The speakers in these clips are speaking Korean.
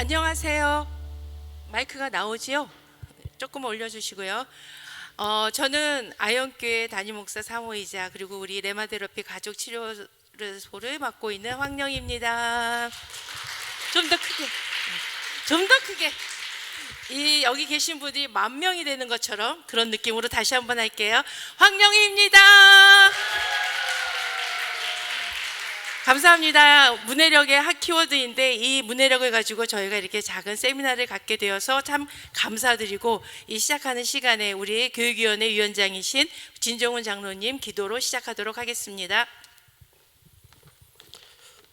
안녕하세요. 마이크가 나오지요? 조금 올려주시고요. 저는 아현교회 담임 목사 사모이자 그리고 우리 레마데러피 가족치료소를 맡고 있는 황영입니다. 좀 더 크게, 좀 더 크게. 여기 계신 분들이 10,000명이 되는 것처럼 그런 느낌으로 다시 한번 할게요. 황영입니다. 감사합니다. 문해력의 핫 키워드인데 이 문해력을 가지고 저희가 이렇게 작은 세미나를 갖게 되어서 참 감사드리고, 이 시작하는 시간에 우리 교육위원회 위원장이신 진정훈 장로님 기도로 시작하도록 하겠습니다.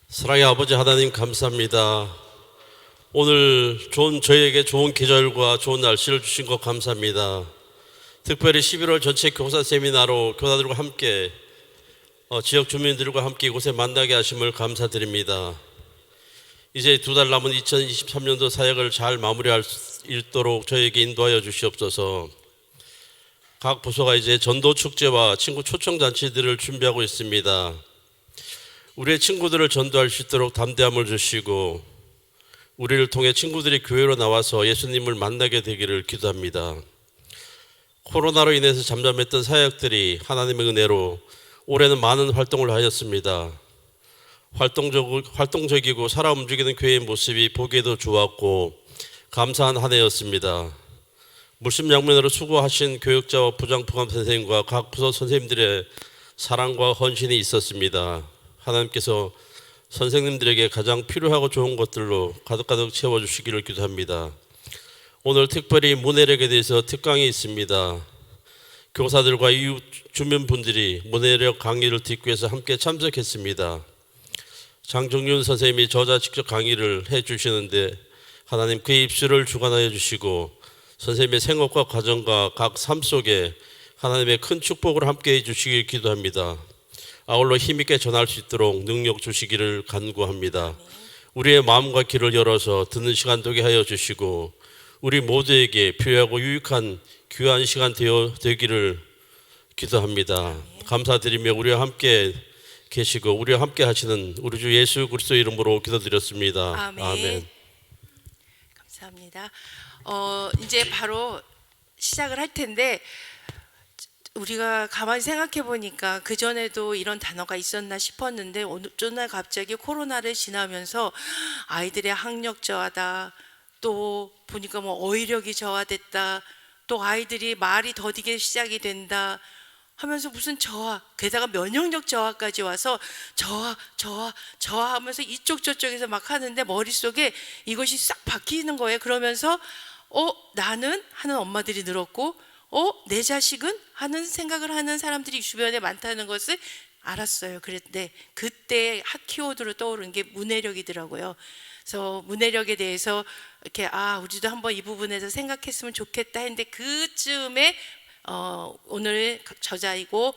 사랑의 아버지 하나님, 감사합니다. 오늘 저희에게 좋은 계절과 좋은 날씨를 주신 것 감사합니다. 특별히 11월 전체 교사 세미나로 교사들과 함께 지역 주민들과 함께 이곳에 만나게 하심을 감사드립니다. 이제 2달 남은 2023년도 사역을 잘 마무리할 수 있도록 저에게 인도하여 주시옵소서. 각 부서가 이제 전도 축제와 친구 초청 잔치들을 준비하고 있습니다. 우리의 친구들을 전도할 수 있도록 담대함을 주시고 우리를 통해 친구들이 교회로 나와서 예수님을 만나게 되기를 기도합니다. 코로나로 인해서 잠잠했던 사역들이 하나님의 은혜로 올해는 많은 활동을 하였습니다. 활동적이고 살아 움직이는 교회의 모습이 보기에도 좋았고 감사한 한 해였습니다. 물심양면으로 수고하신 교육자와 부장부감 선생님과 각 부서 선생님들의 사랑과 헌신이 있었습니다. 하나님께서 선생님들에게 가장 필요하고 좋은 것들로 가득가득 채워주시기를 기도합니다. 오늘 특별히 문해력에 대해서 특강이 있습니다. 교사들과 이웃 주민분들이 문해력 강의를 듣기 위해서 함께 참석했습니다. 장정윤 선생님이 저자 직접 강의를 해주시는데 하나님 그의 입술을 주관하여 주시고 선생님의 생업과 과정과 각 삶 속에 하나님의 큰 축복을 함께 해주시길 기도합니다. 아울러 힘있게 전할 수 있도록 능력 주시기를 간구합니다. 우리의 마음과 귀를 열어서 듣는 시간 되게 하여 주시고 우리 모두에게 필요하고 유익한 귀한 시간 되기를 기도합니다. 감사드리며 우리와 함께 계시고 우리와 함께 하시는 우리 주 예수 그리스도 이름으로 기도드렸습니다. 아멘. 감사합니다. 이제 바로 시작을 할 텐데 우리가 가만히 생각해 보니까 그 전에도 이런 단어가 있었나 싶었는데 어느 날 갑자기 코로나를 지나면서 아이들의 학력 저하다, 또 보니까 뭐 어휘력이 저하됐다, 또 아이들이 말이 더디게 시작이 된다 하면서 무슨 저하, 게다가 면역력 저하까지 와서 저하 하면서 이쪽 저쪽에서 막 하는데 머릿속에 이것이 싹 바뀌는 거예요. 그러면서 나는 하는 엄마들이 늘었고 내 자식은 하는 생각을 하는 사람들이 주변에 많다는 것을 알았어요. 그런데 그때 핫 키워드로 떠오른 게 문해력이더라고요. 그래서 문해력에 대해서 이렇게 우리도 한번 이 부분에서 생각했으면 좋겠다 했는데 그쯤에 오늘 저자이고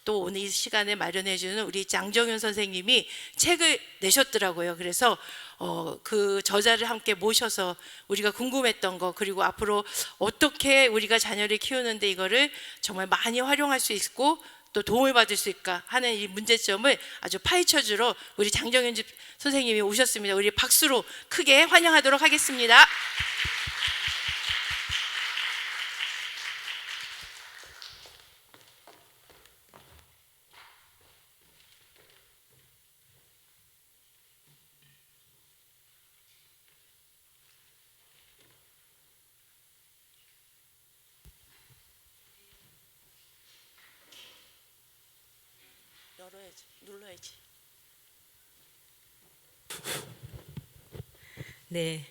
또 오늘 이 시간을 마련해 주는 우리 장정윤 선생님이 책을 내셨더라고요. 그래서 그 저자를 함께 모셔서 우리가 궁금했던 거, 그리고 앞으로 어떻게 우리가 자녀를 키우는데 이거를 정말 많이 활용할 수 있고 또 도움을 받을 수 있을까 하는 이 문제점을 아주 파헤쳐 주러 우리 장정윤 선생님이 오셨습니다. 우리 박수로 크게 환영하도록 하겠습니다. 눌러야지. 네,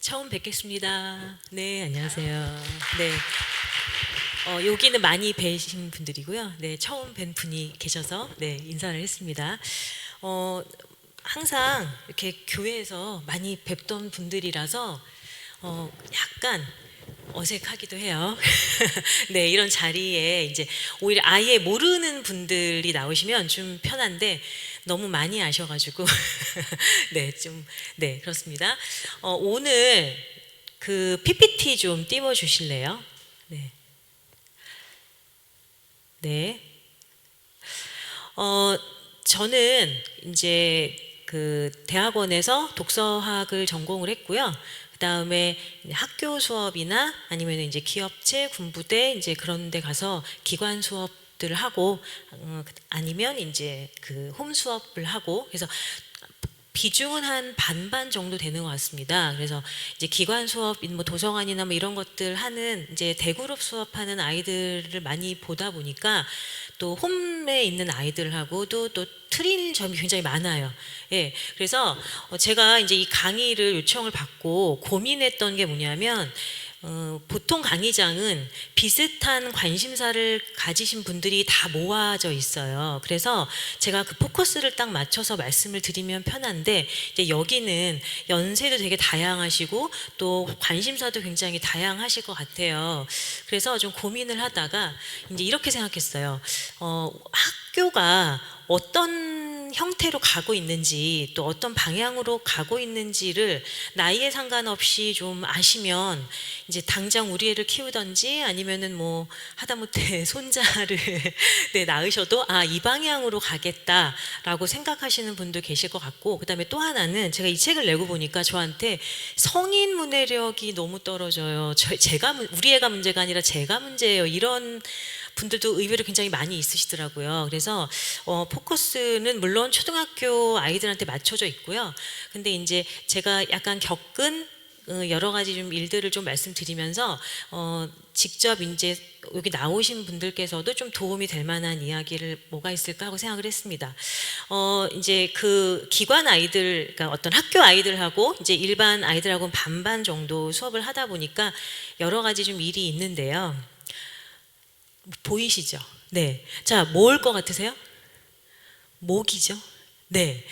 처음 뵙겠습니다. 네, 안녕하세요. 네, 여기는 많이 뵈신 분들이고요. 네, 처음 뵌 분이 계셔서 네, 인사를 했습니다. 항상 이렇게 교회에서 많이 뵙던 분들이라서 약간 어색하기도 해요. 네, 이런 자리에 이제 오히려 아예 모르는 분들이 나오시면 좀 편한데 너무 많이 아셔가지고 네, 네, 그렇습니다. 오늘 그 PPT 좀 띄워 주실래요? 네. 네. 저는 이제 그 대학원에서 독서학을 전공을 했고요. 그 다음에 학교 수업이나 아니면 이제 기업체, 군부대 이제 그런 데 가서 기관 수업들을 하고 아니면 이제 그 홈 수업을 하고 그래서 비중은 한 반반 정도 되는 것 같습니다. 그래서 이제 기관 수업, 뭐 도서관이나 뭐 이런 것들 하는 이제 대그룹 수업하는 아이들을 많이 보다 보니까 또 홈에 있는 아이들하고도 또 틀린 점이 굉장히 많아요. 예, 그래서 제가 이제 이 강의를 요청을 받고 고민했던 게 뭐냐면 보통 강의장은 비슷한 관심사를 가지신 분들이 다 모아져 있어요. 그래서 제가 그 포커스를 딱 맞춰서 말씀을 드리면 편한데 이제 여기는 연세도 되게 다양하시고 또 관심사도 굉장히 다양하실 것 같아요. 그래서 좀 고민을 하다가 이제 이렇게 생각했어요. 학교가 어떤 형태로 가고 있는지 또 어떤 방향으로 가고 있는지를 나이에 상관없이 좀 아시면 이제 당장 우리 애를 키우던지 아니면은 뭐 하다못해 손자를 네, 낳으셔도 아, 이 방향으로 가겠다라고 생각하시는 분도 계실 것 같고 그다음에 또 하나는 제가 이 책을 내고 보니까 저한테 성인 문해력이 너무 떨어져요. 우리 애가 문제가 아니라 제가 문제예요. 이런 분들도 의외로 굉장히 많이 있으시더라고요. 그래서 포커스는 물론 초등학교 아이들한테 맞춰져 있고요. 근데 이제 제가 약간 겪은 여러 가지 좀 일들을 좀 말씀드리면서 직접 이제 여기 나오신 분들께서도 좀 도움이 될 만한 이야기를 뭐가 있을까 하고 생각을 했습니다. 이제 그 기관 아이들, 그러니까 어떤 학교 아이들하고 이제 일반 아이들하고 반반 정도 수업을 하다 보니까 여러 가지 좀 일이 있는데요. 보이시죠? 네. 자, 뭘 것 같으세요? 모기죠? 네.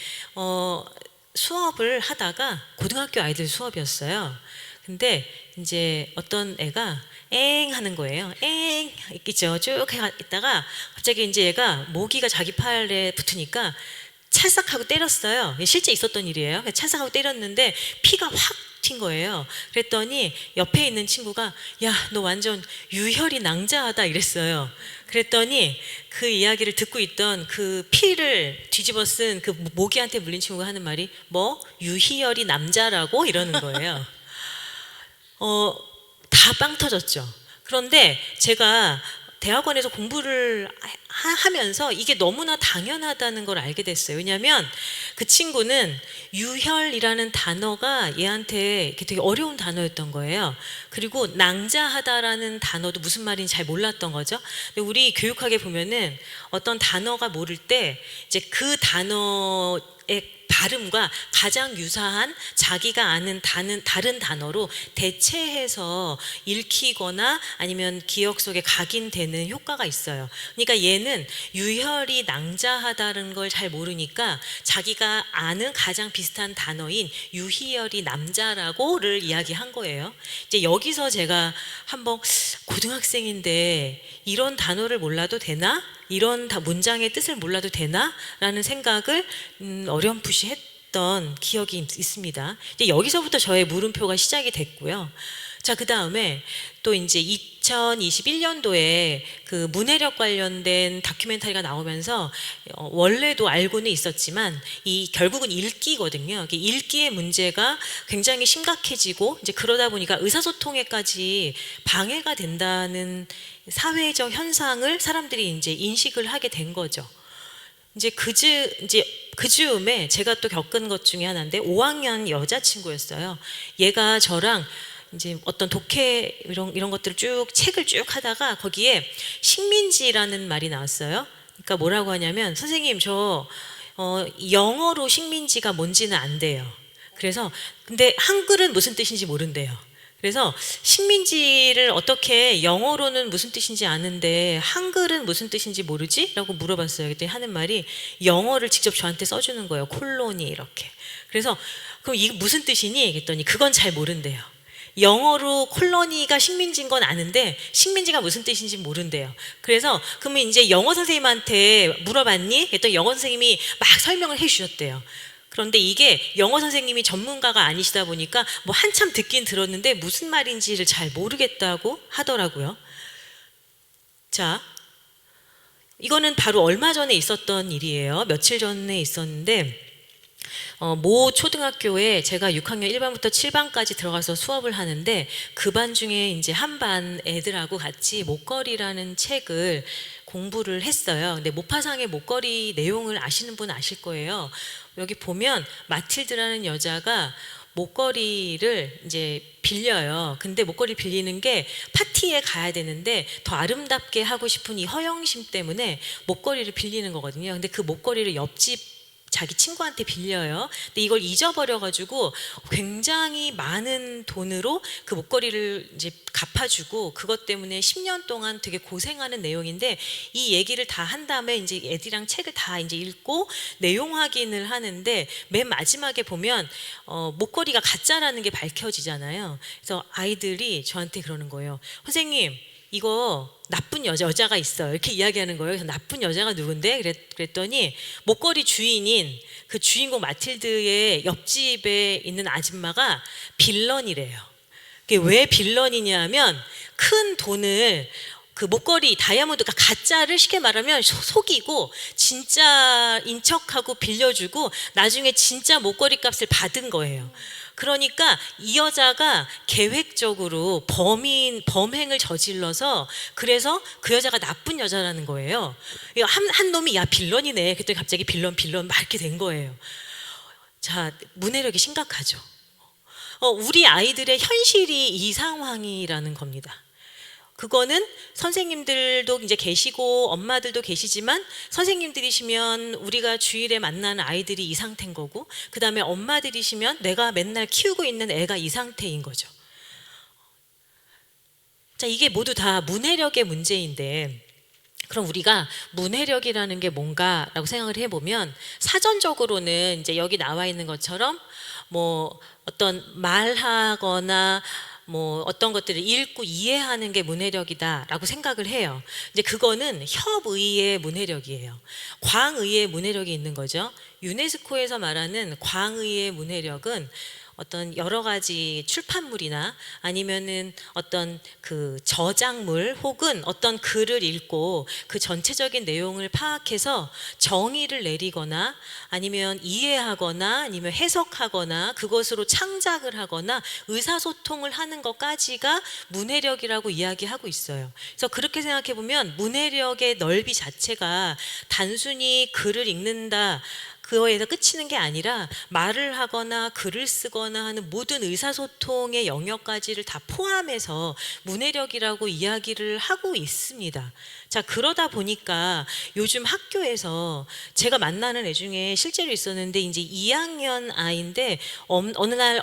수업을 하다가 고등학교 아이들 수업이었어요. 근데 이제 어떤 애가 엥 하는 거예요. 엥 있죠. 쭉 있다가 갑자기 이제 얘가 모기가 자기 팔에 붙으니까 찰싹하고 때렸어요. 실제 있었던 일이에요. 찰싹하고 때렸는데 피가 확 튄 거예요. 그랬더니 옆에 있는 친구가 야, 너 완전 유혈이 낭자하다 이랬어요. 그랬더니 그 이야기를 듣고 있던 그 피를 뒤집어 쓴 그 모기한테 물린 친구가 하는 말이 뭐 유희열이 남자라고 이러는 거예요. 다 빵 터졌죠. 그런데 제가 대학원에서 공부를 하면서 이게 너무나 당연하다는 걸 알게 됐어요. 왜냐하면 그 친구는 유혈이라는 단어가 얘한테 되게 어려운 단어였던 거예요. 그리고 낭자하다라는 단어도 무슨 말인지 잘 몰랐던 거죠. 근데 우리 교육학에 보면은 어떤 단어가 모를 때 이제 그 단어의 발음과 가장 유사한 자기가 아는 다른 단어로 대체해서 읽히거나 아니면 기억 속에 각인되는 효과가 있어요. 그러니까 얘는 유혈이 낭자하다는 걸 잘 모르니까 자기가 아는 가장 비슷한 단어인 유희열이 남자라고를 이야기한 거예요. 이제 여기서 제가 한번 고등학생인데 이런 단어를 몰라도 되나? 이런 문장의 뜻을 몰라도 되나? 라는 생각을 어렴풋이 했던 기억이 있습니다. 이제 여기서부터 저의 물음표가 시작이 됐고요. 자, 그 다음에 또 이제 2021년도에 그 문해력 관련된 다큐멘터리가 나오면서 원래도 알고는 있었지만 결국은 읽기거든요. 읽기의 문제가 굉장히 심각해지고 이제 그러다 보니까 의사소통에까지 방해가 된다는 사회적 현상을 사람들이 이제 인식을 하게 된 거죠. 이제 그 즈음에 제가 또 겪은 것 중에 하나인데 5학년 여자친구였어요. 얘가 저랑 이제 어떤 독해 이런 것들을 책을 쭉 하다가 거기에 식민지라는 말이 나왔어요. 그러니까 뭐라고 하냐면 선생님 저 영어로 식민지가 뭔지는 안 돼요. 그래서 근데 한글은 무슨 뜻인지 모른대요. 그래서 식민지를 어떻게 영어로는 무슨 뜻인지 아는데 한글은 무슨 뜻인지 모르지? 라고 물어봤어요. 그때 하는 말이 영어를 직접 저한테 써주는 거예요. 콜로니 이렇게. 그래서 그럼 이게 무슨 뜻이니? 그랬더니 그건 잘 모른대요. 영어로 콜로니가 식민지인 건 아는데 식민지가 무슨 뜻인지 모른대요. 그래서 그러면 이제 영어 선생님한테 물어봤니? 그랬더니 영어 선생님이 막 설명을 해주셨대요. 그런데 이게 영어 선생님이 전문가가 아니시다 보니까 뭐 한참 듣긴 들었는데 무슨 말인지를 잘 모르겠다고 하더라고요. 자, 이거는 바로 얼마 전에 있었던 일이에요. 며칠 전에 있었는데 모 초등학교에 제가 6학년 1반부터 7반까지 들어가서 수업을 하는데 그 반 중에 이제 한 반 애들하고 같이 목걸이라는 책을 공부를 했어요. 근데 모파상의 목걸이 내용을 아시는 분 아실 거예요. 여기 보면 마틸드라는 여자가 목걸이를 이제 빌려요. 근데 목걸이 빌리는 게 파티에 가야 되는데 더 아름답게 하고 싶은 이 허영심 때문에 목걸이를 빌리는 거거든요. 근데 그 목걸이를 옆집 자기 친구한테 빌려요. 근데 이걸 잊어버려가지고 굉장히 많은 돈으로 그 목걸이를 이제 갚아주고 그것 때문에 10년 동안 되게 고생하는 내용인데 이 얘기를 다 한 다음에 이제 애들이랑 책을 다 이제 읽고 내용 확인을 하는데 맨 마지막에 보면 목걸이가 가짜라는 게 밝혀지잖아요. 그래서 아이들이 저한테 그러는 거예요. 선생님, 이거 나쁜 여자가 있어요. 이렇게 이야기하는 거예요. 그래서 나쁜 여자가 누군데? 그랬더니 목걸이 주인인 그 주인공 마틸드의 옆집에 있는 아줌마가 빌런이래요. 그게 왜 빌런이냐면 큰 돈을 그 목걸이 다이아몬드가 가짜를 쉽게 말하면 속이고 진짜인 척하고 빌려주고 나중에 진짜 목걸이 값을 받은 거예요. 그러니까 이 여자가 계획적으로 범행을 저질러서 그래서 그 여자가 나쁜 여자라는 거예요. 한 놈이 야 빌런이네. 그랬더니 갑자기 빌런 막 이렇게 된 거예요. 자, 문해력이 심각하죠. 우리 아이들의 현실이 이 상황이라는 겁니다. 그거는 선생님들도 이제 계시고 엄마들도 계시지만 선생님들이시면 우리가 주일에 만나는 아이들이 이 상태인 거고 그 다음에 엄마들이시면 내가 맨날 키우고 있는 애가 이 상태인 거죠. 자, 이게 모두 다 문해력의 문제인데 그럼 우리가 문해력이라는 게 뭔가라고 생각을 해보면 사전적으로는 이제 여기 나와 있는 것처럼 뭐 어떤 말하거나 뭐 어떤 것들을 읽고 이해하는 게 문해력이다라고 생각을 해요. 이제 그거는 협의의 문해력이에요. 광의의 문해력이 있는 거죠. 유네스코에서 말하는 광의의 문해력은 어떤 여러 가지 출판물이나 아니면은 어떤 그 저작물 혹은 어떤 글을 읽고 그 전체적인 내용을 파악해서 정의를 내리거나 아니면 이해하거나 아니면 해석하거나 그것으로 창작을 하거나 의사소통을 하는 것까지가 문해력이라고 이야기하고 있어요. 그래서 그렇게 생각해 보면 문해력의 넓이 자체가 단순히 글을 읽는다 그거에서 그치는 게 아니라 말을 하거나 글을 쓰거나 하는 모든 의사소통의 영역까지를 다 포함해서 문해력이라고 이야기를 하고 있습니다. 자, 그러다 보니까 요즘 학교에서 제가 만나는 애 중에 실제로 있었는데 이제 2학년 아이인데 어느 날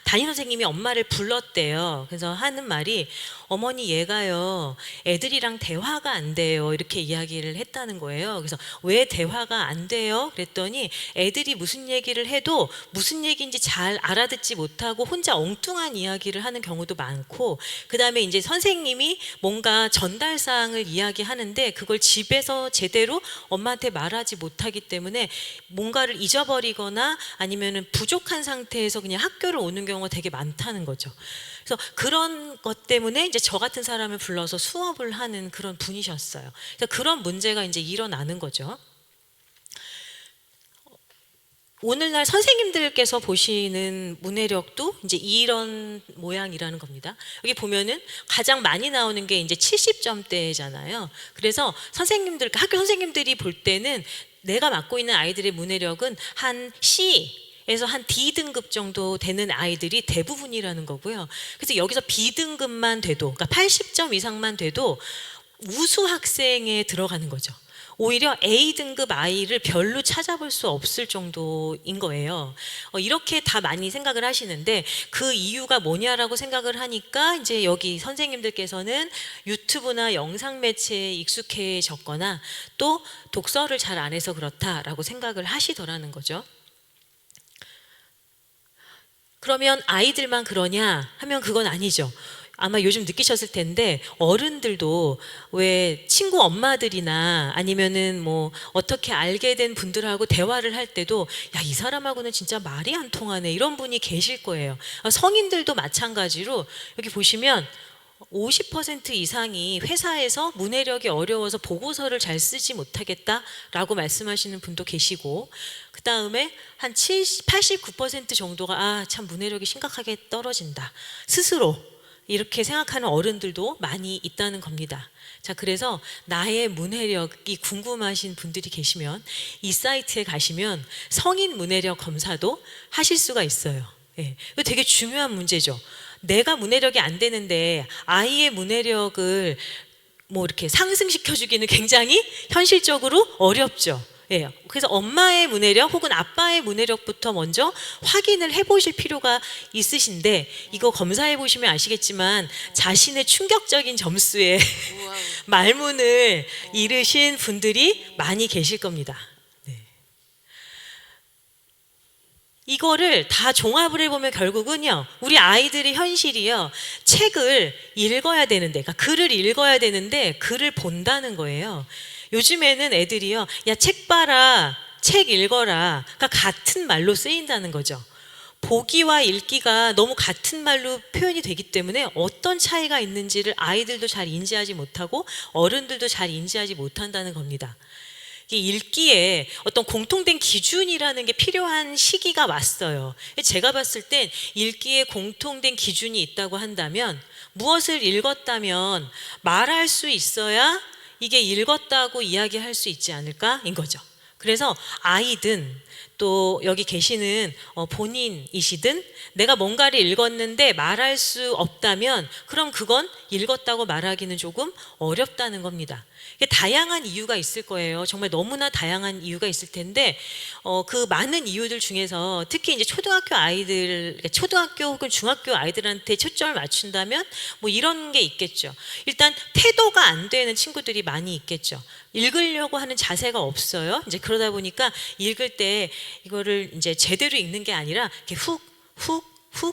담임 선생님이 엄마를 불렀대요. 그래서 하는 말이 어머니 얘가요 애들이랑 대화가 안 돼요 이렇게 이야기를 했다는 거예요. 그래서 왜 대화가 안 돼요? 그랬더니 애들이 무슨 얘기를 해도 무슨 얘기인지 잘 알아듣지 못하고 혼자 엉뚱한 이야기를 하는 경우도 많고 그 다음에 이제 선생님이 뭔가 전달사항을 이야기하는데 그걸 집에서 제대로 엄마한테 말하지 못하기 때문에 뭔가를 잊어버리거나 아니면은 부족한 상태에서 그냥 학교를 오는 경우가 되게 많다는 거죠. 그래서 그런 것 때문에 이제 저 같은 사람을 불러서 수업을 하는 그런 분이셨어요. 그래서 그런 문제가 이제 일어나는 거죠. 오늘날 선생님들께서 보시는 문해력도 이제 이런 모양이라는 겁니다. 여기 보면은 가장 많이 나오는 게 이제 70점대잖아요. 그래서 선생님들, 학교 선생님들이 볼 때는 내가 맡고 있는 아이들의 문해력은 한 C 에서 한 D 등급 정도 되는 아이들이 대부분이라는 거고요. 그래서 여기서 B등급만 돼도, 그러니까 80점 이상만 돼도 우수 학생에 들어가는 거죠. 오히려 A등급 아이를 별로 찾아볼 수 없을 정도인 거예요. 이렇게 다 많이 생각을 하시는데 그 이유가 뭐냐라고 생각을 하니까 이제 여기 선생님들께서는 유튜브나 영상 매체에 익숙해졌거나 또 독서를 잘 안 해서 그렇다라고 생각을 하시더라는 거죠. 그러면 아이들만 그러냐 하면 그건 아니죠. 아마 요즘 느끼셨을 텐데 어른들도 왜 친구 엄마들이나 아니면은 뭐 어떻게 알게 된 분들하고 대화를 할 때도 야, 이 사람하고는 진짜 말이 안 통하네 이런 분이 계실 거예요. 성인들도 마찬가지로 여기 보시면 50% 이상이 회사에서 문해력이 어려워서 보고서를 잘 쓰지 못하겠다라고 말씀하시는 분도 계시고, 그 다음에 한 89% 정도가 참 문해력이 심각하게 떨어진다 스스로 이렇게 생각하는 어른들도 많이 있다는 겁니다. 자, 그래서 나의 문해력이 궁금하신 분들이 계시면 이 사이트에 가시면 성인 문해력 검사도 하실 수가 있어요. 예, 이거 되게 중요한 문제죠. 내가 문해력이 안 되는데 아이의 문해력을 뭐 이렇게 상승시켜주기는 굉장히 현실적으로 어렵죠. 예, 그래서 엄마의 문해력 혹은 아빠의 문해력부터 먼저 확인을 해보실 필요가 있으신데, 이거 검사해 보시면 아시겠지만 자신의 충격적인 점수에 우와. 말문을 잃으신 분들이 많이 계실 겁니다. 네. 이거를 다 종합을 해보면 결국은요, 우리 아이들의 현실이요, 책을 읽어야 되는데, 그러니까 글을 읽어야 되는데 글을 본다는 거예요. 요즘에는 애들이요, 야, 책 봐라, 책 읽어라, 그러니까 같은 말로 쓰인다는 거죠. 보기와 읽기가 너무 같은 말로 표현이 되기 때문에 어떤 차이가 있는지를 아이들도 잘 인지하지 못하고 어른들도 잘 인지하지 못한다는 겁니다. 읽기에 어떤 공통된 기준이라는 게 필요한 시기가 왔어요. 제가 봤을 땐 읽기에 공통된 기준이 있다고 한다면, 무엇을 읽었다면 말할 수 있어야 이게 읽었다고 이야기할 수 있지 않을까인 거죠. 그래서 아이든 또 여기 계시는 본인이시든 내가 뭔가를 읽었는데 말할 수 없다면 그럼 그건 읽었다고 말하기는 조금 어렵다는 겁니다. 이게 다양한 이유가 있을 거예요. 정말 너무나 다양한 이유가 있을 텐데 그 많은 이유들 중에서 특히 이제 초등학교 아이들, 초등학교 혹은 중학교 아이들한테 초점을 맞춘다면 뭐 이런 게 있겠죠. 일단 태도가 안 되는 친구들이 많이 있겠죠. 읽으려고 하는 자세가 없어요. 이제 그러다 보니까 읽을 때 이거를 이제 제대로 읽는 게 아니라 이렇게 훅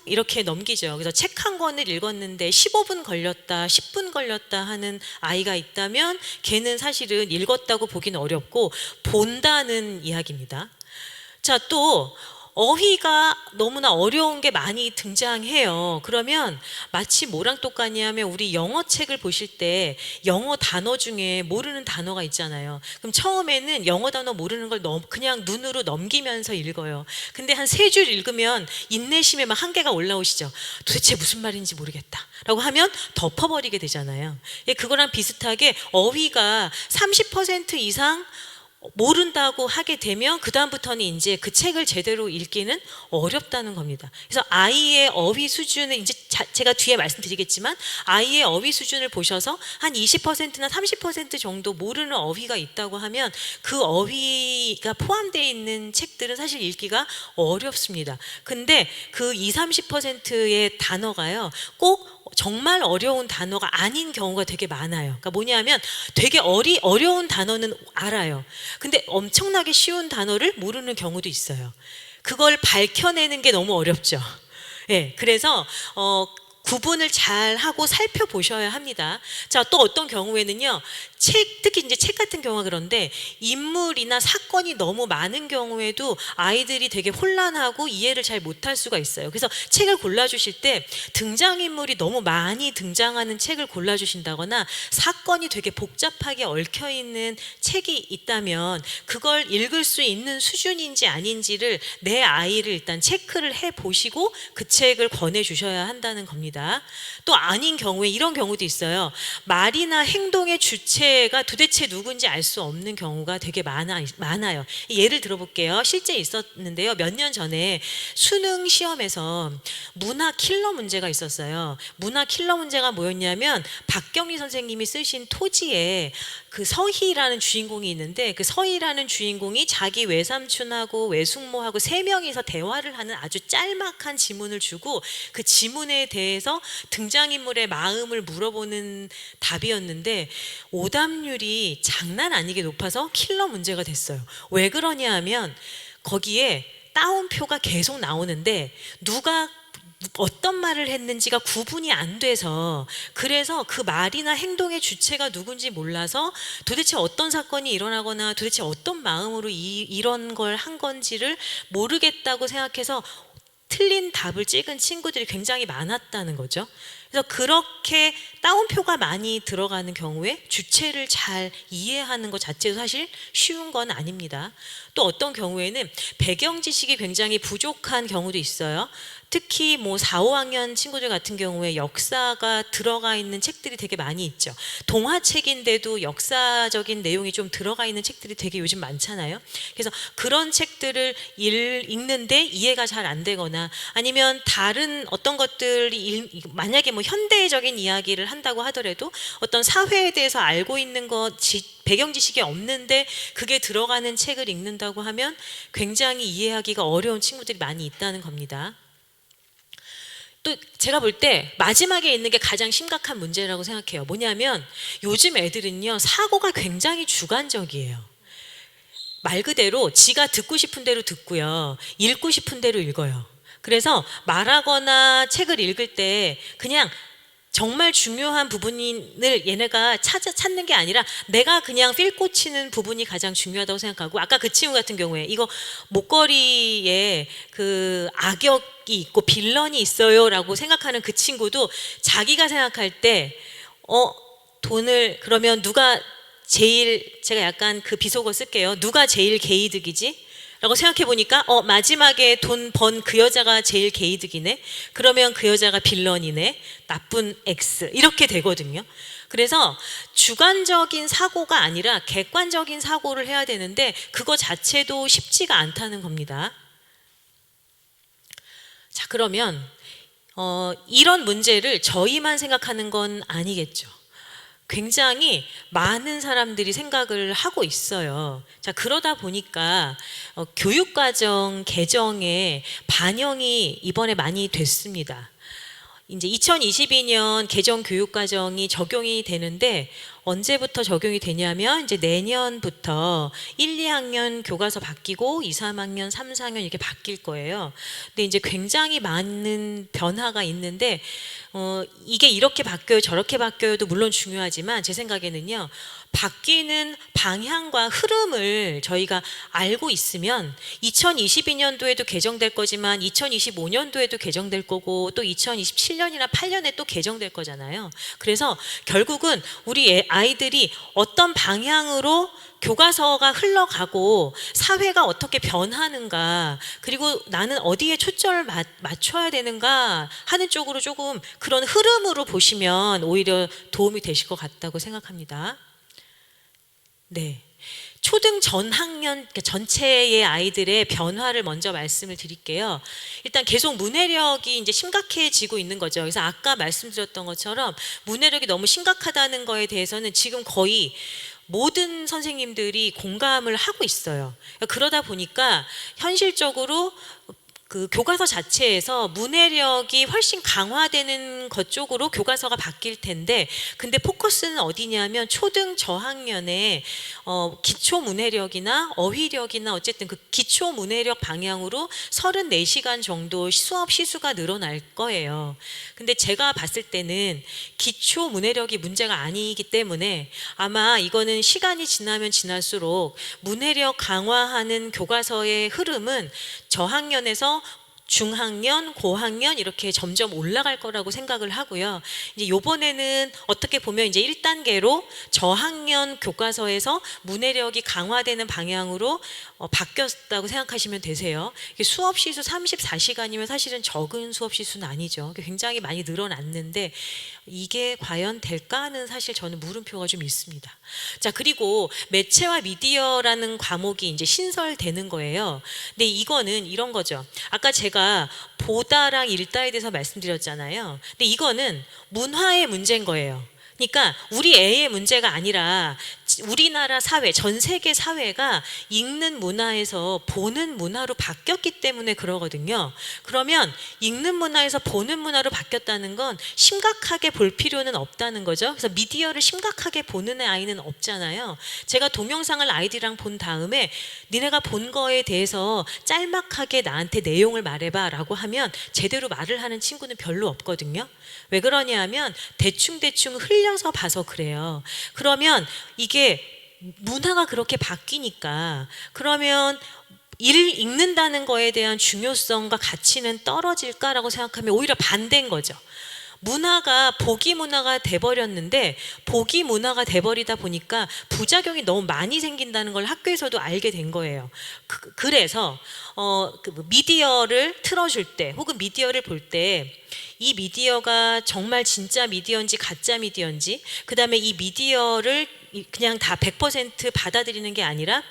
이렇게 넘기죠. 그래서 책 한 권을 읽었는데 15분 걸렸다, 10분 걸렸다 하는 아이가 있다면 걔는 사실은 읽었다고 보기는 어렵고 본다는 이야기입니다. 자, 또 어휘가 너무나 어려운 게 많이 등장해요. 그러면 마치 뭐랑 똑같냐면 우리 영어 책을 보실 때 영어 단어 중에 모르는 단어가 있잖아요. 그럼 처음에는 영어 단어 모르는 걸 그냥 눈으로 넘기면서 읽어요. 근데 한 3줄 읽으면 인내심에 막 한계가 올라오시죠. 도대체 무슨 말인지 모르겠다 라고 하면 덮어버리게 되잖아요. 그거랑 비슷하게 어휘가 30% 이상 모른다고 하게 되면 그 다음부터는 이제 그 책을 제대로 읽기는 어렵다는 겁니다. 그래서 아이의 어휘 수준을 이제 제가 뒤에 말씀드리겠지만 아이의 어휘 수준을 보셔서 한 20%나 30% 정도 모르는 어휘가 있다고 하면 그 어휘가 포함되어 있는 책들은 사실 읽기가 어렵습니다. 근데 그 20, 30%의 단어가요, 꼭 정말 어려운 단어가 아닌 경우가 되게 많아요. 그러니까 뭐냐면 되게 어려운 단어는 알아요. 근데 엄청나게 쉬운 단어를 모르는 경우도 있어요. 그걸 밝혀내는 게 너무 어렵죠. 예, 그래서 구분을 잘 하고 살펴보셔야 합니다. 자, 또 어떤 경우에는요, 특히 이제 책 같은 경우가 그런데 인물이나 사건이 너무 많은 경우에도 아이들이 되게 혼란하고 이해를 잘 못할 수가 있어요. 그래서 책을 골라주실 때 등장인물이 너무 많이 등장하는 책을 골라주신다거나 사건이 되게 복잡하게 얽혀있는 책이 있다면 그걸 읽을 수 있는 수준인지 아닌지를 내 아이를 일단 체크를 해보시고 그 책을 권해주셔야 한다는 겁니다. 또 아닌 경우에 이런 경우도 있어요. 말이나 행동의 주체가 도대체 누군지 알 수 없는 경우가 되게 많아요. 예를 들어볼게요. 실제 있었는데요. 몇 년 전에 수능 시험에서 문화 킬러 문제가 있었어요. 문화 킬러 문제가 뭐였냐면 박경리 선생님이 쓰신 토지에 그 서희라는 주인공이 있는데 그 서희라는 주인공이 자기 외삼촌하고 외숙모하고 3명이서 대화를 하는 아주 짤막한 지문을 주고 그 지문에 대해서 등장인물의 마음을 물어보는 답이었는데 오답률이 장난 아니게 높아서 킬러 문제가 됐어요. 왜 그러냐 하면 거기에 따옴표가 계속 나오는데 누가 어떤 말을 했는지가 구분이 안 돼서, 그래서 그 말이나 행동의 주체가 누군지 몰라서 도대체 어떤 사건이 일어나거나 도대체 어떤 마음으로 이런 걸 한 건지를 모르겠다고 생각해서 틀린 답을 찍은 친구들이 굉장히 많았다는 거죠. 그래서 그렇게 따옴표가 많이 들어가는 경우에 주체를 잘 이해하는 것 자체도 사실 쉬운 건 아닙니다. 또 어떤 경우에는 배경 지식이 굉장히 부족한 경우도 있어요. 특히 뭐 4, 5학년 친구들 같은 경우에 역사가 들어가 있는 책들이 되게 많이 있죠. 동화책인데도 역사적인 내용이 좀 들어가 있는 책들이 되게 요즘 많잖아요. 그래서 그런 책들을 읽는데 이해가 잘 안 되거나 아니면 다른 어떤 것들이 만약에 뭐 현대적인 이야기를 한다고 하더라도 어떤 사회에 대해서 알고 있는 것 배경 지식이 없는데 그게 들어가는 책을 읽는다고 하면 굉장히 이해하기가 어려운 친구들이 많이 있다는 겁니다. 또 제가 볼 때 마지막에 있는 게 가장 심각한 문제라고 생각해요. 뭐냐면 요즘 애들은요, 사고가 굉장히 주관적이에요. 말 그대로 지가 듣고 싶은 대로 듣고요, 읽고 싶은 대로 읽어요. 그래서 말하거나 책을 읽을 때 그냥 정말 중요한 부분을 얘네가 찾는 게 아니라 내가 그냥 필 꽂히는 부분이 가장 중요하다고 생각하고, 아까 그 친구 같은 경우에 이거 목걸이에 그 악역이 있고 빌런이 있어요 라고 생각하는 그 친구도 자기가 생각할 때 돈을 그러면 누가 제일, 제가 약간 그 비속어 쓸게요, 누가 제일 개이득이지? 라고 생각해 보니까 마지막에 돈 번 그 여자가 제일 개이득이네. 그러면 그 여자가 빌런이네. 나쁜 X. 이렇게 되거든요. 그래서 주관적인 사고가 아니라 객관적인 사고를 해야 되는데 그거 자체도 쉽지가 않다는 겁니다. 자, 그러면 이런 문제를 저희만 생각하는 건 아니겠죠. 굉장히 많은 사람들이 생각을 하고 있어요. 자, 그러다 보니까 교육과정 개정에 반영이 이번에 많이 됐습니다. 이제 2022년 개정 교육과정이 적용이 되는데 언제부터 적용이 되냐면 이제 내년부터 1, 2학년 교과서 바뀌고 2, 3학년, 3, 4학년 이렇게 바뀔 거예요. 근데 이제 굉장히 많은 변화가 있는데 이게 이렇게 바뀌어요, 저렇게 바뀌어요도 물론 중요하지만 제 생각에는요, 바뀌는 방향과 흐름을 저희가 알고 있으면 2022년도에도 개정될 거지만 2025년도에도 개정될 거고 또 2027년이나 8년에 또 개정될 거잖아요. 그래서 결국은 우리 아이들이 어떤 방향으로 교과서가 흘러가고 사회가 어떻게 변하는가, 그리고 나는 어디에 초점을 맞춰야 되는가 하는 쪽으로 조금 그런 흐름으로 보시면 오히려 도움이 되실 것 같다고 생각합니다. 네. 초등 전학년 그러니까 전체의 아이들의 변화를 먼저 말씀을 드릴게요. 일단 계속 문해력이 이제 심각해지고 있는 거죠. 그래서 아까 말씀드렸던 것처럼 문해력이 너무 심각하다는 거에 대해서는 지금 거의 모든 선생님들이 공감을 하고 있어요. 그러다 보니까 현실적으로 그 교과서 자체에서 문해력이 훨씬 강화되는 것 쪽으로 교과서가 바뀔 텐데, 근데 포커스는 어디냐면 초등 저학년에 기초 문해력이나 어휘력이나 어쨌든 그 기초 문해력 방향으로 34시간 정도 수업 시수가 늘어날 거예요. 근데 제가 봤을 때는 기초 문해력이 문제가 아니기 때문에 아마 이거는 시간이 지나면 지날수록 문해력 강화하는 교과서의 흐름은 저학년에서 중학년, 고학년 이렇게 점점 올라갈 거라고 생각을 하고요. 이제 요번에는 어떻게 보면 이제 1단계로 저학년 교과서에서 문해력이 강화되는 방향으로 바뀌었다고 생각하시면 되세요. 수업 시수 34시간이면 사실은 적은 수업 시수는 아니죠. 굉장히 많이 늘어났는데 이게 과연 될까 하는 사실 저는 물음표가 좀 있습니다. 자, 그리고 매체와 미디어라는 과목이 이제 신설되는 거예요. 근데 이거는 이런 거죠. 아까 제가 보다랑 읽다에 대해서 말씀드렸잖아요. 근데 이거는 문화의 문제인 거예요. 그러니까 우리 애의 문제가 아니라 우리나라 사회, 전 세계 사회가 읽는 문화에서 보는 문화로 바뀌었기 때문에 그러거든요. 그러면 읽는 문화에서 보는 문화로 바뀌었다는 건 심각하게 볼 필요는 없다는 거죠. 그래서 미디어를 심각하게 보는 아이는 없잖아요. 제가 동영상을 아이들이랑 본 다음에 니네가 본 거에 대해서 짤막하게 나한테 내용을 말해봐 라고 하면 제대로 말을 하는 친구는 별로 없거든요. 왜 그러냐 하면 대충대충 흘려서 봐서 그래요. 그러면 이게 문화가 그렇게 바뀌니까 그러면 읽는다는 거에 대한 중요성과 가치는 떨어질까라고 생각하면 오히려 반대인 거죠. 문화가 보기 문화가 돼버렸는데 보기 문화가 돼버리다 보니까 부작용이 너무 많이 생긴다는 걸 학교에서도 알게 된 거예요. 그래서 미디어를 틀어줄 때 혹은 미디어를 볼 때 이 미디어가 정말 진짜 미디어인지 가짜 미디어인지, 그 다음에 이 미디어를 그냥 다 100% 받아들이는 게 아니라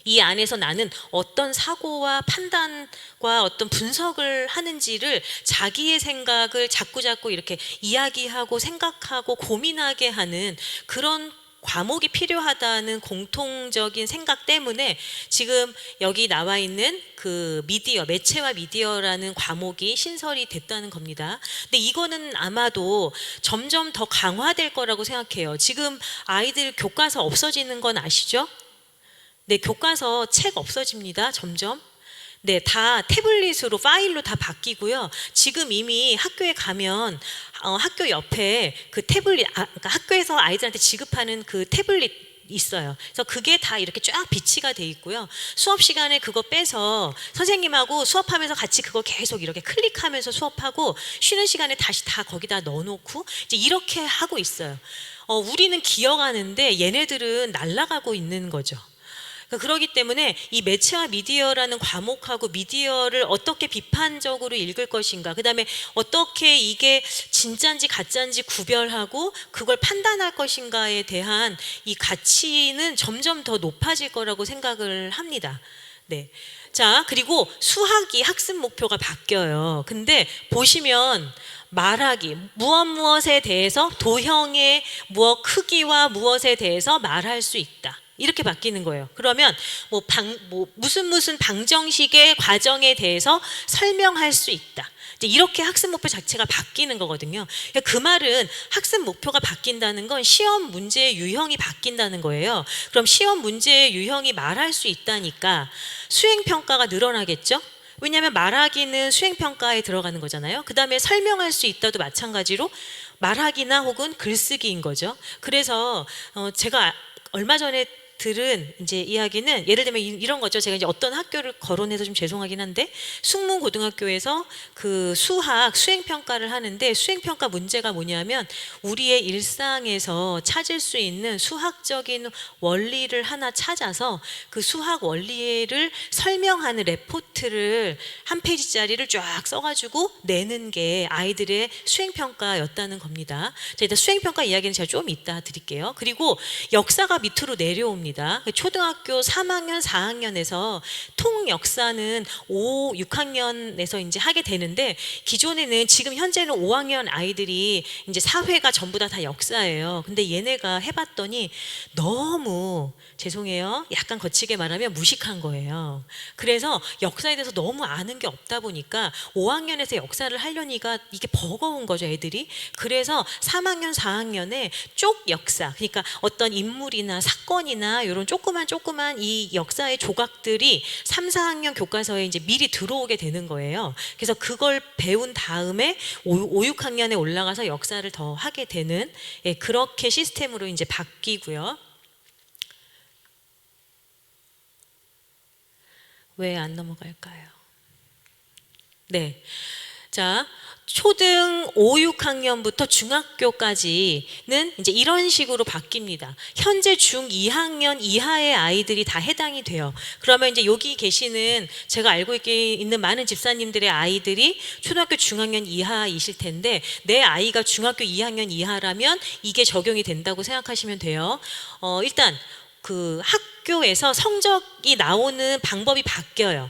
이 안에서 나는 어떤 사고와 판단과 어떤 분석을 하는지를 자기의 생각을 자꾸자꾸 이렇게 이야기하고 생각하고 고민하게 하는 그런 과목이 필요하다는 공통적인 생각 때문에 지금 여기 나와 있는 그 미디어, 매체와 미디어라는 과목이 신설이 됐다는 겁니다. 근데 이거는 아마도 점점 더 강화될 거라고 생각해요. 지금 아이들 교과서 없어지는 건 아시죠? 네, 교과서 책 없어집니다. 점점. 네, 다 태블릿으로 파일로 다 바뀌고요. 지금 이미 학교에 가면 학교 옆에 그 태블릿, 그러니까 학교에서 아이들한테 지급하는 그 태블릿 있어요. 그래서 그게 다 이렇게 쫙 비치가 돼 있고요. 수업 시간에 그거 빼서 선생님하고 수업하면서 같이 그거 계속 이렇게 클릭하면서 수업하고 쉬는 시간에 다시 다 거기다 넣어놓고 이제 이렇게 하고 있어요. 우리는 기억하는데 얘네들은 날아가고 있는 거죠. 그렇기 때문에 이 매체와 미디어라는 과목하고 미디어를 어떻게 비판적으로 읽을 것인가, 그 다음에 어떻게 이게 진짜인지 가짜인지 구별하고 그걸 판단할 것인가에 대한 이 가치는 점점 더 높아질 거라고 생각을 합니다. 네. 자, 그리고 수학이 학습 목표가 바뀌어요. 근데 보시면 말하기, 무엇에 대해서 도형의 크기와 무엇에 대해서 말할 수 있다. 이렇게 바뀌는 거예요. 그러면 무슨 방정식의 과정에 대해서 설명할 수 있다. 이제 이렇게 학습 목표 자체가 바뀌는 거거든요. 그 말은 학습 목표가 바뀐다는 건 시험 문제의 유형이 바뀐다는 거예요. 그럼 시험 문제의 유형이 말할 수 있다니까 수행 평가가 늘어나겠죠? 왜냐하면 말하기는 수행 평가에 들어가는 거잖아요. 그 다음에 설명할 수 있다도 마찬가지로 말하기나 혹은 글쓰기인 거죠. 그래서 제가 얼마 전에 들은 이제 이야기는 예를 들면 이런 거죠. 제가 이제 어떤 학교를 거론해서 좀 죄송하긴 한데 숙문고등학교에서 그 수학 수행평가를 하는데 수행평가 문제가 뭐냐면 우리의 일상에서 찾을 수 있는 수학적인 원리를 하나 찾아서 그 수학 원리를 설명하는 레포트를 한 페이지짜리를 쫙 써가지고 내는 게 아이들의 수행평가였다는 겁니다. 자, 일단 수행평가 이야기는 제가 좀 이따 드릴게요. 그리고 역사가 밑으로 내려옵니다. 초등학교 3학년, 4학년에서 통역사는 5, 6학년에서 이제 하게 되는데 기존에는 지금 현재는 5학년 아이들이 이제 사회가 전부 다 역사예요. 근데 얘네가 해봤더니 너무 죄송해요. 약간 거치게 말하면 무식한 거예요. 그래서 역사에 대해서 너무 아는 게 없다 보니까 5학년에서 역사를 하려니까 이게 버거운 거죠, 애들이. 그래서 3학년, 4학년에 쪽 역사, 그러니까 어떤 인물이나 사건이나 이런 조그만 이 역사의 조각들이 3, 4학년 교과서에 이제 미리 들어오게 되는 거예요. 그래서 그걸 배운 다음에 5, 6학년에 올라가서 역사를 더 하게 되는 그렇게 시스템으로 이제 바뀌고요. 왜 안 넘어갈까요? 네. 자, 초등 5, 6학년부터 중학교까지는 이제 이런 식으로 바뀝니다. 현재 중 2학년 이하의 아이들이 다 해당이 돼요. 그러면 이제 여기 계시는 제가 알고 있는 많은 집사님들의 아이들이 초등학교 중학년 이하이실 텐데 내 아이가 중학교 2학년 이하라면 이게 적용이 된다고 생각하시면 돼요. 일단 그 학교에서 성적이 나오는 방법이 바뀌어요.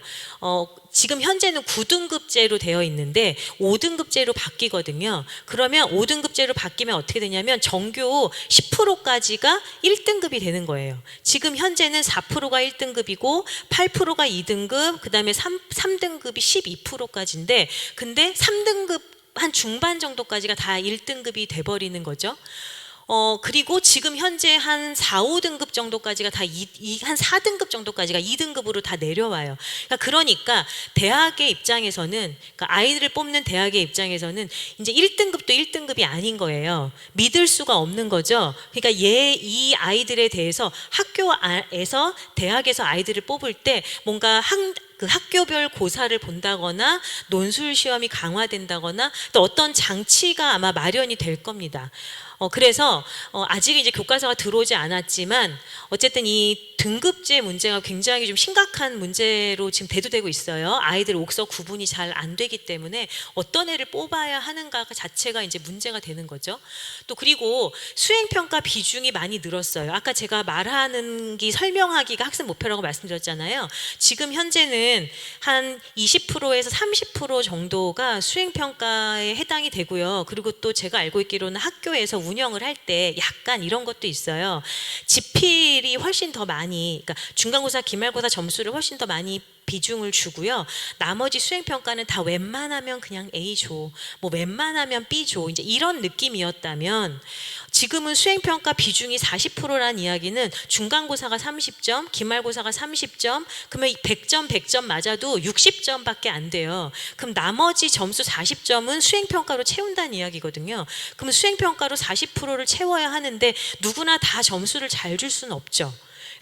지금 현재는 9등급제로 되어 있는데 5등급제로 바뀌거든요. 그러면 5등급제로 바뀌면 어떻게 되냐면 전교 10%까지가 1등급이 되는 거예요. 지금 현재는 4%가 1등급이고 8%가 2등급, 그 다음에 3등급이 12%까지인데 근데 3등급 한 중반 정도까지가 다 1등급이 돼버리는 거죠. 그리고 지금 현재 한 4, 5등급 정도까지가 다 한 4등급 정도까지가 2등급으로 다 내려와요. 그러니까 대학의 입장에서는, 그러니까 아이들을 뽑는 대학의 입장에서는 이제 1등급도 1등급이 아닌 거예요. 믿을 수가 없는 거죠. 그러니까 이 아이들에 대해서 학교에서 대학에서 아이들을 뽑을 때 뭔가 그 학교별 고사를 본다거나 논술 시험이 강화된다거나 또 어떤 장치가 아마 마련이 될 겁니다. 그래서 아직 이제 교과서가 들어오지 않았지만 어쨌든 이 등급제 문제가 굉장히 좀 심각한 문제로 지금 대두되고 있어요. 아이들 옥석 구분이 잘 안 되기 때문에 어떤 애를 뽑아야 하는가 자체가 이제 문제가 되는 거죠. 또 그리고 수행평가 비중이 많이 늘었어요. 아까 제가 말하는 게 설명하기가 학습 목표라고 말씀드렸잖아요. 지금 현재는 한 20%에서 30% 정도가 수행평가에 해당이 되고요. 그리고 또 제가 알고 있기로는 학교에서 운영을 할 때 약간 이런 것도 있어요. 지필이 훨씬 더 많이, 그러니까 중간고사, 기말고사 점수를 훨씬 더 많이 비중을 주고요. 나머지 수행평가는 다 웬만하면 그냥 A 줘, 뭐 웬만하면 B 줘, 이제 이런 느낌이었다면 지금은 수행평가 비중이 40%란 이야기는 중간고사가 30점, 기말고사가 30점, 그러면 100점, 100점 맞아도 60점밖에 안 돼요. 그럼 나머지 점수 40점은 수행평가로 채운다는 이야기거든요. 그럼 수행평가로 40%를 채워야 하는데 누구나 다 점수를 잘 줄 수는 없죠.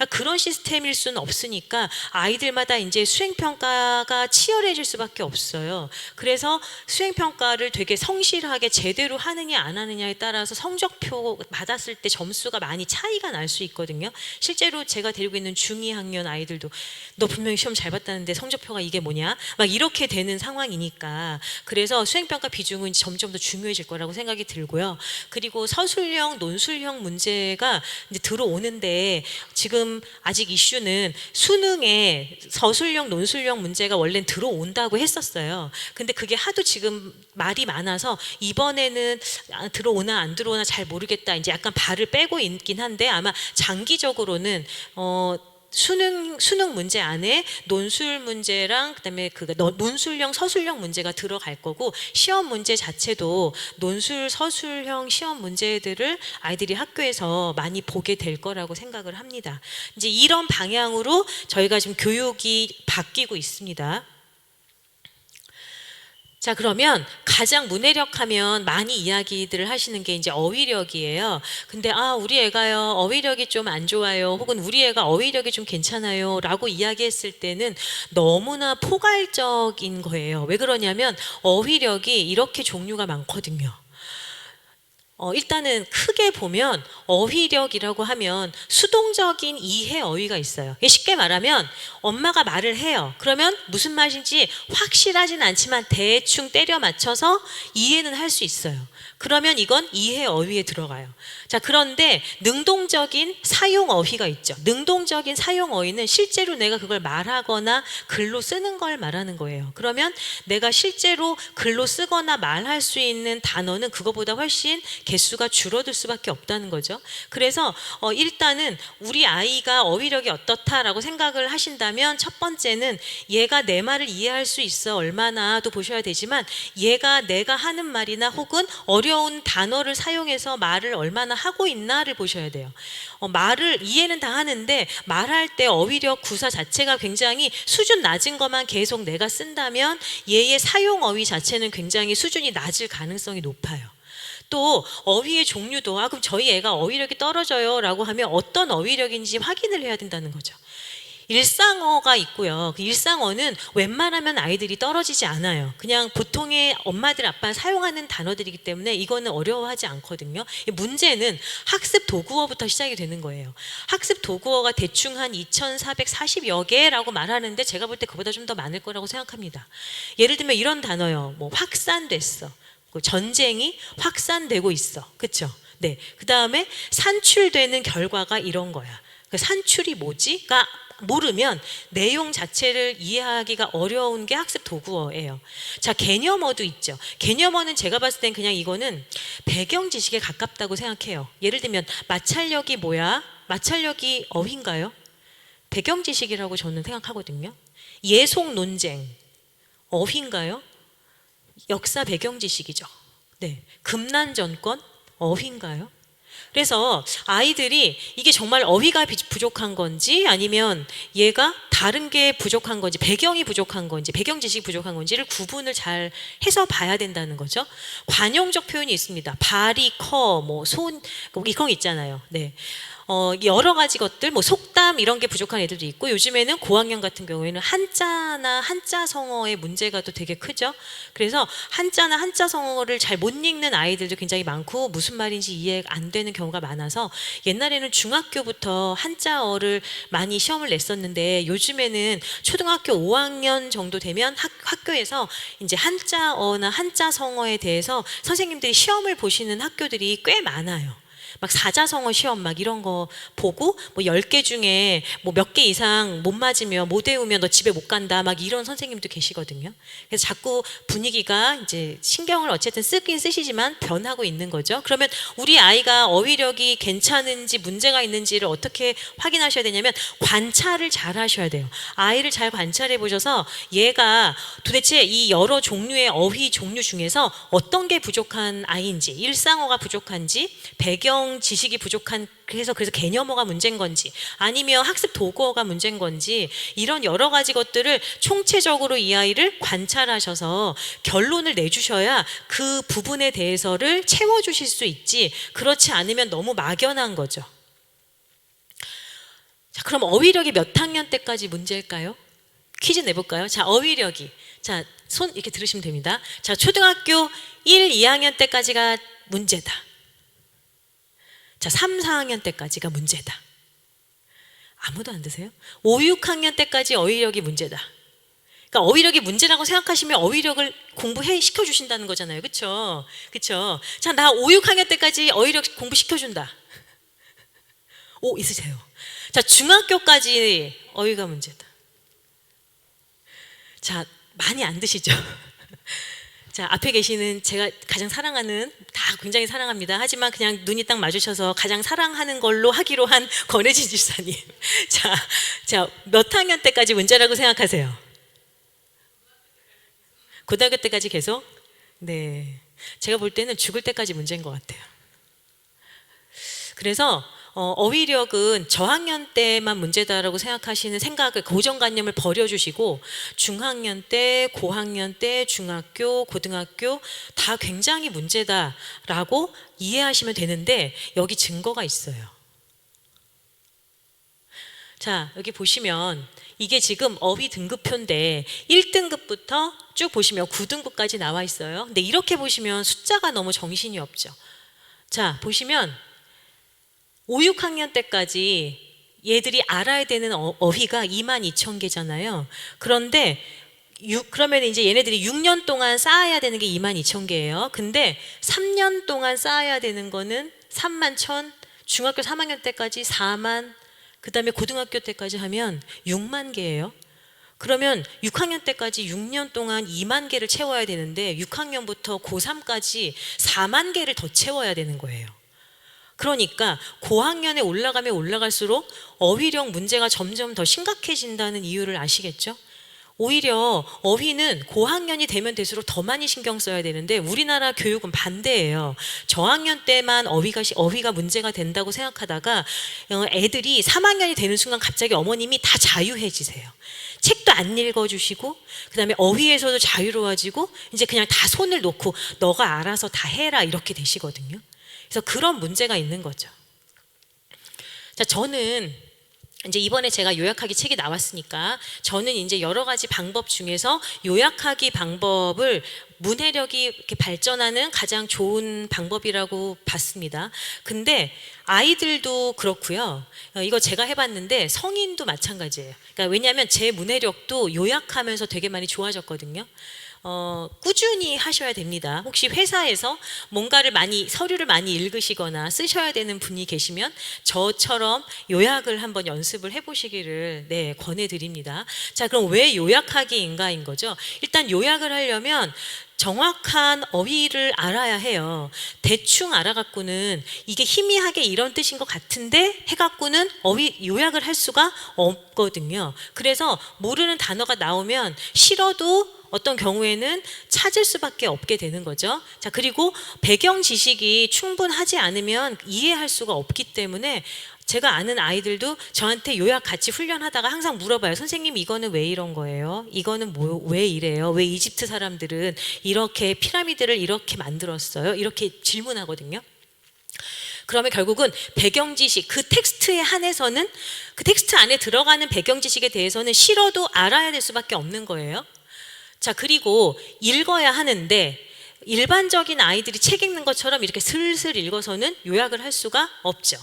그런 시스템일 수는 없으니까 아이들마다 이제 수행평가가 치열해질 수밖에 없어요. 그래서 수행평가를 되게 성실하게 제대로 하느냐 안 하느냐에 따라서 성적표 받았을 때 점수가 많이 차이가 날 수 있거든요. 실제로 제가 데리고 있는 중2 학년 아이들도 너 분명히 시험 잘 봤다는데 성적표가 이게 뭐냐? 막 이렇게 되는 상황이니까 그래서 수행평가 비중은 점점 더 중요해질 거라고 생각이 들고요. 그리고 서술형, 논술형 문제가 이제 들어오는데 지금 아직 이슈는 수능에 서술형, 논술형 문제가 원래는 들어온다고 했었어요. 근데 그게 하도 지금 말이 많아서 이번에는 들어오나 안 들어오나 잘 모르겠다. 이제 약간 발을 빼고 있긴 한데 아마 장기적으로는 수능 문제 안에 논술 문제랑 그다음에 논술형, 서술형 문제가 들어갈 거고 시험 문제 자체도 논술, 서술형 시험 문제들을 아이들이 학교에서 많이 보게 될 거라고 생각을 합니다. 이제 이런 방향으로 저희가 지금 교육이 바뀌고 있습니다. 자, 그러면 가장 문해력 하면 많이 이야기들을 하시는 게 이제 어휘력이에요. 근데 우리 애가요 어휘력이 좀 안 좋아요, 혹은 우리 애가 어휘력이 좀 괜찮아요 라고 이야기했을 때는 너무나 포괄적인 거예요. 왜 그러냐면 어휘력이 이렇게 종류가 많거든요. 일단은 크게 보면 어휘력이라고 하면 수동적인 이해 어휘가 있어요. 쉽게 말하면 엄마가 말을 해요. 그러면 무슨 말인지 확실하진 않지만 대충 때려 맞춰서 이해는 할 수 있어요. 그러면 이건 이해 어휘에 들어가요. 자, 그런데 능동적인 사용 어휘가 있죠. 능동적인 사용 어휘는 실제로 내가 그걸 말하거나 글로 쓰는 걸 말하는 거예요. 그러면 내가 실제로 글로 쓰거나 말할 수 있는 단어는 그거보다 훨씬 개수가 줄어들 수밖에 없다는 거죠. 그래서 일단은 우리 아이가 어휘력이 어떻다라고 생각을 하신다면 첫 번째는 얘가 내 말을 이해할 수 있어 얼마나도 보셔야 되지만 얘가 내가 하는 말이나 혹은 어려운 단어를 사용해서 말을 얼마나 하고 있나를 보셔야 돼요. 말을 이해는 다 하는데 말할 때 어휘력 구사 자체가 굉장히 수준 낮은 것만 계속 내가 쓴다면 얘의 사용 어휘 자체는 굉장히 수준이 낮을 가능성이 높아요. 또 어휘의 종류도 그럼 저희 애가 어휘력이 떨어져요 라고 하면 어떤 어휘력인지 확인을 해야 된다는 거죠. 일상어가 있고요. 그 일상어는 웬만하면 아이들이 떨어지지 않아요. 그냥 보통의 엄마들, 아빠 사용하는 단어들이기 때문에 이거는 어려워하지 않거든요. 문제는 학습 도구어부터 시작이 되는 거예요. 학습 도구어가 대충 한 2,440여 개라고 말하는데 제가 볼 때 그보다 좀 더 많을 거라고 생각합니다. 예를 들면 이런 단어요. 뭐 확산됐어. 전쟁이 확산되고 있어. 그렇죠? 네. 그다음에 산출되는 결과가 이런 거야. 그 산출이 뭐지?가 모르면 내용 자체를 이해하기가 어려운 게 학습 도구어예요. 자, 개념어도 있죠. 개념어는 제가 봤을 땐 그냥 이거는 배경 지식에 가깝다고 생각해요. 예를 들면 마찰력이 뭐야? 마찰력이 어휘인가요? 배경 지식이라고 저는 생각하거든요. 예속 논쟁 어휘인가요? 역사 배경 지식이죠. 네. 금난 정권 어휘인가요? 그래서 아이들이 이게 정말 어휘가 부족한 건지 아니면 얘가 다른 게 부족한 건지 배경이 부족한 건지 배경 지식이 부족한 건지를 구분을 잘 해서 봐야 된다는 거죠. 관용적 표현이 있습니다. 발이 커, 뭐 손, 이거 있잖아요. 네. 여러 가지 것들, 뭐 속담 이런 게 부족한 애들도 있고, 요즘에는 고학년 같은 경우에는 한자나 한자 성어의 문제가 또 되게 크죠. 그래서 한자나 한자 성어를 잘 못 읽는 아이들도 굉장히 많고, 무슨 말인지 이해가 안 되는 경우가 많아서 옛날에는 중학교부터 한자어를 많이 시험을 냈었는데, 요즘에는 초등학교 5학년 정도 되면 학교에서 이제 한자어나 한자 성어에 대해서 선생님들이 시험을 보시는 학교들이 꽤 많아요. 막 사자성어 시험 막 이런 거 보고 뭐 10개 중에 뭐 몇 개 이상 못 맞으면, 못 외우면 너 집에 못 간다, 막 이런 선생님도 계시거든요. 그래서 자꾸 분위기가 이제 신경을 어쨌든 쓰긴 쓰시지만 변하고 있는 거죠. 그러면 우리 아이가 어휘력이 괜찮은지 문제가 있는지를 어떻게 확인하셔야 되냐면, 관찰을 잘 하셔야 돼요. 아이를 잘 관찰해 보셔서 얘가 도대체 이 여러 종류의 어휘 종류 중에서 어떤 게 부족한 아이인지, 일상어가 부족한지, 배경 지식이 부족한, 그래서 개념어가 문제인 건지, 아니면 학습 도구어가 문제인 건지, 이런 여러 가지 것들을 총체적으로 이 아이를 관찰하셔서 결론을 내주셔야 그 부분에 대해서를 채워주실 수 있지, 그렇지 않으면 너무 막연한 거죠. 자, 그럼 어휘력이 몇 학년 때까지 문제일까요? 퀴즈 내볼까요? 자, 어휘력이, 자, 손 이렇게 들으시면 됩니다. 자, 초등학교 1, 2학년 때까지가 문제다. 자, 3, 4학년 때까지가 문제다. 아무도 안 드세요? 5, 6학년 때까지 어휘력이 문제다. 그러니까 어휘력이 문제라고 생각하시면 어휘력을 공부시켜 주신다는 거잖아요. 그렇죠? 그렇죠? 자, 나 5, 6학년 때까지 어휘력 공부시켜 준다. 오, 있으세요? 자, 중학교까지 어휘가 문제다. 자, 많이 안 드시죠? 자, 앞에 계시는 제가 가장 사랑하는, 다 굉장히 사랑합니다. 하지만 그냥 눈이 딱 마주쳐서 가장 사랑하는 걸로 하기로 한 권혜진 집사님. 자, 몇 학년 때까지 문제라고 생각하세요? 고등학교 때까지 계속? 네. 제가 볼 때는 죽을 때까지 문제인 것 같아요. 그래서 어휘력은 저학년 때만 문제다라고 생각하시는 생각을, 고정관념을 버려주시고, 중학년 때, 고학년 때, 중학교, 고등학교 다 굉장히 문제다라고 이해하시면 되는데, 여기 증거가 있어요. 자, 여기 보시면 이게 지금 어휘 등급표인데 1등급부터 쭉 보시면 9등급까지 나와 있어요. 근데 이렇게 보시면 숫자가 너무 정신이 없죠. 자, 보시면 5, 6학년 때까지 얘들이 알아야 되는 어휘가 22,000개잖아요. 그런데 그러면 이제 얘네들이 6년 동안 쌓아야 되는 게 22,000개예요. 근데 3년 동안 쌓아야 되는 거는 31,000, 중학교 3학년 때까지 4만, 그 다음에 고등학교 때까지 하면 6만 개예요. 그러면 6학년 때까지 6년 동안 2만 개를 채워야 되는데 6학년부터 고3까지 4만 개를 더 채워야 되는 거예요. 그러니까 고학년에 올라가면 올라갈수록 어휘력 문제가 점점 더 심각해진다는 이유를 아시겠죠? 오히려 어휘는 고학년이 되면 될수록 더 많이 신경 써야 되는데, 우리나라 교육은 반대예요. 저학년 때만 어휘가 문제가 된다고 생각하다가 애들이 3학년이 되는 순간 갑자기 어머님이 다 자유해지세요. 책도 안 읽어주시고, 그 다음에 어휘에서도 자유로워지고, 이제 그냥 다 손을 놓고 너가 알아서 다 해라, 이렇게 되시거든요. 그래서 그런 문제가 있는 거죠. 자, 저는 이제 이번에 제가 요약하기 책이 나왔으니까 저는 이제 여러 가지 방법 중에서 요약하기 방법을 문해력이 이렇게 발전하는 가장 좋은 방법이라고 봤습니다. 근데 아이들도 그렇고요. 이거 제가 해봤는데 성인도 마찬가지예요. 그러니까 왜냐하면 제 문해력도 요약하면서 되게 많이 좋아졌거든요. 꾸준히 하셔야 됩니다. 혹시 회사에서 뭔가를 서류를 많이 읽으시거나 쓰셔야 되는 분이 계시면 저처럼 요약을 한번 연습을 해보시기를 권해드립니다. 자, 그럼 왜 요약하기인가인 거죠. 일단 요약을 하려면 정확한 어휘를 알아야 해요. 대충 알아갖고는 이게 희미하게 이런 뜻인 것 같은데 해갖고는 어휘 요약을 할 수가 없거든요. 그래서 모르는 단어가 나오면 싫어도 어떤 경우에는 찾을 수밖에 없게 되는 거죠. 자, 그리고 배경 지식이 충분하지 않으면 이해할 수가 없기 때문에 제가 아는 아이들도 저한테 요약 같이 훈련하다가 항상 물어봐요. 선생님, 이거는 왜 이런 거예요? 이거는 왜 이래요? 왜 이집트 사람들은 이렇게 피라미드를 이렇게 만들었어요? 이렇게 질문하거든요. 그러면 결국은 배경 지식, 그 텍스트에 한해서는 그 텍스트 안에 들어가는 배경 지식에 대해서는 싫어도 알아야 될 수밖에 없는 거예요. 자, 그리고 읽어야 하는데 일반적인 아이들이 책 읽는 것처럼 이렇게 슬슬 읽어서는 요약을 할 수가 없죠.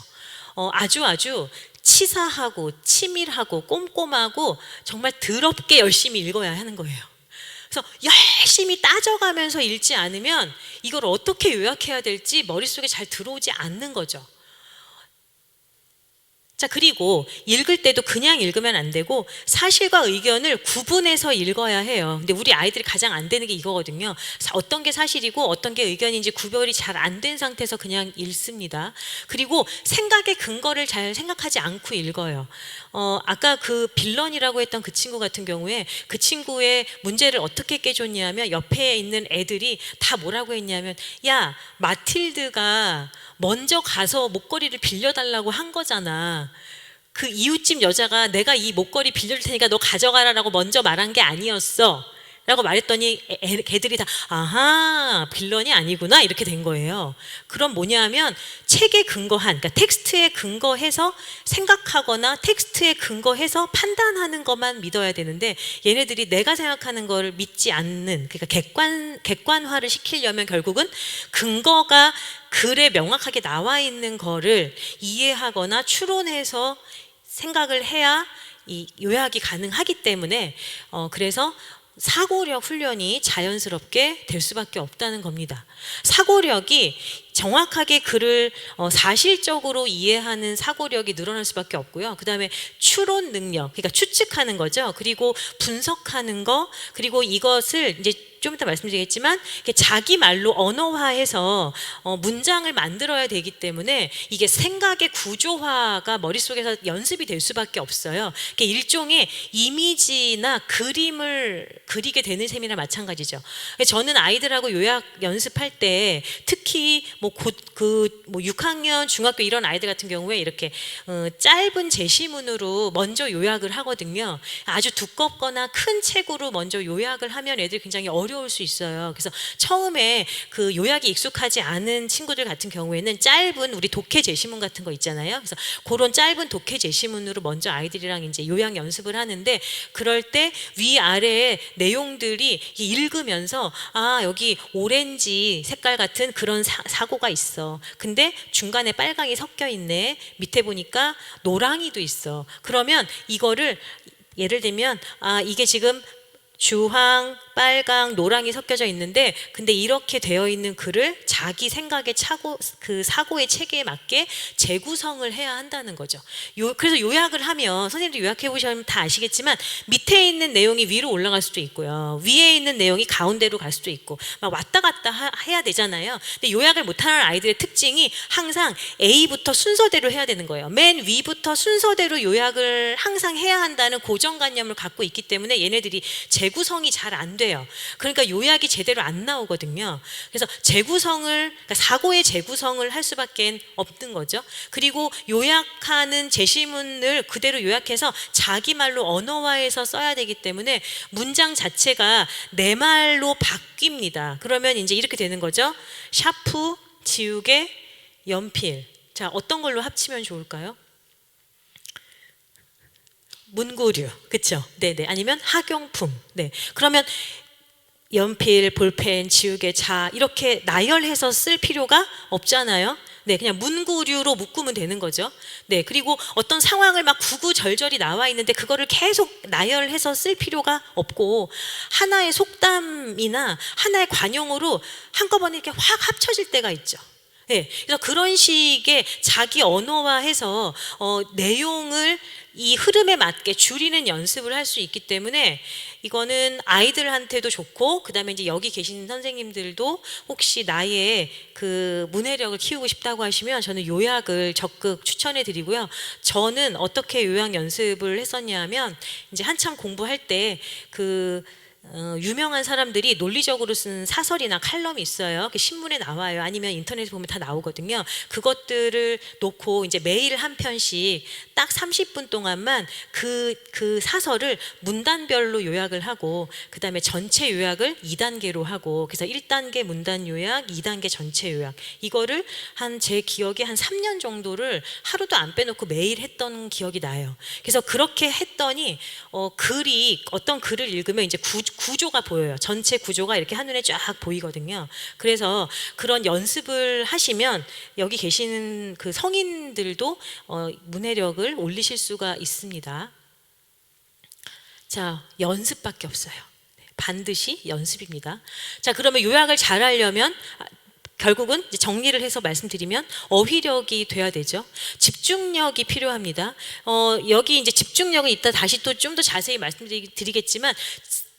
아주 치사하고 치밀하고 꼼꼼하고 정말 더럽게 열심히 읽어야 하는 거예요. 그래서 열심히 따져가면서 읽지 않으면 이걸 어떻게 요약해야 될지 머릿속에 잘 들어오지 않는 거죠. 자, 그리고 읽을 때도 그냥 읽으면 안 되고 사실과 의견을 구분해서 읽어야 해요. 근데 우리 아이들이 가장 안 되는 게 이거거든요. 어떤 게 사실이고 어떤 게 의견인지 구별이 잘 안 된 상태에서 그냥 읽습니다. 그리고 생각의 근거를 잘 생각하지 않고 읽어요. 아까 그 빌런이라고 했던 그 친구 같은 경우에 그 친구의 문제를 어떻게 깨줬냐면 옆에 있는 애들이 다 뭐라고 했냐면, 야, 마틸드가 먼저 가서 목걸이를 빌려달라고 한 거잖아. 그 이웃집 여자가 내가 이 목걸이 빌려줄 테니까 너 가져가라라고 먼저 말한 게 아니었어 라고 말했더니 걔들이 다 아하, 빌런이 아니구나 이렇게 된 거예요. 그럼 뭐냐면 책에 근거한, 그러니까 텍스트에 근거해서 생각하거나 텍스트에 근거해서 판단하는 것만 믿어야 되는데 얘네들이 내가 생각하는 거를 믿지 않는, 그러니까 객관화를 시키려면 결국은 근거가 글에 명확하게 나와 있는 거를 이해하거나 추론해서 생각을 해야 이 요약이 가능하기 때문에 그래서 사고력 훈련이 자연스럽게 될 수밖에 없다는 겁니다. 사고력이 정확하게 글을 사실적으로 이해하는 사고력이 늘어날 수밖에 없고요. 그 다음에 추론 능력, 그러니까 추측하는 거죠. 그리고 분석하는 거, 그리고 이것을 이제 좀 이따 말씀드리겠지만 자기 말로 언어화해서 문장을 만들어야 되기 때문에 이게 생각의 구조화가 머릿속에서 연습이 될 수밖에 없어요. 일종의 이미지나 그림을 그리게 되는 셈이나 마찬가지죠. 저는 아이들하고 요약 연습할 때 특히 뭐 6학년, 중학교 이런 아이들 같은 경우에 이렇게 짧은 제시문으로 먼저 요약을 하거든요. 아주 두껍거나 큰 책으로 먼저 요약을 하면 애들이 굉장히 어려울 수 있어요. 그래서 처음에 그 요약이 익숙하지 않은 친구들 같은 경우에는 짧은 우리 독해 제시문 같은 거 있잖아요. 그래서 그런 짧은 독해 제시문으로 먼저 아이들이랑 이제 요약 연습을 하는데, 그럴 때 위아래에 내용들이 읽으면서 아, 여기 오렌지 색깔 같은 그런 사고가 있어. 근데 중간에 빨강이 섞여 있네. 밑에 보니까 노랑이도 있어. 그러면 이거를 예를 들면 아, 이게 지금 주황, 빨강, 노랑이 섞여져 있는데 근데 이렇게 되어 있는 글을 자기 생각의 그 사고의 체계에 맞게 재구성을 해야 한다는 거죠. 그래서 요약을 하면 선생님도 요약해 보시면 다 아시겠지만 밑에 있는 내용이 위로 올라갈 수도 있고요. 위에 있는 내용이 가운데로 갈 수도 있고 막 왔다 갔다 해야 되잖아요. 근데 요약을 못하는 아이들의 특징이 항상 A부터 순서대로 해야 되는 거예요. 맨 위부터 순서대로 요약을 항상 해야 한다는 고정관념을 갖고 있기 때문에 얘네들이 재구성이 잘 안 돼요. 그러니까 요약이 제대로 안 나오거든요. 그래서 그러니까 사고의 재구성을 할 수밖에 없는 거죠. 그리고 요약하는 제시문을 그대로 요약해서 자기 말로 언어화해서 써야 되기 때문에 문장 자체가 내 말로 바뀝니다. 그러면 이제 이렇게 되는 거죠. 샤프, 지우개, 연필. 자, 어떤 걸로 합치면 좋을까요? 문구류, 그렇죠? 네네. 아니면 학용품. 네. 그러면 연필, 볼펜, 지우개, 자 이렇게 나열해서 쓸 필요가 없잖아요. 네, 그냥 문구류로 묶으면 되는 거죠. 네, 그리고 어떤 상황을 막 구구절절이 나와 있는데 그거를 계속 나열해서 쓸 필요가 없고 하나의 속담이나 하나의 관용어로 한꺼번에 이렇게 확 합쳐질 때가 있죠. 네, 그래서 그런 식의 자기 언어화해서 내용을 이 흐름에 맞게 줄이는 연습을 할 수 있기 때문에 이거는 아이들한테도 좋고, 그 다음에 이제 여기 계신 선생님들도 혹시 나의 그 문해력을 키우고 싶다고 하시면 저는 요약을 적극 추천해 드리고요. 저는 어떻게 요약 연습을 했었냐면 이제 한참 공부할 때 그 유명한 사람들이 논리적으로 쓴 사설이나 칼럼이 있어요. 그 신문에 나와요. 아니면 인터넷에 보면 다 나오거든요. 그것들을 놓고 이제 매일 한 편씩 딱 30분 동안만 그 사설을 문단별로 요약을 하고, 그 다음에 전체 요약을 2단계로 하고, 그래서 1단계 문단 요약, 2단계 전체 요약, 이거를 제 기억에 한 3년 정도를 하루도 안 빼놓고 매일 했던 기억이 나요. 그래서 그렇게 했더니 어떤 글을 읽으면 이제 구조가 보여요. 전체 구조가 이렇게 한눈에 쫙 보이거든요. 그래서 그런 연습을 하시면 여기 계시는 그 성인들도 문해력을 올리실 수가 있습니다. 자, 연습밖에 없어요. 반드시 연습입니다. 자, 그러면 요약을 잘 하려면 결국은 이제 정리를 해서 말씀드리면 어휘력이 돼야 되죠. 집중력이 필요합니다. 여기 이제 집중력은 이따 다시 또 좀 더 자세히 말씀드리겠지만,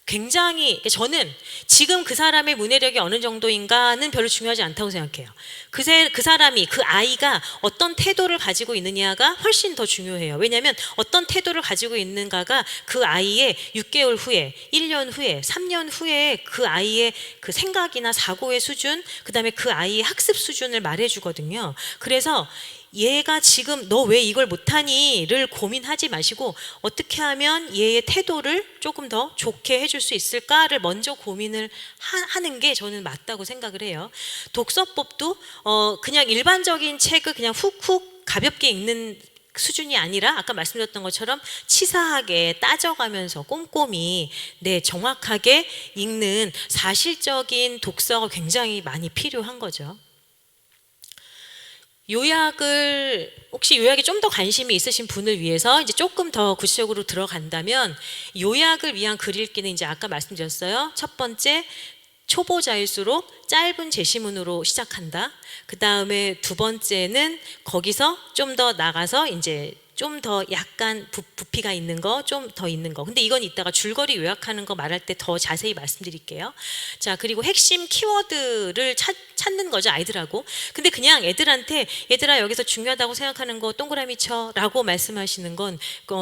굉장히 저는 지금 그 사람의 문해력이 어느 정도인가는 별로 중요하지 않다고 생각해요. 그 사람이, 그 아이가 어떤 태도를 가지고 있느냐가 훨씬 더 중요해요. 왜냐하면 어떤 태도를 가지고 있는가가 그 아이의 6개월 후에, 1년 후에, 3년 후에 그 아이의 그 생각이나 사고의 수준, 그 다음에 그 아이의 학습 수준을 말해주거든요. 그래서 얘가 지금 너 왜 이걸 못하니?를 고민하지 마시고 어떻게 하면 얘의 태도를 조금 더 좋게 해줄 수 있을까를 먼저 고민을 하는 게 저는 맞다고 생각을 해요. 독서법도 그냥 일반적인 책을 그냥 훅훅 가볍게 읽는 수준이 아니라 아까 말씀드렸던 것처럼 치사하게 따져가면서 꼼꼼히 정확하게 읽는 사실적인 독서가 굉장히 많이 필요한 거죠. 혹시 요약에 좀 더 관심이 있으신 분을 위해서 이제 조금 더 구체적으로 들어간다면, 요약을 위한 글 읽기는 이제 아까 말씀드렸어요. 첫 번째, 초보자일수록 짧은 제시문으로 시작한다. 그 다음에 두 번째는 거기서 좀 더 나가서 이제 좀 더 약간 부피가 있는 거, 좀 더 있는 거. 근데 이건 이따가 줄거리 요약하는 거 말할 때 더 자세히 말씀드릴게요. 자, 그리고 핵심 키워드를 찾는 거죠, 아이들하고. 근데 그냥 애들한테 얘들아 여기서 중요하다고 생각하는 거 동그라미 쳐 라고 말씀하시는 건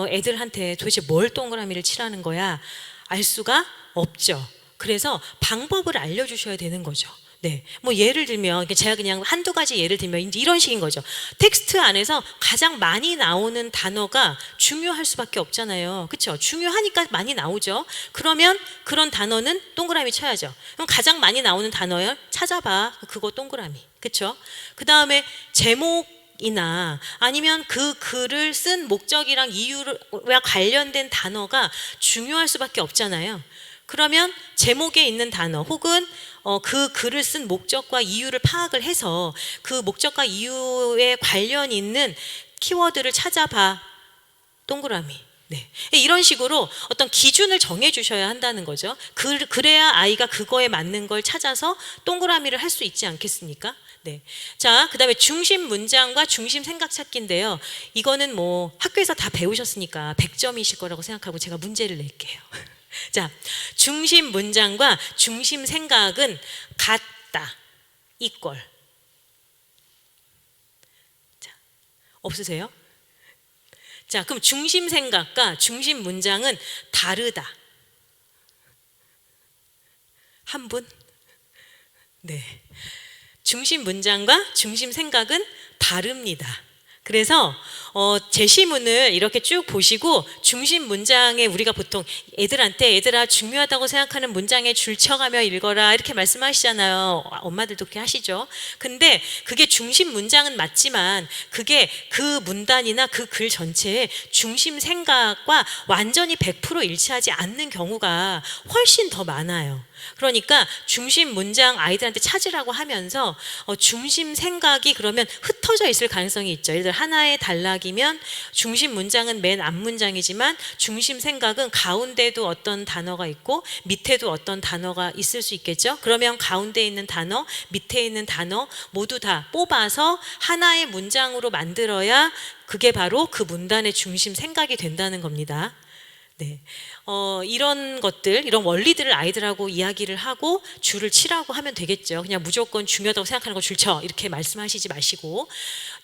애들한테 도대체 뭘 동그라미를 치라는 거야 알 수가 없죠. 그래서 방법을 알려주셔야 되는 거죠. 네, 뭐 예를 들면 제가 그냥 한두 가지 예를 들면 이제 이런 식인 거죠. 텍스트 안에서 가장 많이 나오는 단어가 중요할 수밖에 없잖아요. 그렇죠? 중요하니까 많이 나오죠. 그러면 그런 단어는 동그라미 쳐야죠. 그럼 가장 많이 나오는 단어를 찾아봐. 그거 동그라미. 그렇죠? 그 다음에 제목이나 아니면 그 글을 쓴 목적이랑 이유와 관련된 단어가 중요할 수밖에 없잖아요. 그러면 제목에 있는 단어 혹은 그 글을 쓴 목적과 이유를 파악을 해서 그 목적과 이유에 관련 있는 키워드를 찾아봐. 동그라미. 네. 이런 식으로 어떤 기준을 정해 주셔야 한다는 거죠. 그래야 아이가 그거에 맞는 걸 찾아서 동그라미를 할 수 있지 않겠습니까? 네. 자, 그 다음에 중심 문장과 중심 생각 찾기인데요. 이거는 뭐 학교에서 다 배우셨으니까 100점이실 거라고 생각하고 제가 문제를 낼게요. 자, 중심 문장과 중심 생각은 같다. equal. 자, 없으세요? 자, 그럼 중심 생각과 중심 문장은 다르다. 한 분? 네. 중심 문장과 중심 생각은 다릅니다. 그래서 제시문을 이렇게 쭉 보시고 중심 문장에 우리가 보통 애들한테 얘들아 중요하다고 생각하는 문장에 줄 쳐가며 읽어라 이렇게 말씀하시잖아요. 엄마들도 그렇게 하시죠. 근데 그게 중심 문장은 맞지만 그게 그 문단이나 그 글 전체의 중심 생각과 완전히 100% 일치하지 않는 경우가 훨씬 더 많아요. 그러니까 중심 문장 아이들한테 찾으라고 하면서 중심 생각이 그러면 흩어져 있을 가능성이 있죠. 예를 들어 하나의 단락이면 중심 문장은 맨 앞 문장이지만 중심 생각은 가운데도 어떤 단어가 있고 밑에도 어떤 단어가 있을 수 있겠죠. 그러면 가운데 있는 단어, 밑에 있는 단어 모두 다 뽑아서 하나의 문장으로 만들어야 그게 바로 그 문단의 중심 생각이 된다는 겁니다. 네. 이런 것들, 이런 원리들을 아이들하고 이야기를 하고 줄을 치라고 하면 되겠죠. 그냥 무조건 중요하다고 생각하는 거 줄 쳐 이렇게 말씀하시지 마시고,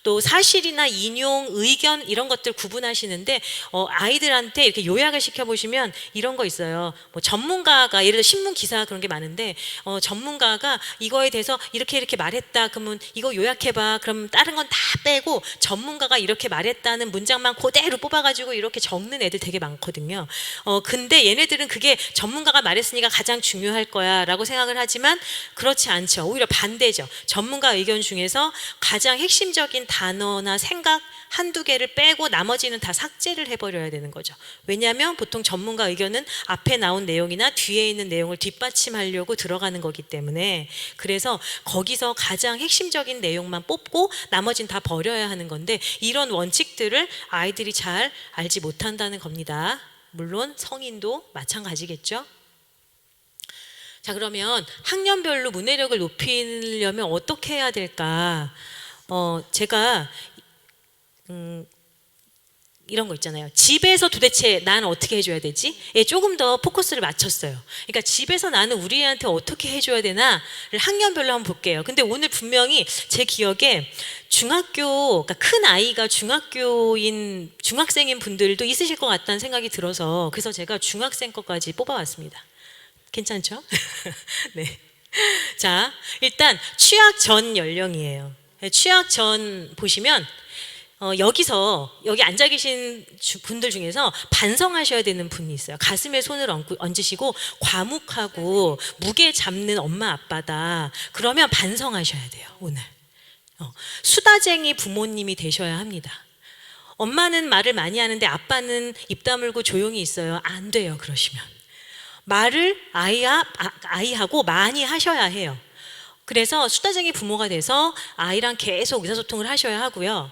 또 사실이나 인용, 의견 이런 것들 구분하시는데 아이들한테 이렇게 요약을 시켜보시면 이런 거 있어요. 뭐 전문가가, 예를 들어 신문 기사 그런 게 많은데 전문가가 이거에 대해서 이렇게 말했다 그러면 이거 요약해봐. 그럼 다른 건 다 빼고 전문가가 이렇게 말했다는 문장만 그대로 뽑아가지고 이렇게 적는 애들 되게 많거든요. 근데 얘네들은 그게 전문가가 말했으니까 가장 중요할 거야 라고 생각을 하지만 그렇지 않죠. 오히려 반대죠. 전문가 의견 중에서 가장 핵심적인 단어나 생각 한두 개를 빼고 나머지는 다 삭제를 해버려야 되는 거죠. 왜냐하면 보통 전문가 의견은 앞에 나온 내용이나 뒤에 있는 내용을 뒷받침하려고 들어가는 거기 때문에, 그래서 거기서 가장 핵심적인 내용만 뽑고 나머지는 다 버려야 하는 건데, 이런 원칙들을 아이들이 잘 알지 못한다는 겁니다. 물론 성인도 마찬가지겠죠. 자, 그러면 학년별로 문해력을 높이려면 어떻게 해야 될까? 제가 이런 거 있잖아요. 집에서 도대체 나는 어떻게 해줘야 되지? 예, 조금 더 포커스를 맞췄어요. 그러니까 집에서 나는 우리 애한테 어떻게 해줘야 되나를 학년별로 한번 볼게요. 근데 오늘 분명히 제 기억에 중학교, 그러니까 큰 아이가 중학생인 분들도 있으실 것 같다는 생각이 들어서, 그래서 제가 중학생 것까지 뽑아왔습니다. 괜찮죠? 네. 자, 일단 취학 전 연령이에요. 취학 전 보시면 여기 앉아 계신 분들 중에서 반성하셔야 되는 분이 있어요. 가슴에 손을 얹으시고 과묵하고 무게 잡는 엄마 아빠다. 그러면 반성하셔야 돼요. 오늘 수다쟁이 부모님이 되셔야 합니다. 엄마는 말을 많이 하는데 아빠는 입 다물고 조용히 있어요. 안 돼요. 그러시면 말을 아이하고 많이 하셔야 해요. 그래서 수다쟁이 부모가 돼서 아이랑 계속 의사소통을 하셔야 하고요.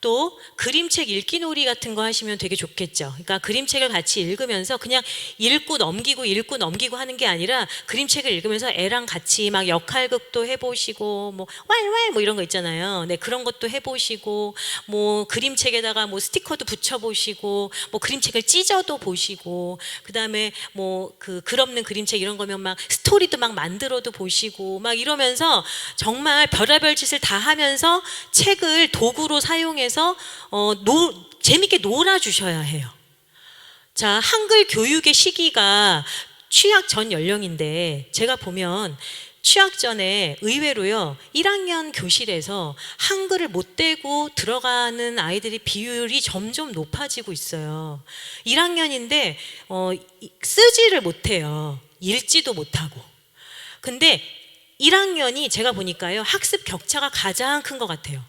또 그림책 읽기 놀이 같은 거 하시면 되게 좋겠죠. 그러니까 그림책을 같이 읽으면서 그냥 읽고 넘기고 하는 게 아니라, 그림책을 읽으면서 애랑 같이 막 역할극도 해보시고 뭐 왈왈 뭐 이런 거 있잖아요. 네, 그런 것도 해보시고, 뭐 그림책에다가 뭐 스티커도 붙여보시고, 뭐 그림책을 찢어도 보시고, 그 다음에 뭐 글 없는 그림책 이런 거면 막 스토리도 막 만들어도 보시고 막 이러면서 정말 별의별 짓을 다 하면서 책을 도구로 사용해서 재밌게 놀아주셔야 해요. 자, 한글 교육의 시기가 취학 전 연령인데, 제가 보면 취학 전에 의외로요 1학년 교실에서 한글을 못 대고 들어가는 아이들이 비율이 점점 높아지고 있어요. 1학년인데 쓰지를 못해요. 읽지도 못하고. 근데 1학년이 제가 보니까요 학습 격차가 가장 큰 것 같아요.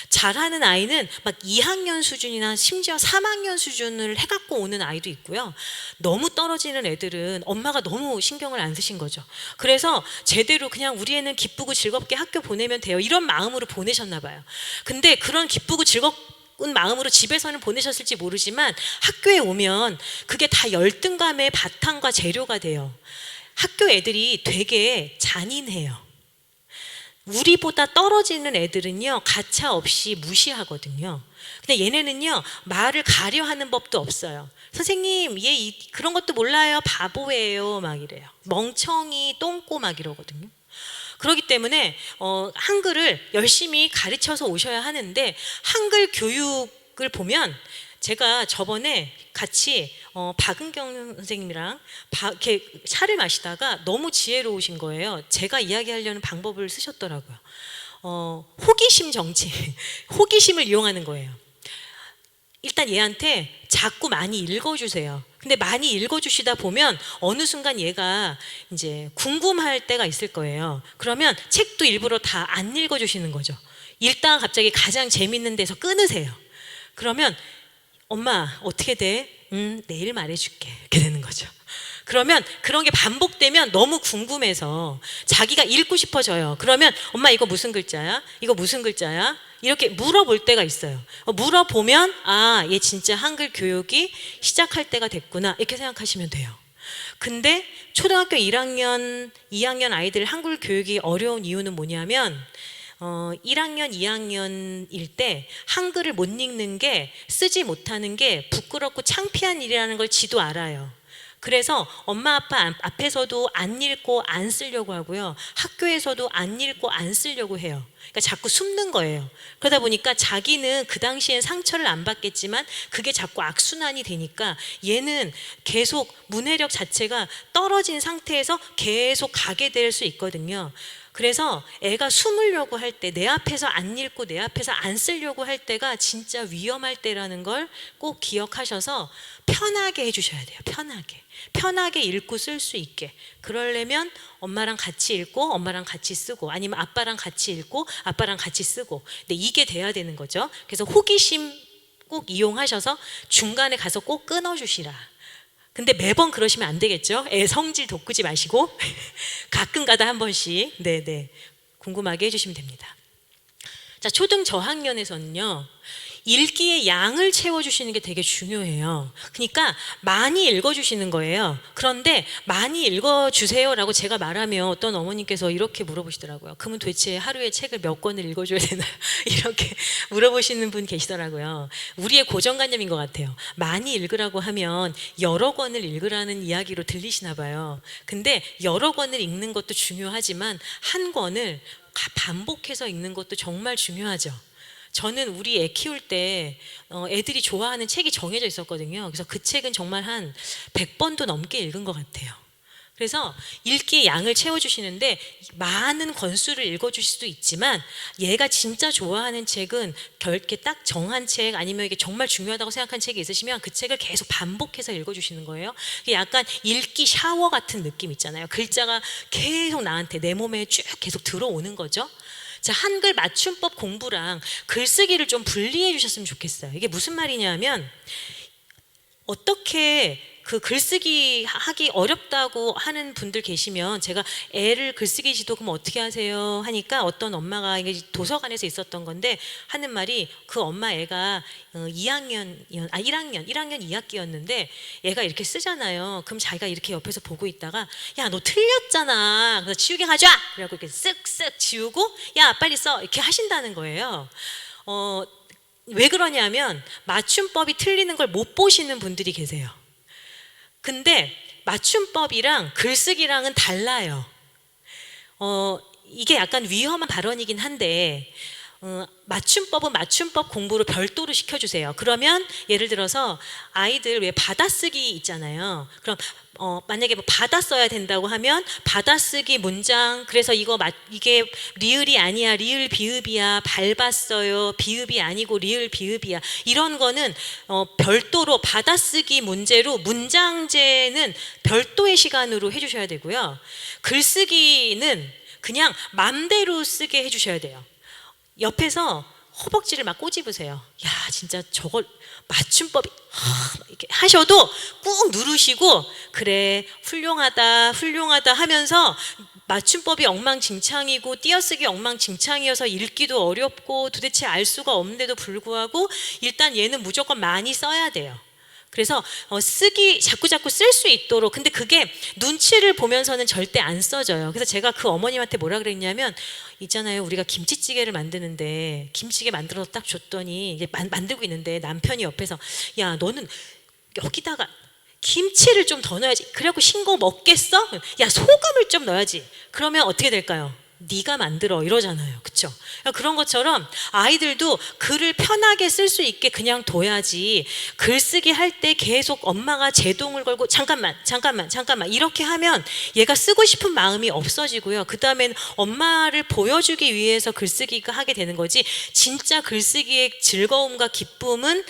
잘하는 아이는 막 2학년 수준이나 심지어 3학년 수준을 해갖고 오는 아이도 있고요. 너무 떨어지는 애들은 엄마가 너무 신경을 안 쓰신 거죠. 그래서 제대로 그냥 우리 애는 기쁘고 즐겁게 학교 보내면 돼요, 이런 마음으로 보내셨나 봐요. 근데 그런 기쁘고 즐겁은 마음으로 집에서는 보내셨을지 모르지만 학교에 오면 그게 다 열등감의 바탕과 재료가 돼요. 학교 애들이 되게 잔인해요. 우리보다 떨어지는 애들은요 가차 없이 무시하거든요. 근데 얘네는요 말을 가려 하는 법도 없어요. 선생님 얘 그런 것도 몰라요, 바보예요 막 이래요. 멍청이, 똥꼬 막 이러거든요. 그렇기 때문에 한글을 열심히 가르쳐서 오셔야 하는데, 한글 교육을 보면 제가 저번에 같이 박은경 선생님이랑 이렇게 차를 마시다가 너무 지혜로우신 거예요. 제가 이야기하려는 방법을 쓰셨더라고요. 호기심 정치, 호기심을 이용하는 거예요. 일단 얘한테 자꾸 많이 읽어주세요. 근데 많이 읽어주시다 보면 어느 순간 얘가 이제 궁금할 때가 있을 거예요. 그러면 책도 일부러 다 안 읽어주시는 거죠. 읽다가 갑자기 가장 재밌는 데서 끊으세요. 그러면 엄마 어떻게 돼? 내일 말해줄게. 이렇게 되는 거죠. 그러면 그런 게 반복되면 너무 궁금해서 자기가 읽고 싶어져요. 그러면 엄마 이거 무슨 글자야? 이거 무슨 글자야? 이렇게 물어볼 때가 있어요. 물어보면 아, 얘 진짜 한글 교육이 시작할 때가 됐구나 이렇게 생각하시면 돼요. 근데 초등학교 1학년, 2학년 아이들 한글 교육이 어려운 이유는 뭐냐면 1학년, 2학년일 때 한글을 못 읽는 게, 쓰지 못하는 게 부끄럽고 창피한 일이라는 걸 지도 알아요. 그래서 엄마 아빠 앞에서도 안 읽고 안 쓰려고 하고요. 학교에서도 안 읽고 안 쓰려고 해요. 그러니까 자꾸 숨는 거예요. 그러다 보니까 자기는 그 당시엔 상처를 안 받겠지만 그게 자꾸 악순환이 되니까 얘는 계속 문해력 자체가 떨어진 상태에서 계속 가게 될 수 있거든요. 그래서 애가 숨으려고 할 때, 내 앞에서 안 읽고 내 앞에서 안 쓰려고 할 때가 진짜 위험할 때라는 걸 꼭 기억하셔서 편하게 해주셔야 돼요. 편하게 읽고 쓸 수 있게. 그러려면 엄마랑 같이 읽고 엄마랑 같이 쓰고, 아니면 아빠랑 같이 읽고 아빠랑 같이 쓰고. 근데 이게 돼야 되는 거죠. 그래서 호기심 꼭 이용하셔서 중간에 가서 꼭 끊어주시라. 근데 매번 그러시면 안 되겠죠. 애 성질 돋구지 마시고 가끔가다 한 번씩 궁금하게 해주시면 됩니다. 자, 초등 저학년에서는요, 읽기의 양을 채워주시는 게 되게 중요해요. 그러니까 많이 읽어주시는 거예요. 그런데 많이 읽어주세요라고 제가 말하면 어떤 어머님께서 이렇게 물어보시더라고요. 그러면 도대체 하루에 책을 몇 권을 읽어줘야 되나요? 이렇게 물어보시는 분 계시더라고요. 우리의 고정관념인 것 같아요. 많이 읽으라고 하면 여러 권을 읽으라는 이야기로 들리시나 봐요. 근데 여러 권을 읽는 것도 중요하지만 한 권을 반복해서 읽는 것도 정말 중요하죠. 저는 우리 애 키울 때 애들이 좋아하는 책이 정해져 있었거든요. 그래서 그 책은 정말 한 100번도 넘게 읽은 것 같아요. 그래서 읽기의 양을 채워주시는데 많은 권수를 읽어주실 수도 있지만 얘가 진짜 좋아하는 책은 이렇게 딱 정한 책, 아니면 이게 정말 중요하다고 생각한 책이 있으시면 그 책을 계속 반복해서 읽어주시는 거예요. 약간 읽기 샤워 같은 느낌 있잖아요. 글자가 계속 나한테 내 몸에 쭉 계속 들어오는 거죠. 자, 한글 맞춤법 공부랑 글쓰기를 좀 분리해 주셨으면 좋겠어요. 이게 무슨 말이냐면, 어떻게 그 글쓰기 하기 어렵다고 하는 분들 계시면 제가 애를 글쓰기 지도 그럼 어떻게 하세요 하니까 어떤 엄마가, 이게 도서관에서 있었던 건데 하는 말이, 그 엄마 애가 1학년 2학기였는데 얘가 이렇게 쓰잖아요. 그럼 자기가 이렇게 옆에서 보고 있다가 야, 너 틀렸잖아. 그래서 지우개 가져와. 그래갖고 이렇게 쓱쓱 지우고 야, 빨리 써. 이렇게 하신다는 거예요. 왜 그러냐면 맞춤법이 틀리는 걸 못 보시는 분들이 계세요. 근데 맞춤법이랑 글쓰기랑은 달라요. 이게 약간 위험한 발언이긴 한데, 맞춤법은 맞춤법 공부를 별도로 시켜주세요. 그러면 예를 들어서 아이들 왜 받아쓰기 있잖아요. 그럼 만약에 뭐 받아 써야 된다고 하면 받아쓰기 문장, 그래서 이게 리을이 아니야, 리을 비읍이야, 밟았어요, 비읍이 아니고 리을 비읍이야, 이런 거는 별도로 받아쓰기 문제로 문장제는 별도의 시간으로 해주셔야 되고요. 글쓰기는 그냥 맘대로 쓰게 해주셔야 돼요. 옆에서 허벅지를 막 꼬집으세요. 야, 진짜 저걸 맞춤법이 이렇게 하셔도 꾹 누르시고, 그래, 훌륭하다 하면서 맞춤법이 엉망진창이고 띄어쓰기 엉망진창이어서 읽기도 어렵고 도대체 알 수가 없는데도 불구하고 일단 얘는 무조건 많이 써야 돼요. 그래서 자꾸 쓸 수 있도록. 근데 그게 눈치를 보면서는 절대 안 써져요. 그래서 제가 그 어머님한테 뭐라 그랬냐면, 있잖아요, 우리가 김치찌개를 만드는데 김치찌개 만들어서 딱 줬더니 이제 만들고 있는데 남편이 옆에서 야, 너는 여기다가 김치를 좀 더 넣어야지. 그래갖고 싱거 먹겠어? 야, 소금을 좀 넣어야지. 그러면 어떻게 될까요? 네가 만들어, 이러잖아요. 그렇죠? 그런 것처럼 아이들도 글을 편하게 쓸 수 있게 그냥 둬야지, 글쓰기 할 때 계속 엄마가 제동을 걸고 잠깐만 이렇게 하면 얘가 쓰고 싶은 마음이 없어지고요. 그 다음엔 엄마를 보여주기 위해서 글쓰기가 하게 되는 거지, 진짜 글쓰기의 즐거움과 기쁨은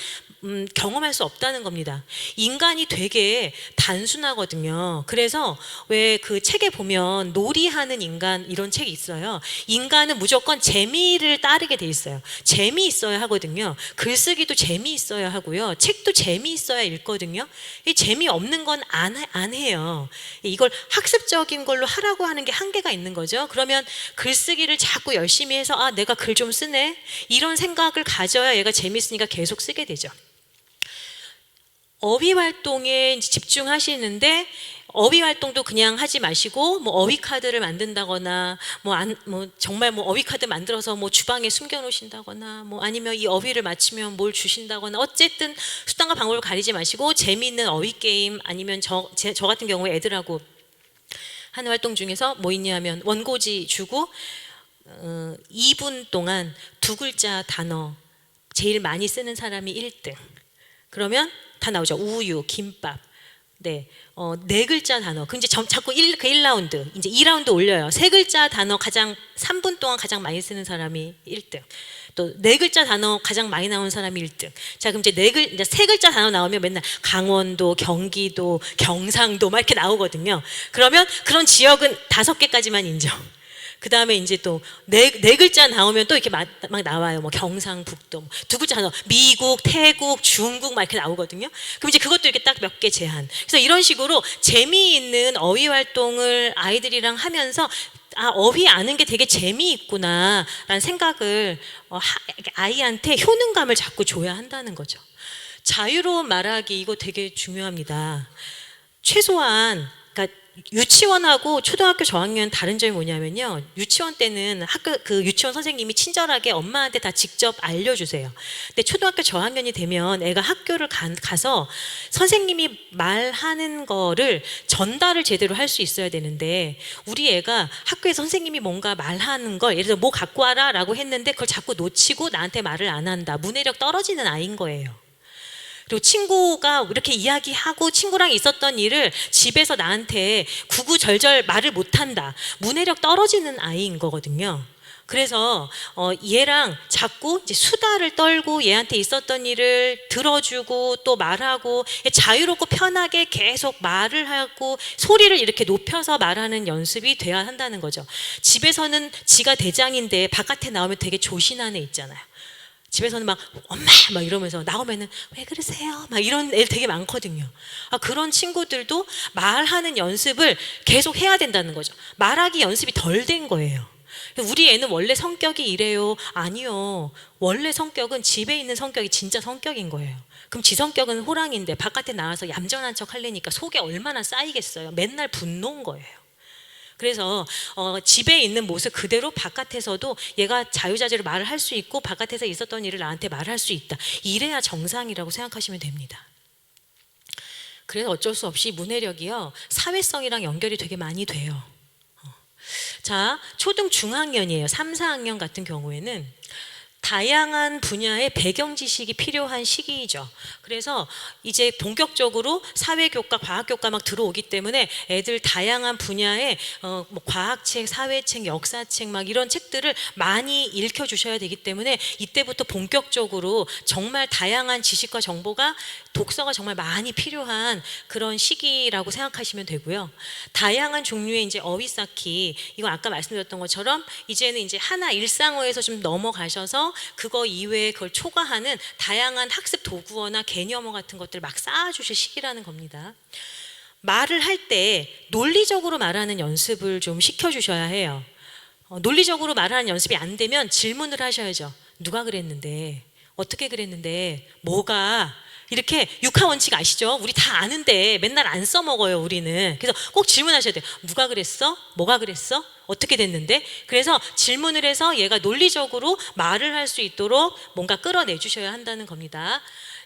경험할 수 없다는 겁니다. 인간이 되게 단순하거든요. 그래서 왜 그 책에 보면 놀이하는 인간, 이런 책이 있어요. 인간은 무조건 재미를 따르게 돼 있어요. 재미있어야 하거든요. 글쓰기도 재미있어야 하고요. 책도 재미있어야 읽거든요. 이 재미없는 건 안 해요. 이걸 학습적인 걸로 하라고 하는 게 한계가 있는 거죠. 그러면 글쓰기를 자꾸 열심히 해서 아, 내가 글 좀 쓰네, 이런 생각을 가져야 얘가 재미있으니까 계속 쓰게 되죠. 어휘 활동에 이제 집중하시는데 어휘 활동도 그냥 하지 마시고 뭐 어휘 카드를 만든다거나 뭐 정말 뭐 어휘 카드 만들어서 뭐 주방에 숨겨 놓으신다거나 뭐 아니면 이 어휘를 맞추면 뭘 주신다거나 어쨌든 수단과 방법을 가리지 마시고 재미있는 어휘 게임 아니면 저 같은 경우에 애들하고 하는 활동 중에서 뭐 있냐면 원고지 주고 2분 동안 2글자 단어 제일 많이 쓰는 사람이 1등. 그러면 다 나오죠. 우유, 김밥. 네, 4글자 단어. 그럼 이제 자꾸 1라운드, 이제 2라운드 올려요. 3글자 단어 3분 동안 가장 많이 쓰는 사람이 1등. 또 4글자 단어 가장 많이 나오는 사람이 1등. 자, 그럼 이제 3글자 단어 나오면 맨날 강원도, 경기도, 경상도 막 이렇게 나오거든요. 그러면 그런 지역은 5개까지만 인정. 그 다음에 이제 또 네 글자 나오면 또 이렇게 막 나와요. 뭐 경상북도, 2글자 단어, 미국, 태국, 중국 막 이렇게 나오거든요. 그럼 이제 그것도 이렇게 딱 몇 개 제한. 그래서 이런 식으로 재미있는 어휘 활동을 아이들이랑 하면서 어휘 아는 게 되게 재미있구나라는 생각을 아이한테 효능감을 자꾸 줘야 한다는 거죠. 자유로운 말하기 이거 되게 중요합니다. 최소한 그러니까 유치원하고 초등학교 저학년 다른 점이 뭐냐면요. 유치원 때는 유치원 선생님이 친절하게 엄마한테 다 직접 알려주세요. 근데 초등학교 저학년이 되면 애가 학교를 가서 선생님이 말하는 거를 전달을 제대로 할 수 있어야 되는데 우리 애가 학교에서 선생님이 뭔가 말하는 걸 예를 들어 뭐 갖고 와라 라고 했는데 그걸 자꾸 놓치고 나한테 말을 안 한다. 문해력 떨어지는 아이인 거예요. 그리고 친구가 이렇게 이야기하고 친구랑 있었던 일을 집에서 나한테 구구절절 말을 못한다. 문해력 떨어지는 아이인 거거든요. 그래서 얘랑 자꾸 이제 수다를 떨고 얘한테 있었던 일을 들어주고 또 말하고 자유롭고 편하게 계속 말을 하고 소리를 이렇게 높여서 말하는 연습이 돼야 한다는 거죠. 집에서는 지가 대장인데 바깥에 나오면 되게 조신한 애 있잖아요. 집에서는 막 엄마 막 이러면서 나오면은 왜 그러세요? 막 이런 애 되게 많거든요. 그런 친구들도 말하는 연습을 계속 해야 된다는 거죠. 말하기 연습이 덜 된 거예요. 우리 애는 원래 성격이 이래요. 아니요. 원래 성격은 집에 있는 성격이 진짜 성격인 거예요. 그럼 지 성격은 호랑이인데 바깥에 나와서 얌전한 척 하려니까 속에 얼마나 쌓이겠어요. 맨날 분노인 거예요. 그래서 집에 있는 모습 그대로 바깥에서도 얘가 자유자재로 말을 할 수 있고 바깥에서 있었던 일을 나한테 말할 수 있다. 이래야 정상이라고 생각하시면 됩니다. 그래서 어쩔 수 없이 문해력이요 사회성이랑 연결이 되게 많이 돼요. 자, 초등 중학년이에요. 3, 4학년 같은 경우에는 다양한 분야의 배경 지식이 필요한 시기이죠. 그래서 이제 본격적으로 사회교과, 과학교과 막 들어오기 때문에 애들 다양한 분야의 뭐 과학책, 사회책, 역사책 막 이런 책들을 많이 읽혀주셔야 되기 때문에 이때부터 본격적으로 정말 다양한 지식과 정보가 독서가 정말 많이 필요한 그런 시기라고 생각하시면 되고요. 다양한 종류의 이제 어휘 쌓기, 이거 아까 말씀드렸던 것처럼 이제는 이제 하나 일상어에서 좀 넘어가셔서 그거 이외에 그걸 초과하는 다양한 학습 도구어나 개념어 같은 것들을 막 쌓아주실 시기라는 겁니다. 말을 할 때 논리적으로 말하는 연습을 좀 시켜주셔야 해요. 논리적으로 말하는 연습이 안 되면 질문을 하셔야죠. 누가 그랬는데? 어떻게 그랬는데? 뭐가? 이렇게 육하 원칙 아시죠? 우리 다 아는데 맨날 안 써먹어요 우리는. 그래서 꼭 질문하셔야 돼요. 누가 그랬어? 뭐가 그랬어? 어떻게 됐는데? 그래서 질문을 해서 얘가 논리적으로 말을 할 수 있도록 뭔가 끌어내 주셔야 한다는 겁니다.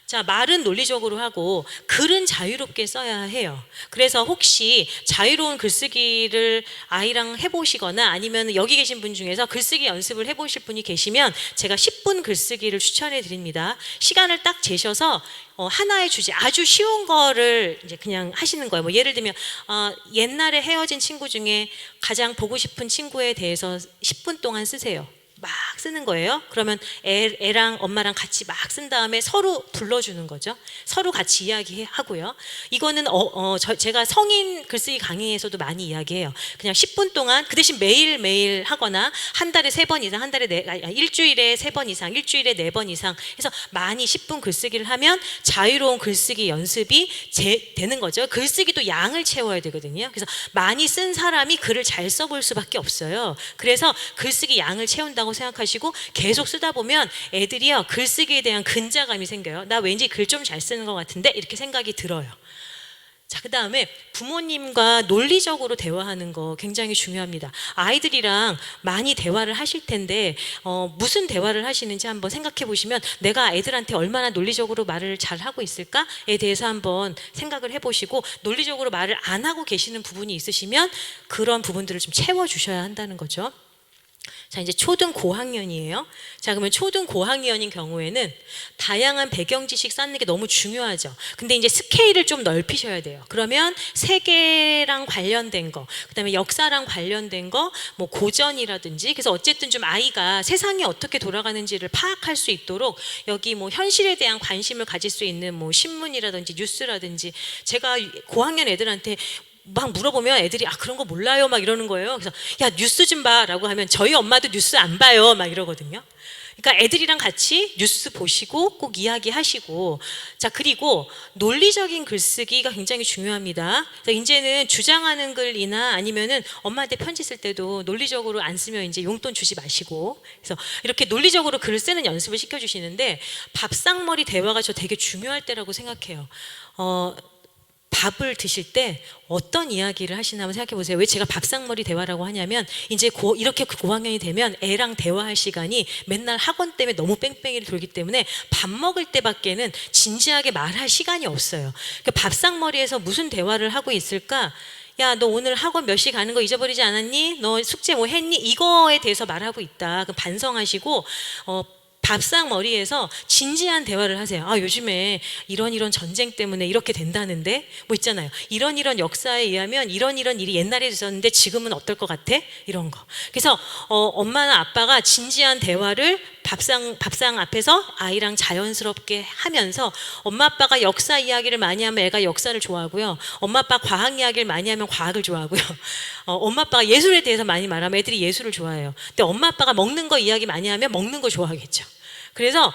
자, 말은 논리적으로 하고 글은 자유롭게 써야 해요. 그래서 혹시 자유로운 글쓰기를 아이랑 해보시거나 아니면 여기 계신 분 중에서 글쓰기 연습을 해보실 분이 계시면 제가 10분 글쓰기를 추천해 드립니다. 시간을 딱 재셔서 하나의 주제, 아주 쉬운 거를 이제 그냥 하시는 거예요. 뭐 예를 들면 옛날에 헤어진 친구 중에 가장 보고 싶은 친구에 대해서 10분 동안 쓰세요. 막 쓰는 거예요. 그러면 애랑 엄마랑 같이 막 쓴 다음에 서로 불러주는 거죠. 서로 같이 이야기하고요. 이거는 제가 성인 글쓰기 강의에서도 많이 이야기해요. 그냥 10분 동안 그 대신 매일매일 하거나 한 달에 3번 이상, 일주일에 3번 이상, 일주일에 4번 이상 해서 많이 10분 글쓰기를 하면 자유로운 글쓰기 연습이 되는 거죠. 글쓰기도 양을 채워야 되거든요. 그래서 많이 쓴 사람이 글을 잘 써볼 수밖에 없어요. 그래서 글쓰기 양을 채운다고 생각하시고 하시고 계속 쓰다 보면 애들이요 글쓰기에 대한 근자감이 생겨요. 나 왠지 글 좀 잘 쓰는 것 같은데 이렇게 생각이 들어요. 자, 그 다음에 부모님과 논리적으로 대화하는 거 굉장히 중요합니다. 아이들이랑 많이 대화를 하실 텐데 무슨 대화를 하시는지 한번 생각해 보시면 내가 애들한테 얼마나 논리적으로 말을 잘 하고 있을까에 대해서 한번 생각을 해보시고, 논리적으로 말을 안 하고 계시는 부분이 있으시면 그런 부분들을 좀 채워주셔야 한다는 거죠. 자, 이제 초등 고학년이에요. 자, 그러면 초등 고학년인 경우에는 다양한 배경 지식 쌓는 게 너무 중요하죠. 근데 이제 스케일을 좀 넓히셔야 돼요. 그러면 세계랑 관련된 거, 그다음에 역사랑 관련된 거, 뭐 고전이라든지, 그래서 어쨌든 좀 아이가 세상이 어떻게 돌아가는지를 파악할 수 있도록 여기 뭐 현실에 대한 관심을 가질 수 있는 뭐 신문이라든지 뉴스라든지, 제가 고학년 애들한테 막 물어보면 애들이 그런 거 몰라요 막 이러는 거예요. 그래서 야 뉴스 좀 봐라고 하면 저희 엄마도 뉴스 안 봐요 막 이러거든요. 그러니까 애들이랑 같이 뉴스 보시고 꼭 이야기하시고, 자, 그리고 논리적인 글쓰기가 굉장히 중요합니다. 그래서 이제는 주장하는 글이나 아니면은 엄마한테 편지 쓸 때도 논리적으로 안 쓰면 이제 용돈 주지 마시고, 그래서 이렇게 논리적으로 글을 쓰는 연습을 시켜주시는데, 밥상머리 대화가 저 되게 중요할 때라고 생각해요. 밥을 드실 때 어떤 이야기를 하시나 한번 생각해 보세요. 왜 제가 밥상머리 대화라고 하냐면, 이제 이렇게 고학년이 되면 애랑 대화할 시간이 맨날 학원 때문에 너무 뺑뺑이를 돌기 때문에 밥 먹을 때밖에는 진지하게 말할 시간이 없어요. 그러니까 밥상머리에서 무슨 대화를 하고 있을까? 야, 너 오늘 학원 몇 시 가는 거 잊어버리지 않았니? 너 숙제 뭐 했니? 이거에 대해서 말하고 있다. 그럼 반성하시고 밥상머리에서 진지한 대화를 하세요. 요즘에 이런 전쟁 때문에 이렇게 된다는데, 뭐 있잖아요. 이런 역사에 의하면 이런 일이 옛날에 있었는데 지금은 어떨 것 같아? 이런 거. 그래서 엄마나 아빠가 진지한 대화를 밥상 앞에서 아이랑 자연스럽게 하면서, 엄마 아빠가 역사 이야기를 많이 하면 애가 역사를 좋아하고요. 엄마 아빠 과학 이야기를 많이 하면 과학을 좋아하고요. 엄마 아빠가 예술에 대해서 많이 말하면 애들이 예술을 좋아해요. 근데 엄마 아빠가 먹는 거 이야기 많이 하면 먹는 거 좋아하겠죠. 그래서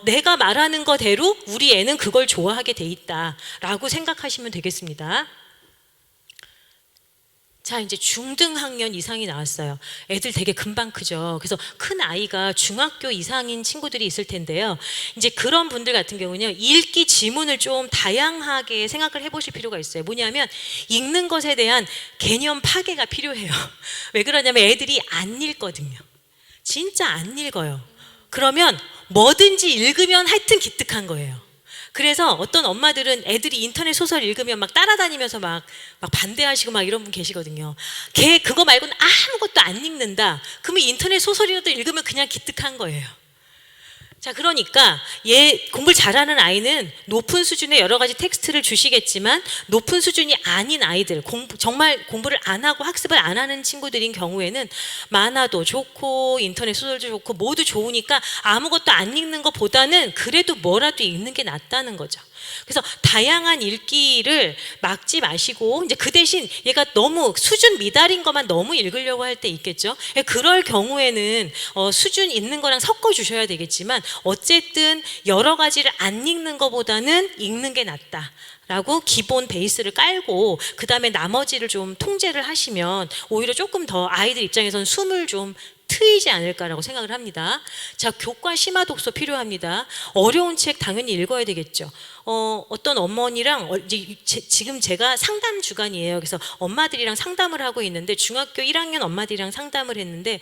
내가 말하는 거대로 우리 애는 그걸 좋아하게 돼 있다라고 생각하시면 되겠습니다. 자, 이제 중등학년 이상이 나왔어요. 애들 되게 금방 크죠. 그래서 큰 아이가 중학교 이상인 친구들이 있을 텐데요. 이제 그런 분들 같은 경우는요, 읽기 지문을 좀 다양하게 생각을 해보실 필요가 있어요. 뭐냐면 읽는 것에 대한 개념 파괴가 필요해요. 왜 그러냐면 애들이 안 읽거든요. 진짜 안 읽어요. 그러면 뭐든지 읽으면 하여튼 기특한 거예요. 그래서 어떤 엄마들은 애들이 인터넷 소설 읽으면 막 따라다니면서 막 반대하시고 막 이런 분 계시거든요. 걔 그거 말고는 아무것도 안 읽는다. 그러면 인터넷 소설이라도 읽으면 그냥 기특한 거예요. 자, 그러니까 공부를 잘하는 아이는 높은 수준의 여러 가지 텍스트를 주시겠지만, 높은 수준이 아닌 아이들, 정말 공부를 안 하고 학습을 안 하는 친구들인 경우에는 만화도 좋고 인터넷 소설도 좋고 모두 좋으니까 아무것도 안 읽는 것보다는 그래도 뭐라도 읽는 게 낫다는 거죠. 그래서 다양한 읽기를 막지 마시고, 이제 그 대신 얘가 너무 수준 미달인 것만 너무 읽으려고 할 때 있겠죠. 그럴 경우에는 수준 있는 거랑 섞어 주셔야 되겠지만, 어쨌든 여러 가지를 안 읽는 것보다는 읽는 게 낫다 라고 기본 베이스를 깔고, 그 다음에 나머지를 좀 통제를 하시면 오히려 조금 더 아이들 입장에서는 숨을 좀 트이지 않을까라고 생각을 합니다. 자, 교과 심화 독서 필요합니다. 어려운 책 당연히 읽어야 되겠죠. 어떤 어머니랑 지금 제가 상담 주간이에요. 그래서 엄마들이랑 상담을 하고 있는데, 중학교 1학년 엄마들이랑 상담을 했는데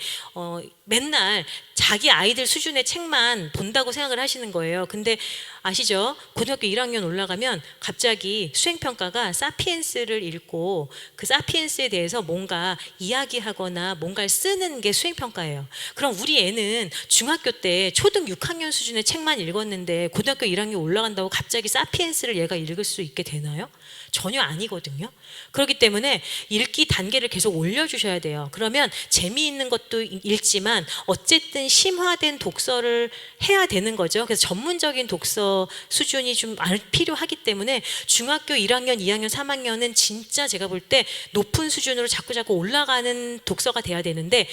맨날 자기 아이들 수준의 책만 본다고 생각을 하시는 거예요. 근데 아시죠? 고등학교 1학년 올라가면 갑자기 수행평가가 사피엔스를 읽고 그 사피엔스에 대해서 뭔가 이야기하거나 뭔가를 쓰는 게 수행평가예요. 그럼 우리 애는 중학교 때 초등 6학년 수준의 책만 읽었는데 고등학교 1학년 올라간다고 갑자기 사피엔스를 얘가 읽을 수 있게 되나요? 전혀 아니거든요. 그렇기 때문에 읽기 단계를 계속 올려주셔야 돼요. 그러면 재미있는 것도 읽지만 어쨌든 심화된 독서를 해야 되는 거죠. 그래서 전문적인 독서 수준이 좀 필요하기 때문에 중학교 1학년, 2학년, 3학년은 진짜 제가 볼 때 높은 수준으로 자꾸 올라가는 독서가 돼야 되는데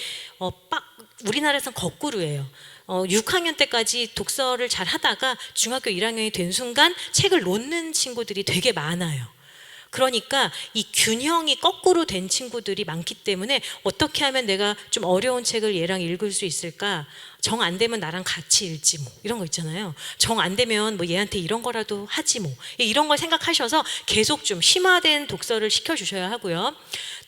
우리나라에서는 거꾸로예요. 6학년 때까지 독서를 잘 하다가 중학교 1학년이 된 순간 책을 놓는 친구들이 되게 많아요. 그러니까 이 균형이 거꾸로 된 친구들이 많기 때문에 어떻게 하면 내가 좀 어려운 책을 얘랑 읽을 수 있을까? 정 안 되면 나랑 같이 읽지 뭐 이런 거 있잖아요. 정 안 되면 뭐 얘한테 이런 거라도 하지 뭐 이런 걸 생각하셔서 계속 좀 심화된 독서를 시켜주셔야 하고요.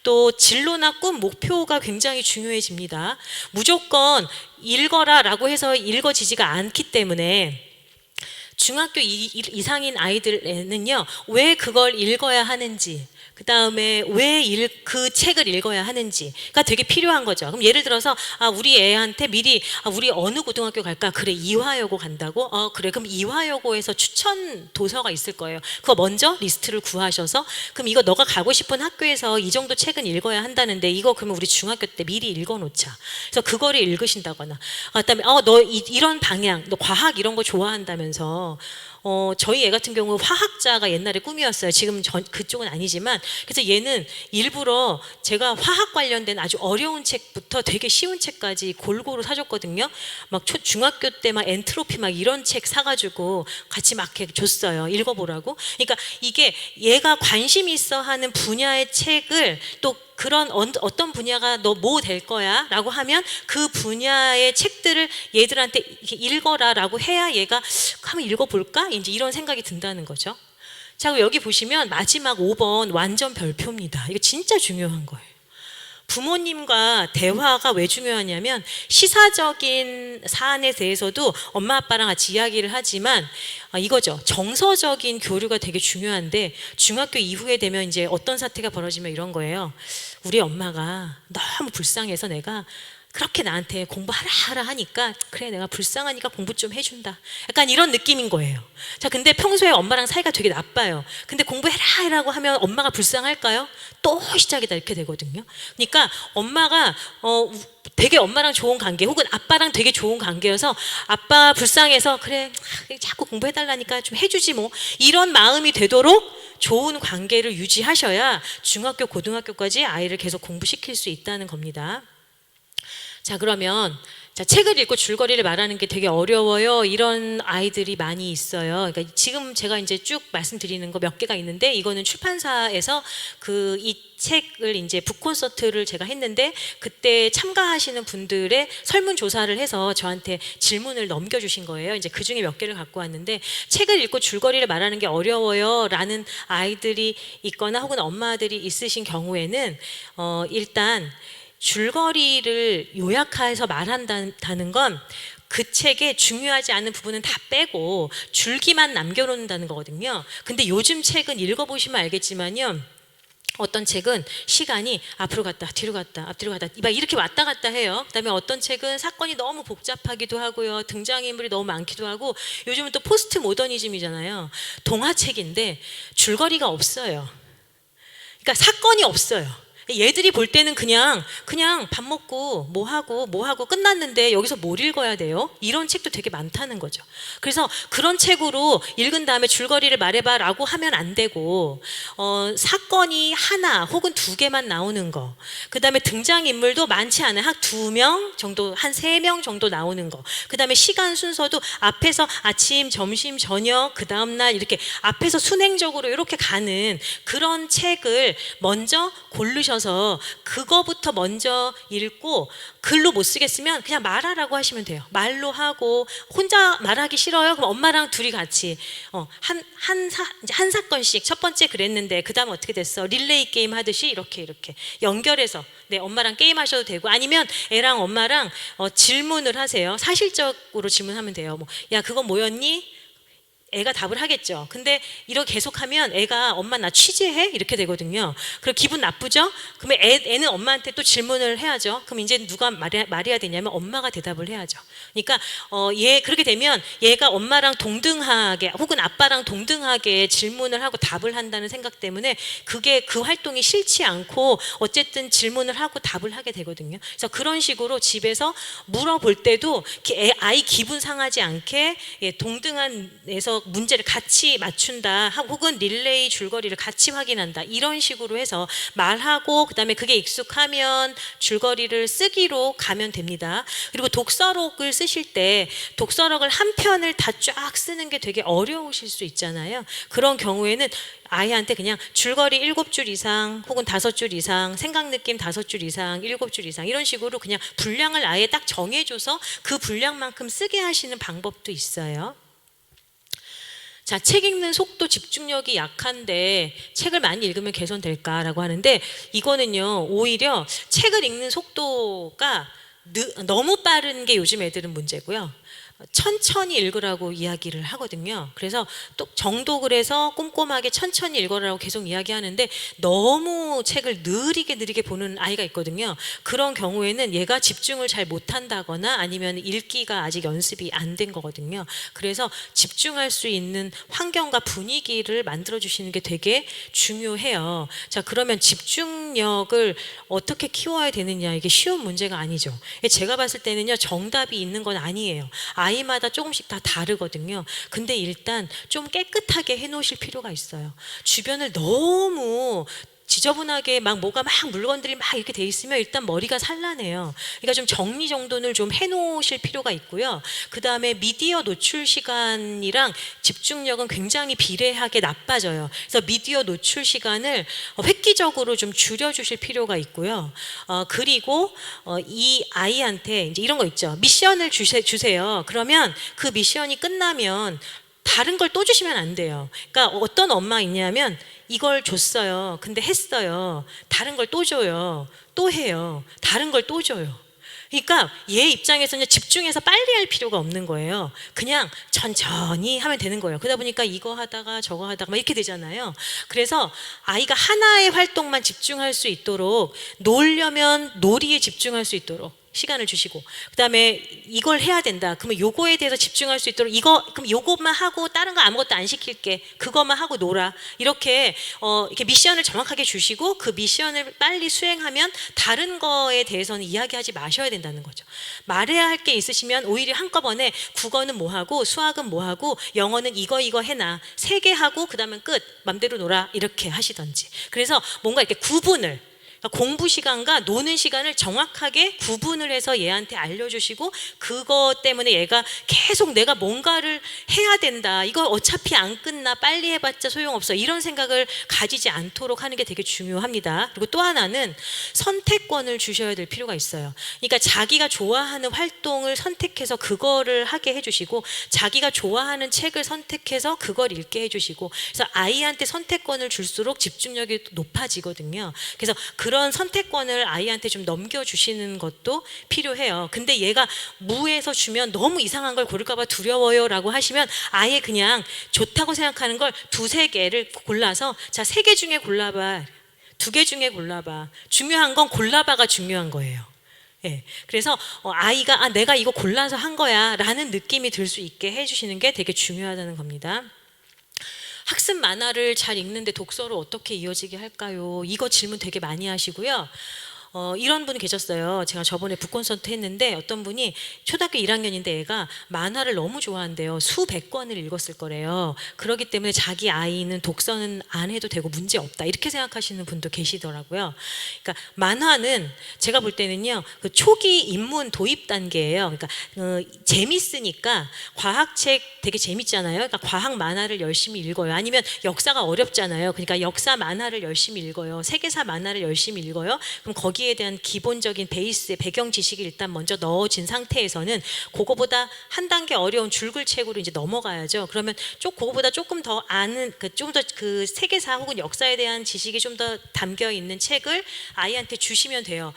또 진로나 꿈, 목표가 굉장히 중요해집니다. 무조건 읽어라라고 해서 읽어지지가 않기 때문에 중학교 이상인 아이들에는요, 왜 그걸 읽어야 하는지, 그 다음에 왜 그 책을 읽어야 하는지가 되게 필요한 거죠. 그럼 예를 들어서 우리 애한테 미리 우리 어느 고등학교 갈까? 그래, 이화여고 간다고? 그래, 그럼 이화여고에서 추천 도서가 있을 거예요. 그거 먼저 리스트를 구하셔서 그럼 이거 너가 가고 싶은 학교에서 이 정도 책은 읽어야 한다는데 이거 그러면 우리 중학교 때 미리 읽어놓자. 그래서 그거를 읽으신다거나 그다음에 너 이런 방향, 너 과학 이런 거 좋아한다면서 저희 애 같은 경우 화학자가 옛날에 꿈이었어요. 지금 그쪽은 아니지만 그래서 얘는 일부러 제가 화학 관련된 아주 어려운 책부터 되게 쉬운 책까지 골고루 사줬거든요. 막 중학교 때 막 엔트로피 막 이런 책 사가지고 같이 막 이렇게 줬어요. 읽어보라고. 그러니까 이게 얘가 관심 있어 하는 분야의 책을 또 그런 어떤 분야가 너 뭐 될 거야 라고 하면 그 분야의 책들을 얘들한테 읽어라 라고 해야 얘가 한번 읽어볼까? 이제 이런 생각이 든다는 거죠. 자, 그럼 여기 보시면 마지막 5번 완전 별표입니다. 이거 진짜 중요한 거예요. 부모님과 대화가 왜 중요하냐면 시사적인 사안에 대해서도 엄마 아빠랑 같이 이야기를 하지만 이거죠. 정서적인 교류가 되게 중요한데 중학교 이후에 되면 이제 어떤 사태가 벌어지면 이런 거예요. 우리 엄마가 너무 불쌍해서 내가 그렇게 나한테 공부하라 하니까 그래 내가 불쌍하니까 공부 좀 해준다. 약간 이런 느낌인 거예요. 자, 근데 평소에 엄마랑 사이가 되게 나빠요. 근데 공부해라라고 하면 엄마가 불쌍할까요? 또 시작이다 이렇게 되거든요. 그러니까 엄마가 되게 엄마랑 좋은 관계 혹은 아빠랑 되게 좋은 관계여서 아빠 불쌍해서 그래 자꾸 공부해달라니까 좀 해주지 뭐 이런 마음이 되도록 좋은 관계를 유지하셔야 중학교 고등학교까지 아이를 계속 공부시킬 수 있다는 겁니다. 자, 그러면 책을 읽고 줄거리를 말하는 게 되게 어려워요. 이런 아이들이 많이 있어요. 그러니까 지금 제가 이제 쭉 말씀드리는 거 몇 개가 있는데 이거는 출판사에서 이 책을 이제 북콘서트를 제가 했는데 그때 참가하시는 분들의 설문조사를 해서 저한테 질문을 넘겨주신 거예요. 이제 그 중에 몇 개를 갖고 왔는데 책을 읽고 줄거리를 말하는 게 어려워요. 라는 아이들이 있거나 혹은 엄마들이 있으신 경우에는 일단 줄거리를 요약해서 말한다는 건 그 책에 중요하지 않은 부분은 다 빼고 줄기만 남겨놓는다는 거거든요. 근데 요즘 책은 읽어보시면 알겠지만요. 어떤 책은 시간이 앞으로 갔다 뒤로 갔다 앞뒤로 갔다 막 이렇게 왔다 갔다 해요. 그다음에 어떤 책은 사건이 너무 복잡하기도 하고요. 등장인물이 너무 많기도 하고 요즘은 또 포스트 모더니즘이잖아요. 동화책인데 줄거리가 없어요. 그러니까 사건이 없어요. 얘들이 볼 때는 그냥 밥 먹고 뭐 하고 끝났는데 여기서 뭘 읽어야 돼요? 이런 책도 되게 많다는 거죠. 그래서 그런 책으로 읽은 다음에 줄거리를 말해봐 라고 하면 안 되고 사건이 하나 혹은 두 개만 나오는 거, 그 다음에 등장인물도 많지 않아요. 한 2명 정도, 한 3명 정도 나오는 거, 그 다음에 시간 순서도 앞에서 아침, 점심, 저녁, 그 다음날 이렇게 앞에서 순행적으로 이렇게 가는 그런 책을 먼저 고르셔서 그거부터 먼저 읽고 글로 못 쓰겠으면 그냥 말하라고 하시면 돼요. 말로 하고 혼자 말하기 싫어요? 그럼 엄마랑 둘이 같이 한 사건씩 첫 번째 그랬는데 그 다음 어떻게 됐어? 릴레이 게임 하듯이 이렇게 연결해서 엄마랑 게임 하셔도 되고 아니면 애랑 엄마랑 질문을 하세요. 사실적으로 질문하면 돼요. 야 그거 뭐였니? 애가 답을 하겠죠. 근데 이렇게 계속하면 애가 엄마 나 취재해? 이렇게 되거든요. 그리고 기분 나쁘죠? 그러면 애는 엄마한테 또 질문을 해야죠. 그럼 이제 누가 말해야 되냐면 엄마가 대답을 해야죠. 그러니까 그렇게 되면 얘가 엄마랑 동등하게 혹은 아빠랑 동등하게 질문을 하고 답을 한다는 생각 때문에 그게 그 활동이 싫지 않고 어쨌든 질문을 하고 답을 하게 되거든요. 그래서 그런 식으로 집에서 물어볼 때도 아이 기분 상하지 않게 동등한 에서 그래서 문제를 같이 맞춘다, 혹은 릴레이 줄거리를 같이 확인한다, 이런 식으로 해서 말하고 그다음에 그게 익숙하면 줄거리를 쓰기로 가면 됩니다. 그리고 독서록을 쓰실 때 독서록을 한 편을 다 쫙 쓰는 게 되게 어려우실 수 있잖아요. 그런 경우에는 아이한테 그냥 줄거리 7줄 이상 혹은 5줄 이상, 생각 느낌 5줄 이상, 7줄 이상, 이런 식으로 그냥 분량을 아예 딱 정해줘서 그 분량만큼 쓰게 하시는 방법도 있어요. 자, 책 읽는 속도, 집중력이 약한데 책을 많이 읽으면 개선될까라고 하는데, 이거는요 오히려 책을 읽는 속도가 너무 빠른 게 요즘 애들은 문제고요. 천천히 읽으라고 이야기를 하거든요. 그래서 또 정독을 해서 꼼꼼하게 천천히 읽으라고 계속 이야기하는데, 너무 책을 느리게 보는 아이가 있거든요. 그런 경우에는 얘가 집중을 잘 못한다거나 아니면 읽기가 아직 연습이 안 된 거거든요. 그래서 집중할 수 있는 환경과 분위기를 만들어 주시는 게 되게 중요해요. 자, 그러면 집중력을 어떻게 키워야 되느냐, 이게 쉬운 문제가 아니죠. 제가 봤을 때는요 정답이 있는 건 아니에요. 아이마다 조금씩 다 다르거든요. 근데 일단 좀 깨끗하게 해놓으실 필요가 있어요. 주변을 너무 지저분하게 막 뭐가 막 물건들이 막 이렇게 돼 있으면 일단 머리가 산란해요. 그러니까 좀 정리정돈을 좀 해놓으실 필요가 있고요. 그 다음에 미디어 노출 시간이랑 집중력은 굉장히 비례하게 나빠져요. 그래서 미디어 노출 시간을 획기적으로 좀 줄여주실 필요가 있고요. 그리고 이 아이한테 이제 이런 거 있죠. 미션을 주세요. 그러면 그 미션이 끝나면 다른 걸 또 주시면 안 돼요. 그러니까 어떤 엄마 있냐면 이걸 줬어요. 근데 했어요. 다른 걸 또 줘요. 또 해요. 다른 걸 또 줘요. 그러니까 얘 입장에서는 집중해서 빨리 할 필요가 없는 거예요. 그냥 천천히 하면 되는 거예요. 그러다 보니까 이거 하다가 저거 하다가 막 이렇게 되잖아요. 그래서 아이가 하나의 활동만 집중할 수 있도록, 놀려면 놀이에 집중할 수 있도록 시간을 주시고, 그다음에 이걸 해야 된다. 그러면 요거에 대해서 집중할 수 있도록 그럼 요것만 하고 다른 거 아무것도 안 시킬게. 그것만 하고 놀아. 이렇게 이렇게 미션을 정확하게 주시고 그 미션을 빨리 수행하면 다른 거에 대해서는 이야기하지 마셔야 된다는 거죠. 말해야 할 게 있으시면 오히려 한꺼번에 국어는 뭐 하고 수학은 뭐 하고 영어는 이거 해놔. 3개 하고 그다음엔 끝. 맘대로 놀아. 이렇게 하시던지. 그래서 뭔가 이렇게 구분을, 공부 시간과 노는 시간을 정확하게 구분을 해서 얘한테 알려주시고, 그것 때문에 얘가 계속 내가 뭔가를 해야 된다, 이거 어차피 안 끝나, 빨리 해봤자 소용없어, 이런 생각을 가지지 않도록 하는 게 되게 중요합니다. 그리고 또 하나는 선택권을 주셔야 될 필요가 있어요. 그러니까 자기가 좋아하는 활동을 선택해서 그거를 하게 해주시고, 자기가 좋아하는 책을 선택해서 그걸 읽게 해주시고, 그래서 아이한테 선택권을 줄수록 집중력이 높아지거든요. 그래서 그런 선택권을 아이한테 좀 넘겨주시는 것도 필요해요. 근데 얘가 무에서 주면 너무 이상한 걸 고를까봐 두려워요 라고 하시면 아예 그냥 좋다고 생각하는 걸 2-3개를 골라서, 자, 3개 중에 골라봐, 2개 중에 골라봐. 중요한 건 골라봐가 중요한 거예요. 예, 그래서 아이가 내가 이거 골라서 한 거야 라는 느낌이 들 수 있게 해주시는 게 되게 중요하다는 겁니다. 학습 만화를 잘 읽는데 독서로 어떻게 이어지게 할까요? 이거 질문 되게 많이 하시고요. 이런 분이 계셨어요. 제가 저번에 북콘서트 했는데 어떤 분이 초등학교 1학년인데 애가 만화를 너무 좋아한대요. 수백 권을 읽었을 거래요. 그렇기 때문에 자기 아이는 독서는 안 해도 되고 문제 없다, 이렇게 생각하시는 분도 계시더라고요. 그러니까 만화는 제가 볼 때는요, 그 초기 입문 도입 단계예요. 그러니까 재밌으니까, 과학책 되게 재밌잖아요. 그러니까 과학 만화를 열심히 읽어요. 아니면 역사가 어렵잖아요. 그러니까 역사 만화를 열심히 읽어요. 세계사 만화를 열심히 읽어요. 그럼 거기에 대한 기본적인 베이스, 배경 지식이 일단 먼저 넣어진 상태에서는 그거보다 한 단계 어려운 줄글책으로 이제 넘어가야죠. 그러면 그거보다 조금 더 아는, 좀 더 그 세계사 혹은 역사에 대한 지식이 좀 더 담겨 있는 책을 아이한테 주시면 돼요.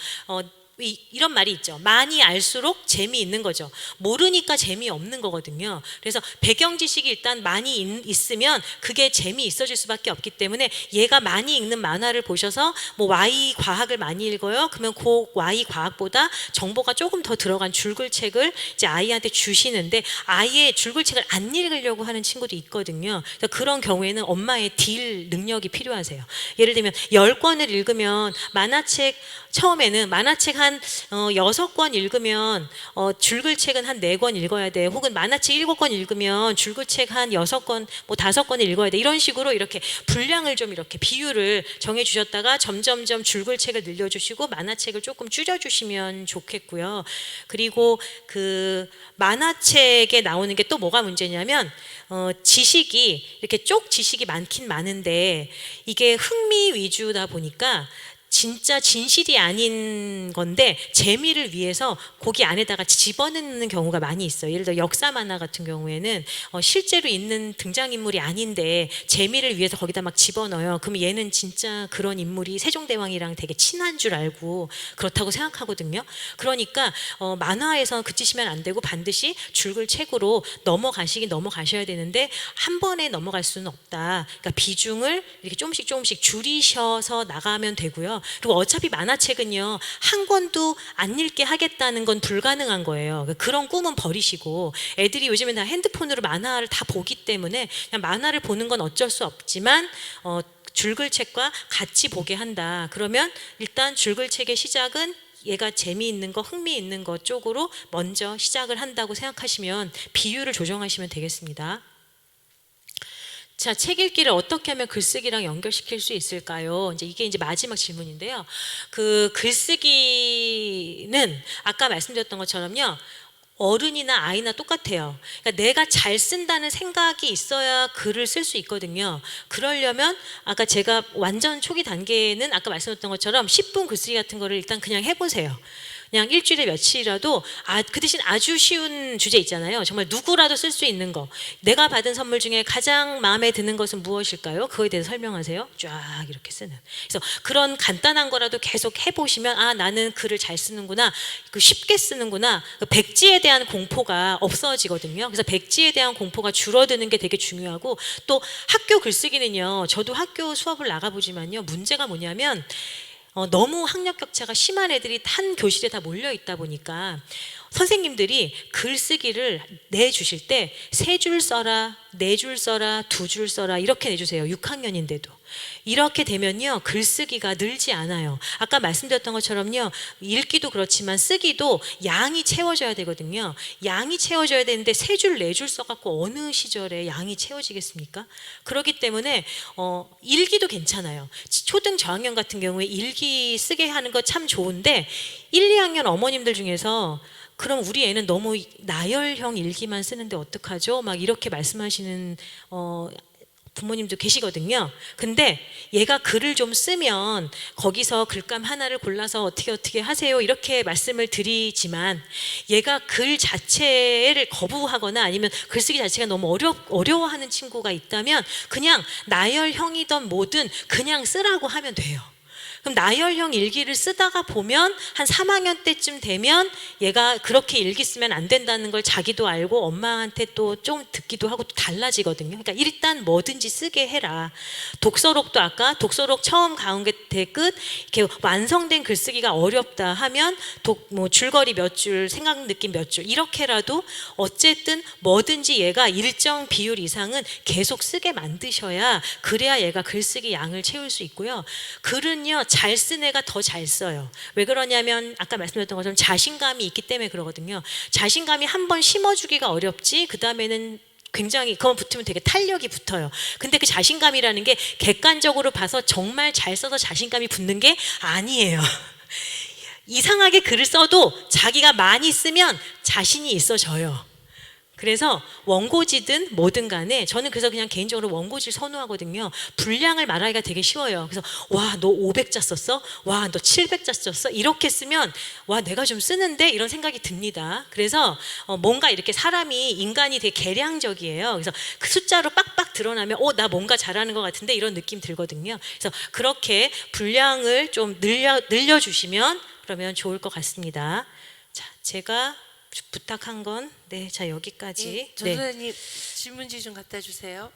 이런 말이 있죠. 많이 알수록 재미있는 거죠. 모르니까 재미없는 거거든요. 그래서 배경 지식이 일단 많이 있으면 그게 재미있어질 수밖에 없기 때문에, 얘가 많이 읽는 만화를 보셔서 뭐 Y 과학을 많이 읽어요. 그러면 그 Y 과학보다 정보가 조금 더 들어간 줄글책을 이제 아이한테 주시는데, 아예 줄글책을 안 읽으려고 하는 친구도 있거든요. 그래서 그런 경우에는 엄마의 딜 능력이 필요하세요. 예를 들면 10권을 읽으면 처음에는 만화책 한 한 6권 읽으면 줄글책은 한 4권 읽어야 돼. 혹은 만화책 7권 읽으면 줄글책 한 6권, 뭐 5권을 읽어야 돼. 이런 식으로 이렇게 분량을 좀 이렇게 비율을 정해 주셨다가 점점점 줄글책을 늘려 주시고 만화책을 조금 줄여 주시면 좋겠고요. 그리고 그 만화책에 나오는 게 또 뭐가 문제냐면 지식이 이렇게 쪽 지식이 많긴 많은데 이게 흥미 위주다 보니까 진짜 진실이 아닌 건데 재미를 위해서 거기 안에다가 집어넣는 경우가 많이 있어요. 예를 들어 역사 만화 같은 경우에는 실제로 있는 등장인물이 아닌데 재미를 위해서 거기다 막 집어넣어요. 그럼 얘는 진짜 그런 인물이 세종대왕이랑 되게 친한 줄 알고 그렇다고 생각하거든요. 그러니까 만화에서 그치시면 안 되고 반드시 줄글책으로 넘어가셔야 되는데 한 번에 넘어갈 수는 없다. 그러니까 비중을 이렇게 조금씩 줄이셔서 나가면 되고요. 그리고 어차피 만화책은요 한 권도 안 읽게 하겠다는 건 불가능한 거예요. 그런 꿈은 버리시고 애들이 요즘엔 다 핸드폰으로 만화를 다 보기 때문에 그냥 만화를 보는 건 어쩔 수 없지만 줄글책과 같이 보게 한다. 그러면 일단 줄글책의 시작은 얘가 재미있는 거, 흥미있는 것 쪽으로 먼저 시작을 한다고 생각하시면 비율을 조정하시면 되겠습니다. 자, 책 읽기를 어떻게 하면 글쓰기랑 연결시킬 수 있을까요? 이게 이제 마지막 질문인데요. 그 글쓰기는 아까 말씀드렸던 것처럼요. 어른이나 아이나 똑같아요. 그러니까 내가 잘 쓴다는 생각이 있어야 글을 쓸 수 있거든요. 그러려면 아까 제가 완전 초기 단계는 아까 말씀드렸던 것처럼 10분 글쓰기 같은 거를 일단 그냥 해보세요. 그냥 일주일에 며칠이라도 그 대신 아주 쉬운 주제 있잖아요. 정말 누구라도 쓸 수 있는 거. 내가 받은 선물 중에 가장 마음에 드는 것은 무엇일까요? 그거에 대해서 설명하세요. 쫙 이렇게 쓰는. 그래서 그런 간단한 거라도 계속 해보시면 나는 글을 잘 쓰는구나. 쉽게 쓰는구나. 백지에 대한 공포가 없어지거든요. 그래서 백지에 대한 공포가 줄어드는 게 되게 중요하고 또 학교 글쓰기는요. 저도 학교 수업을 나가보지만요. 문제가 뭐냐면 너무 학력 격차가 심한 애들이 한 교실에 다 몰려 있다 보니까 선생님들이 글쓰기를 내주실 때 3줄 써라, 4줄 써라, 2줄 써라 이렇게 내주세요. 6학년인데도. 이렇게 되면요 글쓰기가 늘지 않아요. 아까 말씀드렸던 것처럼요 읽기도 그렇지만 쓰기도 양이 채워져야 되거든요. 양이 채워져야 되는데 3줄 4줄 써갖고 어느 시절에 양이 채워지겠습니까? 그렇기 때문에 일기도 괜찮아요. 초등 저학년 같은 경우에 일기 쓰게 하는 거 참 좋은데 1, 2학년 어머님들 중에서 그럼 우리 애는 너무 나열형 일기만 쓰는데 어떡하죠? 막 이렇게 말씀하시는 부모님도 계시거든요. 근데 얘가 글을 좀 쓰면 거기서 글감 하나를 골라서 어떻게 하세요 이렇게 말씀을 드리지만 얘가 글 자체를 거부하거나 아니면 글쓰기 자체가 너무 어려워하는 친구가 있다면 그냥 나열형이든 뭐든 그냥 쓰라고 하면 돼요. 그럼 나열형 일기를 쓰다가 보면 한 3학년 때쯤 되면 얘가 그렇게 일기 쓰면 안 된다는 걸 자기도 알고 엄마한테 또 좀 듣기도 하고 또 달라지거든요. 그러니까 일단 뭐든지 쓰게 해라. 독서록도 아까 독서록 처음 가운데 끝 이렇게 완성된 글쓰기가 어렵다 하면 뭐 줄거리 몇 줄, 생각 느낌 몇 줄 이렇게라도 어쨌든 뭐든지 얘가 일정 비율 이상은 계속 쓰게 만드셔야 그래야 얘가 글쓰기 양을 채울 수 있고요. 글은요 잘 쓴 애가 더 잘 써요. 왜 그러냐면 아까 말씀드렸던 것처럼 자신감이 있기 때문에 그러거든요. 자신감이 한번 심어주기가 어렵지 그 다음에는 굉장히 그건 붙으면 되게 탄력이 붙어요. 근데 그 자신감이라는 게 객관적으로 봐서 정말 잘 써서 자신감이 붙는 게 아니에요. 이상하게 글을 써도 자기가 많이 쓰면 자신이 있어져요. 그래서 원고지든 뭐든 간에 저는 그래서 그냥 개인적으로 원고지를 선호하거든요. 분량을 말하기가 되게 쉬워요. 그래서 와, 너 500자 썼어? 와, 너 700자 썼어? 이렇게 쓰면 와, 내가 좀 쓰는데? 이런 생각이 듭니다. 그래서 뭔가 이렇게 사람이 인간이 되게 계량적이에요. 그래서 그 숫자로 빡빡 드러나면 나 뭔가 잘하는 것 같은데 이런 느낌 들거든요. 그래서 그렇게 분량을 좀 늘려주시면 그러면 좋을 것 같습니다. 자, 제가 부탁한 건 자 여기까지. 전소장님 질문지 좀 갖다 주세요.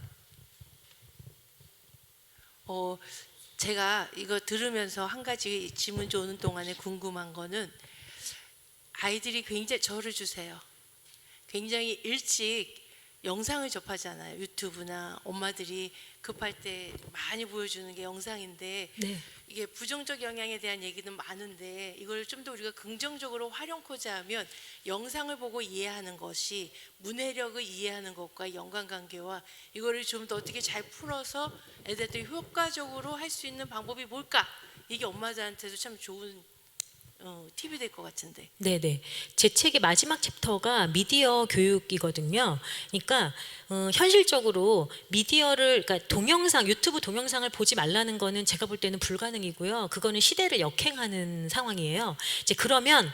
제가 이거 들으면서 한 가지 질문지 오는 동안에 궁금한 거는 아이들이 굉장히 저를 주세요. 굉장히 일찍 영상을 접하잖아요. 유튜브나 엄마들이 급할 때 많이 보여주는 게 영상인데 네. 이게 부정적 영향에 대한 얘기는 많은데 이걸 좀 더 우리가 긍정적으로 활용하고자 하면 영상을 보고 이해하는 것이 문해력을 이해하는 것과 연관관계와 이거를 좀 더 어떻게 잘 풀어서 애들한테 효과적으로 할 수 있는 방법이 뭘까? 이게 엄마들한테도 참 좋은 팁이 될 것 같은데. 네네. 제 책의 마지막 챕터가 미디어 교육이거든요. 그러니까 현실적으로 미디어를, 그러니까 동영상, 유튜브 동영상을 보지 말라는 거는 제가 볼 때는 불가능이고요. 그거는 시대를 역행하는 상황이에요. 이제 그러면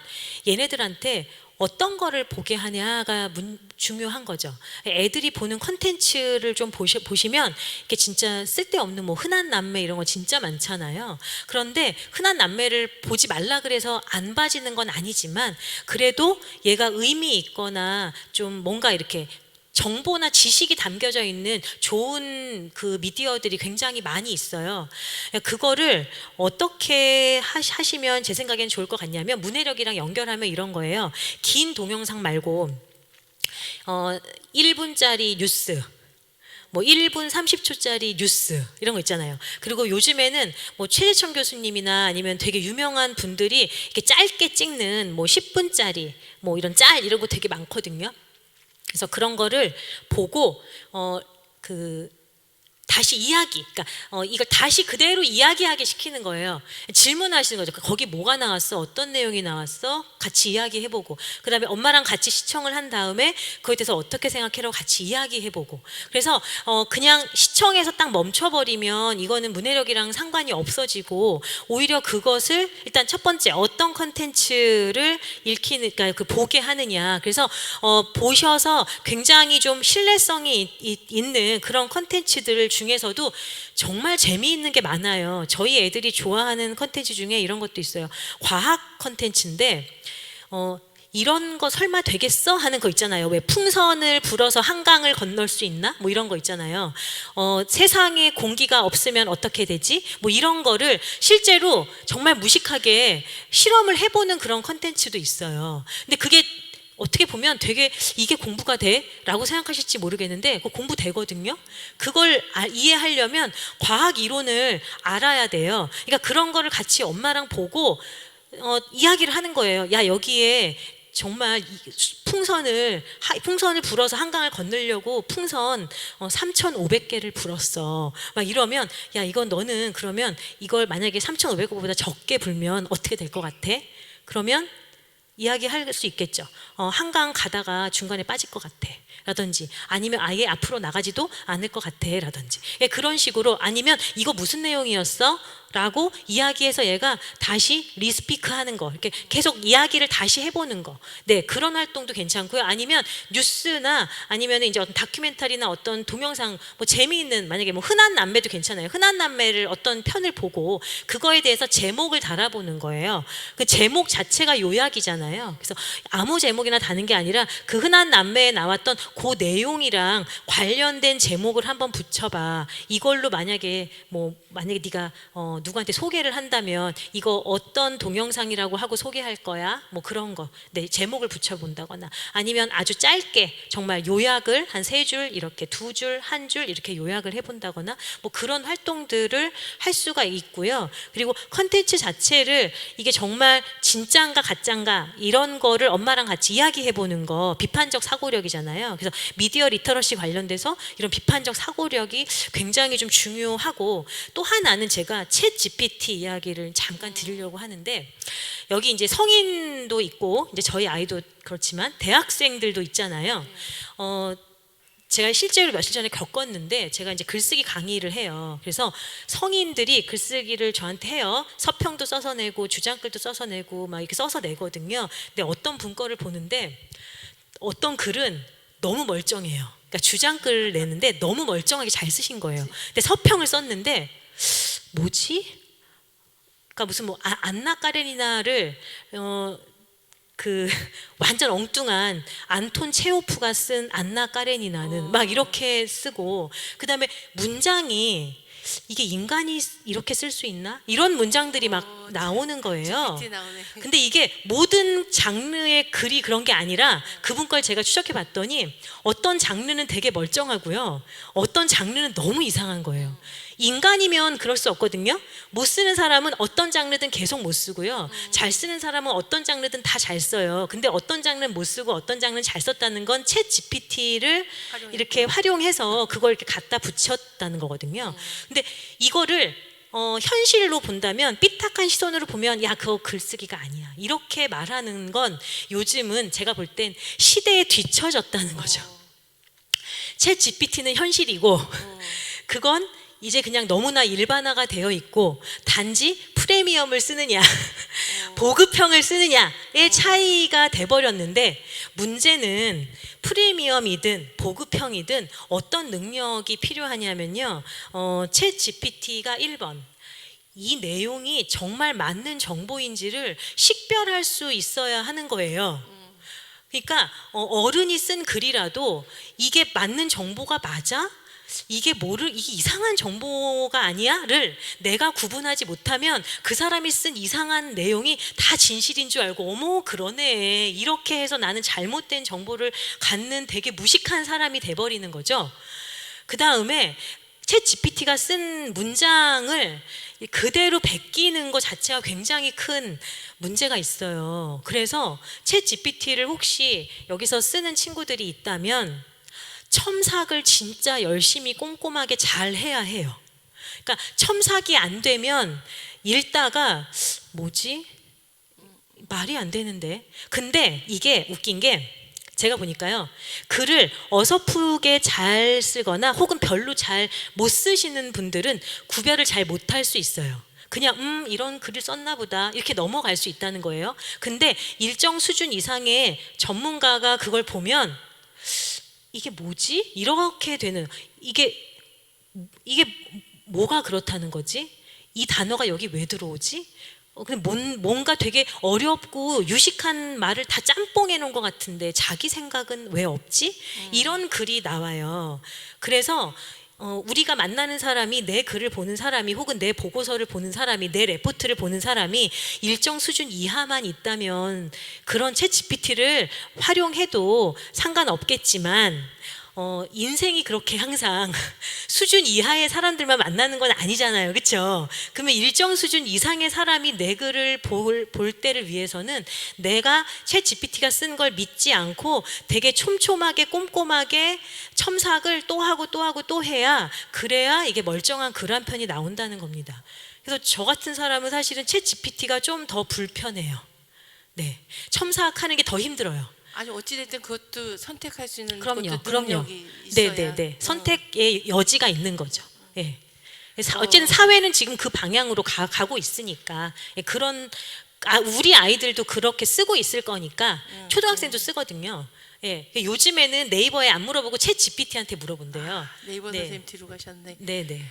얘네들한테 어떤 거를 보게 하냐가 중요한 거죠. 애들이 보는 컨텐츠를 좀 보시면 이게 진짜 쓸데없는 뭐 흔한 남매 이런 거 진짜 많잖아요. 그런데 흔한 남매를 보지 말라 그래서 안 봐지는 건 아니지만 그래도 얘가 의미 있거나 좀 뭔가 이렇게 정보나 지식이 담겨져 있는 좋은 그 미디어들이 굉장히 많이 있어요. 그거를 어떻게 하시면 제 생각엔 좋을 것 같냐면 문해력이랑 연결하면 이런 거예요. 긴 동영상 말고 1분짜리 뉴스, 뭐 1분 30초짜리 뉴스 이런 거 있잖아요. 그리고 요즘에는 뭐 최재천 교수님이나 아니면 되게 유명한 분들이 이렇게 짧게 찍는 뭐 10분짜리 뭐 이런 이런 거 되게 많거든요. 그래서 그런 거를 보고 다시 이야기, 그러니까 이걸 다시 그대로 이야기하게 시키는 거예요. 질문하시는 거죠. 거기 뭐가 나왔어? 어떤 내용이 나왔어? 같이 이야기해보고, 그 다음에 엄마랑 같이 시청을 한 다음에 그거에 대해서 어떻게 생각해라고 같이 이야기해보고. 그래서 그냥 시청에서 딱 멈춰버리면 이거는 문해력이랑 상관이 없어지고 오히려 그것을 일단 첫 번째 어떤 컨텐츠를 그러니까 그 보게 하느냐. 그래서 보셔서 굉장히 좀 신뢰성이 있는 그런 컨텐츠들을 중에서도 정말 재미있는 게 많아요. 저희 애들이 좋아하는 컨텐츠 중에 이런 것도 있어요. 과학 컨텐츠인데 이런 거 설마 되겠어? 하는 거 있잖아요. 왜 풍선을 불어서 한강을 건널 수 있나? 뭐 이런 거 있잖아요. 세상에 공기가 없으면 어떻게 되지? 뭐 이런 거를 실제로 정말 무식하게 실험을 해보는 그런 컨텐츠도 있어요. 근데 그게 어떻게 보면 되게 이게 공부가 돼? 라고 생각하실지 모르겠는데 그거 공부 되거든요. 그걸 이해하려면 과학 이론을 알아야 돼요. 그러니까 그런 거를 같이 엄마랑 보고 이야기를 하는 거예요. 야, 여기에 정말 풍선을 불어서 한강을 건너려고 풍선 3,500개를 불었어. 막 이러면 야, 이건 너는 그러면 이걸 만약에 3,500개보다 적게 불면 어떻게 될 것 같아? 그러면 이야기할 수 있겠죠. 한강 가다가 중간에 빠질 것 같아. 라든지 아니면 아예 앞으로 나가지도 않을 것 같아. 라든지 그런 식으로 아니면 이거 무슨 내용이었어? 라고 이야기해서 얘가 다시 리스피크 하는 거, 이렇게 계속 이야기를 다시 해보는 거. 네, 그런 활동도 괜찮고요. 아니면 뉴스나 아니면 이제 어떤 다큐멘터리나 어떤 동영상 뭐 재미있는 만약에 뭐 흔한 남매도 괜찮아요. 흔한 남매를 어떤 편을 보고 그거에 대해서 제목을 달아보는 거예요. 그 제목 자체가 요약이잖아요. 그래서 아무 제목이나 다는 게 아니라 그 흔한 남매에 나왔던 그 내용이랑 관련된 제목을 한번 붙여봐. 이걸로 만약에 네가 누구한테 소개를 한다면 이거 어떤 동영상이라고 하고 소개할 거야? 뭐 그런 거. 네, 제목을 붙여본다거나 아니면 아주 짧게 정말 요약을 한 3줄 이렇게 2줄, 1줄 이렇게 요약을 해본다거나 뭐 그런 활동들을 할 수가 있고요. 그리고 컨텐츠 자체를 이게 정말 진짠가 가짠가 이런 거를 엄마랑 같이 이야기해보는 거 비판적 사고력이잖아요. 그래서 미디어 리터러시 관련돼서 이런 비판적 사고력이 굉장히 좀 중요하고 또 하나는 제가 챗 GPT 이야기를 잠깐 드리려고 하는데 여기 이제 성인도 있고 이제 저희 아이도 그렇지만 대학생들도 있잖아요. 제가 실제로 며칠 전에 겪었는데 제가 이제 글쓰기 강의를 해요. 그래서 성인들이 글쓰기를 저한테 해요. 서평도 써서 내고 주장글도 써서 내고 막 이렇게 써서 내거든요. 근데 어떤 분거를 보는데 어떤 글은 너무 멀쩡해요. 그러니까 주장글을 내는데 너무 멀쩡하게 잘 쓰신 거예요. 근데 서평을 썼는데 뭐지? 그러니까 무슨 뭐 안나 까레니나를 그 완전 엉뚱한 안톤 체호프가 쓴 안나 까레니나는 막 이렇게 쓰고 그다음에 문장이 이게 인간이 이렇게 쓸 수 있나? 이런 문장들이 막 나오는 거예요. GPT 나오네. 근데 이게 모든 장르의 글이 그런 게 아니라 그분 걸 제가 추적해 봤더니 어떤 장르는 되게 멀쩡하고요. 어떤 장르는 너무 이상한 거예요. 인간이면 그럴 수 없거든요. 못 쓰는 사람은 어떤 장르든 계속 못 쓰고요. 잘 쓰는 사람은 어떤 장르든 다 잘 써요. 근데 어떤 장르는 못 쓰고 어떤 장르는 잘 썼다는 건 챗 GPT를 이렇게 활용해서 그걸 이렇게 갖다 붙였다는 거거든요. 근데 이거를 현실로 본다면 삐딱한 시선으로 보면 야 그거 글쓰기가 아니야 이렇게 말하는 건 요즘은 제가 볼 땐 시대에 뒤처졌다는 거죠. 챗 GPT는 현실이고 그건 이제 그냥 너무나 일반화가 되어 있고 단지 프리미엄을 쓰느냐 보급형을 쓰느냐의 차이가 돼버렸는데 문제는 프리미엄이든 보급형이든 어떤 능력이 필요하냐면요 챗 GPT가 1번 이 내용이 정말 맞는 정보인지를 식별할 수 있어야 하는 거예요. 그러니까 어른이 쓴 글이라도 이게 맞는 정보가 맞아? 이게 이상한 정보가 아니야를 내가 구분하지 못하면 그 사람이 쓴 이상한 내용이 다 진실인 줄 알고 어머 그러네 이렇게 해서 나는 잘못된 정보를 갖는 되게 무식한 사람이 돼버리는 거죠. 그 다음에 챗 GPT가 쓴 문장을 그대로 베끼는 것 자체가 굉장히 큰 문제가 있어요. 그래서 챗 GPT를 혹시 여기서 쓰는 친구들이 있다면 첨삭을 진짜 열심히 꼼꼼하게 잘 해야 해요. 그러니까 첨삭이 안 되면 읽다가 뭐지? 말이 안 되는데. 근데 이게 웃긴 게 제가 보니까요. 글을 어설프게 잘 쓰거나 혹은 별로 잘 못 쓰시는 분들은 구별을 잘 못할 수 있어요. 그냥 이런 글을 썼나 보다 이렇게 넘어갈 수 있다는 거예요. 근데 일정 수준 이상의 전문가가 그걸 보면 이게 뭐지? 이렇게 되는 이게 뭐가 그렇다는 거지? 이 단어가 여기 왜 들어오지? 근데 뭔가 되게 어렵고 유식한 말을 다 짬뽕해 놓은 것 같은데 자기 생각은 왜 없지? 이런 글이 나와요. 그래서 우리가 만나는 사람이 내 글을 보는 사람이 혹은 내 보고서를 보는 사람이 내 레포트를 보는 사람이 일정 수준 이하만 있다면 그런 챗 GPT를 활용해도 상관없겠지만 인생이 그렇게 항상 수준 이하의 사람들만 만나는 건 아니잖아요. 그렇죠? 그러면 일정 수준 이상의 사람이 내 글을 볼 때를 위해서는 내가 챗 GPT가 쓴 걸 믿지 않고 되게 촘촘하게 꼼꼼하게 첨삭을 또 하고 또 하고 또 해야 그래야 이게 멀쩡한 글 한 편이 나온다는 겁니다. 그래서 저 같은 사람은 사실은 챗 GPT가 좀 더 불편해요. 네, 첨삭하는 게 더 힘들어요. 아니 어찌됐든 그것도 선택할 수 있는 그럼요, 그것도 그럼요. 능력이 있어야. 네. 선택의 여지가 있는 거죠. 예. 어쨌든 사회는 지금 그 방향으로 가고 있으니까 그런 우리 아이들도 그렇게 쓰고 있을 거니까 초등학생도 쓰거든요. 예. 요즘에는 네이버에 안 물어보고 챗 GPT한테 물어본대요. 네이버 네. 선생님 뒤로 가셨네. 네.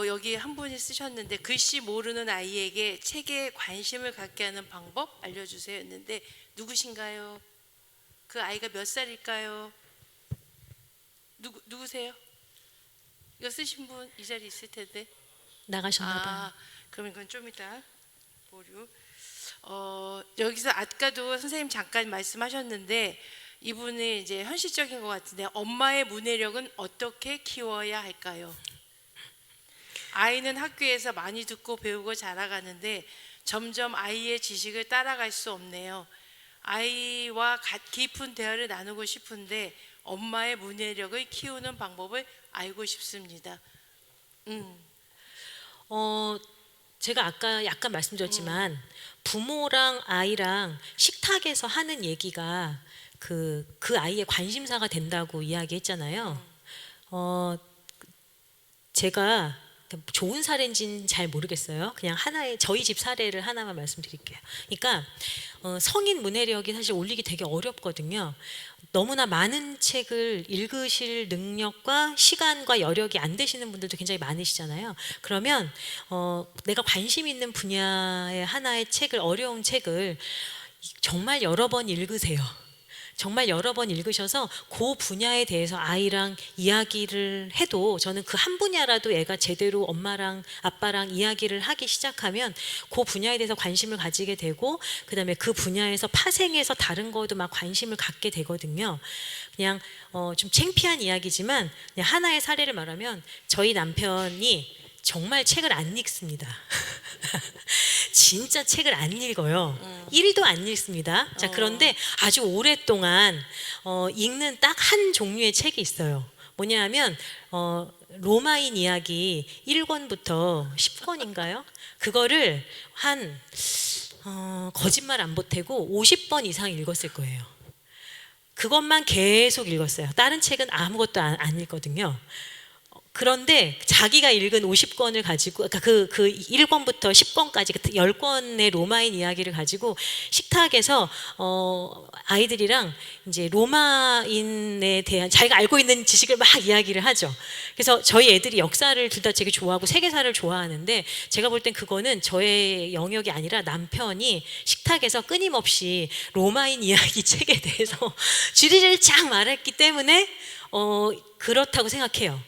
여기 한 분이 쓰셨는데 글씨 모르는 아이에게 책에 관심을 갖게 하는 방법 알려주세요 했는데 누구신가요? 그 아이가 몇 살일까요? 누구세요? 이거 쓰신 분 이 자리에 있을 텐데. 나가셨나 봐요. 그럼 이건 좀 이따 보류. 여기서 아까도 선생님 잠깐 말씀하셨는데 이분이 이제 현실적인 것 같은데 엄마의 문해력은 어떻게 키워야 할까요? 아이는 학교에서 많이 듣고 배우고 자라가는데 점점 아이의 지식을 따라갈 수 없네요. 아이와 깊은 대화를 나누고 싶은데 엄마의 문해력을 키우는 방법을 알고 싶습니다. 제가 아까 약간 말씀드렸지만 부모랑 아이랑 식탁에서 하는 얘기가 그 아이의 관심사가 된다고 이야기했잖아요. 제가 좋은 사례인지는 잘 모르겠어요. 그냥 하나의 저희 집 사례를 하나만 말씀드릴게요. 그러니까 성인 문해력이 사실 올리기 되게 어렵거든요. 너무나 많은 책을 읽으실 능력과 시간과 여력이 안 되시는 분들도 굉장히 많으시잖아요. 그러면 내가 관심 있는 분야의 하나의 책을 어려운 책을 정말 여러 번 읽으세요. 정말 여러 번 읽으셔서 그 분야에 대해서 아이랑 이야기를 해도 저는 그 한 분야라도 애가 제대로 엄마랑 아빠랑 이야기를 하기 시작하면 그 분야에 대해서 관심을 가지게 되고 그다음에 그 분야에서 파생해서 다른 거도 막 관심을 갖게 되거든요. 그냥 좀 창피한 이야기지만 그냥 하나의 사례를 말하면 저희 남편이 정말 책을 안 읽습니다. 진짜 책을 안 읽어요. 1도 안 읽습니다. 자, 그런데 아주 오랫동안 읽는 딱 한 종류의 책이 있어요. 뭐냐 하면 로마인 이야기 1권부터 10권인가요? 그거를 한 거짓말 안 보태고 50번 이상 읽었을 거예요. 그것만 계속 읽었어요. 다른 책은 아무것도 안 읽거든요. 그런데 자기가 읽은 50권을 가지고 그러니까 그 1권부터 10권까지 10권의 로마인 이야기를 가지고 식탁에서 아이들이랑 이제 로마인에 대한 자기가 알고 있는 지식을 막 이야기를 하죠. 그래서 저희 애들이 역사를 둘 다 되게 좋아하고 세계사를 좋아하는데 제가 볼 땐 그거는 저의 영역이 아니라 남편이 식탁에서 끊임없이 로마인 이야기 책에 대해서 주리를쫙 말했기 때문에 그렇다고 생각해요.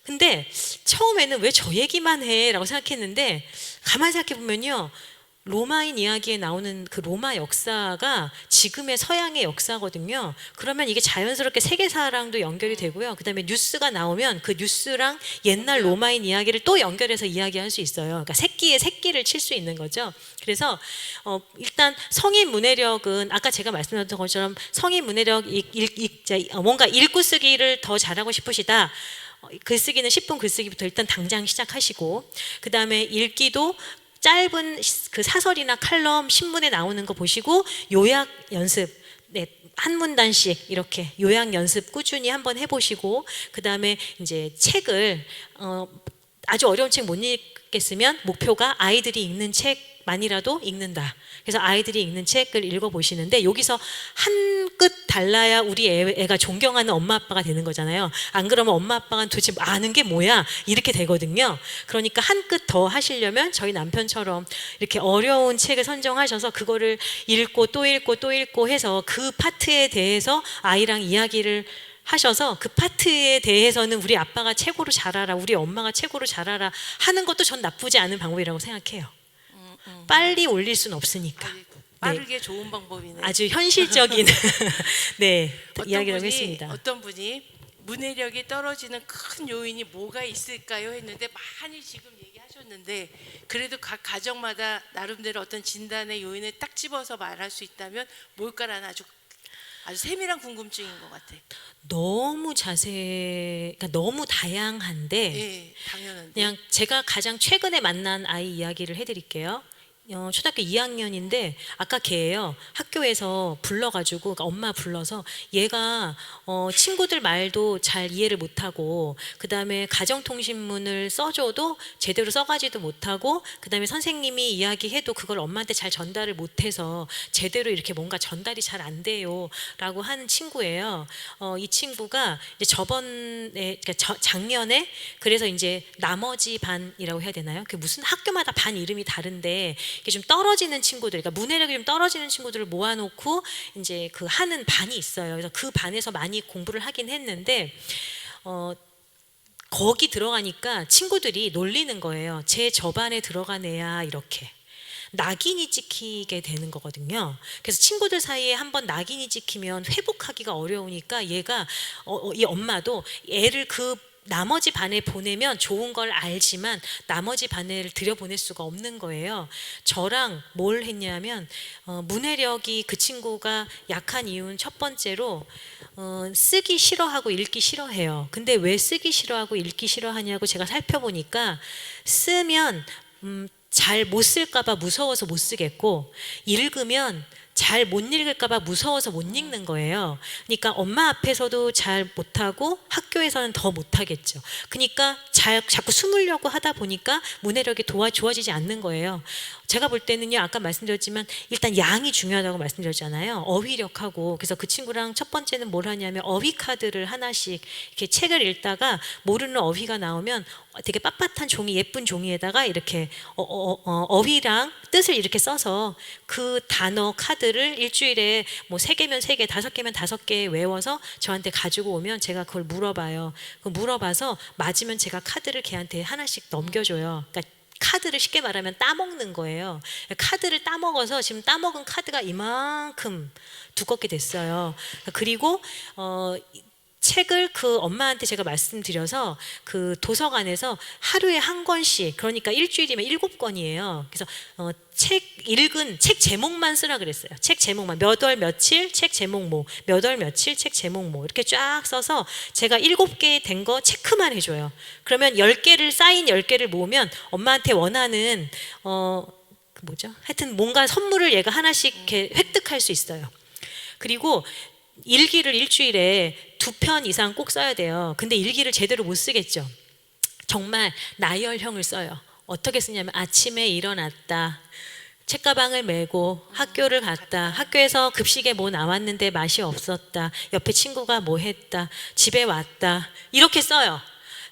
근데 처음에는 왜 저 얘기만 해? 라고 생각했는데 가만히 생각해 보면요. 로마인 이야기에 나오는 그 로마 역사가 지금의 서양의 역사거든요. 그러면 이게 자연스럽게 세계사랑도 연결이 되고요. 그 다음에 뉴스가 나오면 그 뉴스랑 옛날 로마인 이야기를 또 연결해서 이야기할 수 있어요. 그러니까 새끼에 새끼를 칠 수 있는 거죠. 그래서 일단 성인 문해력은 아까 제가 말씀드렸던 것처럼 성인 문해력 뭔가 읽고 쓰기를 더 잘하고 싶으시다. 글쓰기는 10분 글쓰기부터 일단 당장 시작하시고 그 다음에 읽기도 짧은 그 사설이나 칼럼 신문에 나오는 거 보시고 요약 연습 한 문단씩 이렇게 요약 연습 꾸준히 한번 해보시고 그 다음에 이제 책을 아주 어려운 책 못 읽겠으면 목표가 아이들이 읽는 책만이라도 읽는다. 그래서 아이들이 읽는 책을 읽어보시는데 여기서 한 끗 달라야 우리 애가 존경하는 엄마 아빠가 되는 거잖아요. 안 그러면 엄마 아빠가 도대체 아는 게 뭐야 이렇게 되거든요. 그러니까 한 끗 더 하시려면 저희 남편처럼 이렇게 어려운 책을 선정하셔서 그거를 읽고 또 읽고 또 읽고 해서 그 파트에 대해서 아이랑 이야기를 하셔서 그 파트에 대해서는 우리 아빠가 최고로 잘 알아, 우리 엄마가 최고로 잘 알아 하는 것도 전 나쁘지 않은 방법이라고 생각해요. 빨리 올릴 수는 없으니까. 빠르게 좋은 방법이네. 아주 현실적인 이야기라고 했습니다. 어떤 분이 문해력이 떨어지는 큰 요인이 뭐가 있을까요? 했는데 많이 지금 얘기하셨는데 그래도 각 가정마다 나름대로 어떤 진단의 요인을 딱 집어서 말할 수 있다면 뭘까라는 아주 세밀한 궁금증인 것 같아. 너무 그러니까 너무 다양한데 예, 당연한데. 그냥 제가 가장 최근에 만난 아이 이야기를 해드릴게요. 초등학교 2학년인데 아까 걔예요. 학교에서 불러가지고 그러니까 엄마 불러서 얘가 친구들 말도 잘 이해를 못하고 그 다음에 가정통신문을 써줘도 제대로 써가지도 못하고 그 다음에 선생님이 이야기해도 그걸 엄마한테 잘 전달을 못해서 제대로 이렇게 뭔가 전달이 잘 안 돼요 라고 하는 친구예요. 이 친구가 이제 그러니까 작년에 그래서 이제 나머지 반이라고 해야 되나요? 그 무슨 학교마다 반 이름이 다른데 이게 좀 떨어지는 친구들, 그러니까 문해력이 좀 떨어지는 친구들을 모아놓고 이제 그 하는 반이 있어요. 그래서 그 반에서 많이 공부를 하긴 했는데 거기 들어가니까 친구들이 놀리는 거예요. 쟤 저 반에 들어간 애야 이렇게. 낙인이 찍히게 되는 거거든요. 그래서 친구들 사이에 한번 낙인이 찍히면 회복하기가 어려우니까 얘가 이 엄마도 애를 그 나머지 반에 보내면 좋은 걸 알지만 나머지 반을 들여보낼 수가 없는 거예요. 저랑 뭘 했냐면 문해력이 그 친구가 약한 이유는 첫 번째로 쓰기 싫어하고 읽기 싫어해요. 근데 왜 쓰기 싫어하고 읽기 싫어하냐고 제가 살펴보니까 쓰면 잘 못 쓸까봐 무서워서 못 쓰겠고 읽으면 잘 못 읽을까봐 무서워서 못 읽는 거예요. 그러니까 엄마 앞에서도 잘 못하고 학교에서는 더 못하겠죠. 그러니까 자꾸 숨으려고 하다 보니까 문해력이 좋아지지 않는 거예요. 제가 볼 때는요, 아까 말씀드렸지만 일단 양이 중요하다고 말씀드렸잖아요. 어휘력하고. 그래서 그 친구랑 첫 번째는 뭘 하냐면 어휘 카드를 하나씩 이렇게 책을 읽다가 모르는 어휘가 나오면 되게 빳빳한 종이, 예쁜 종이에다가 이렇게 어휘랑 뜻을 이렇게 써서 그 단어 카드를 일주일에 뭐 3개면 3개, 5개면 5개 외워서 저한테 가지고 오면 제가 그걸 물어봐요. 그 물어봐서 맞으면 제가 카드를 걔한테 하나씩 넘겨줘요. 그러니까 카드를 쉽게 말하면 따먹는 거예요. 카드를 따먹어서 지금 따먹은 카드가 이만큼 두껍게 됐어요. 그리고 책을 그 엄마한테 제가 말씀드려서 그 도서관에서 하루에 한 권씩, 그러니까 일주일이면 7권이에요. 그래서 읽은 책 제목만 쓰라 그랬어요. 책 제목만, 몇 월 며칠 책 제목모, 몇 월 며칠 책 제목모 이렇게 쫙 써서 제가 7개 된 거 체크만 해줘요. 그러면 10개를 쌓인 10개를 모으면 엄마한테 원하는 뭐죠? 하여튼 뭔가 선물을 얘가 하나씩 이렇게 획득할 수 있어요. 그리고 일기를 일주일에 2편 이상 꼭 써야 돼요. 근데 일기를 제대로 못 쓰겠죠. 정말 나열형을 써요. 어떻게 쓰냐면 아침에 일어났다, 책가방을 메고 학교를 갔다, 학교에서 급식에 뭐 나왔는데 맛이 없었다, 옆에 친구가 뭐 했다, 집에 왔다, 이렇게 써요.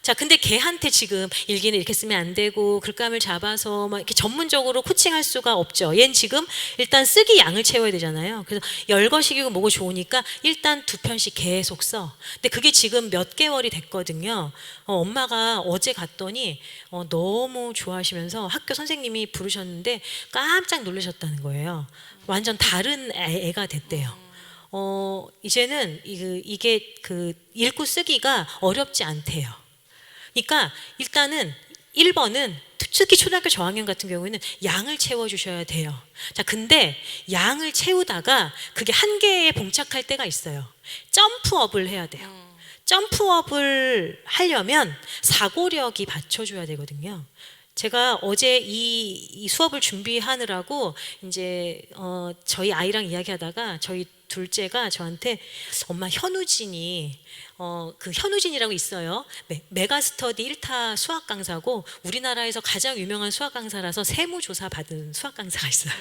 자, 근데 걔한테 지금 일기는 이렇게 쓰면 안 되고 글감을 잡아서 막 이렇게 전문적으로 코칭할 수가 없죠. 얘는 지금 일단 쓰기 양을 채워야 되잖아요. 그래서 열거식이고 뭐고 좋으니까 일단 2편씩 계속 써. 근데 그게 지금 몇 개월이 됐거든요. 엄마가 어제 갔더니 너무 좋아하시면서 학교 선생님이 부르셨는데 깜짝 놀라셨다는 거예요. 완전 다른 애가 됐대요. 이제는 이게 그 읽고 쓰기가 어렵지 않대요. 그러니까 일단은 1번은 특히 초등학교 저학년 같은 경우에는 양을 채워주셔야 돼요. 자, 근데 양을 채우다가 그게 한계에 봉착할 때가 있어요. 점프업을 해야 돼요. 점프업을 하려면 사고력이 받쳐줘야 되거든요. 제가 어제 이 수업을 준비하느라고 이제 저희 아이랑 이야기하다가 저희 둘째가 저한테 엄마 현우진이 그 현우진이라고 있어요. 메가스터디 1타 수학 강사고 우리나라에서 가장 유명한 수학 강사라서 세무조사 받은 수학 강사가 있어요.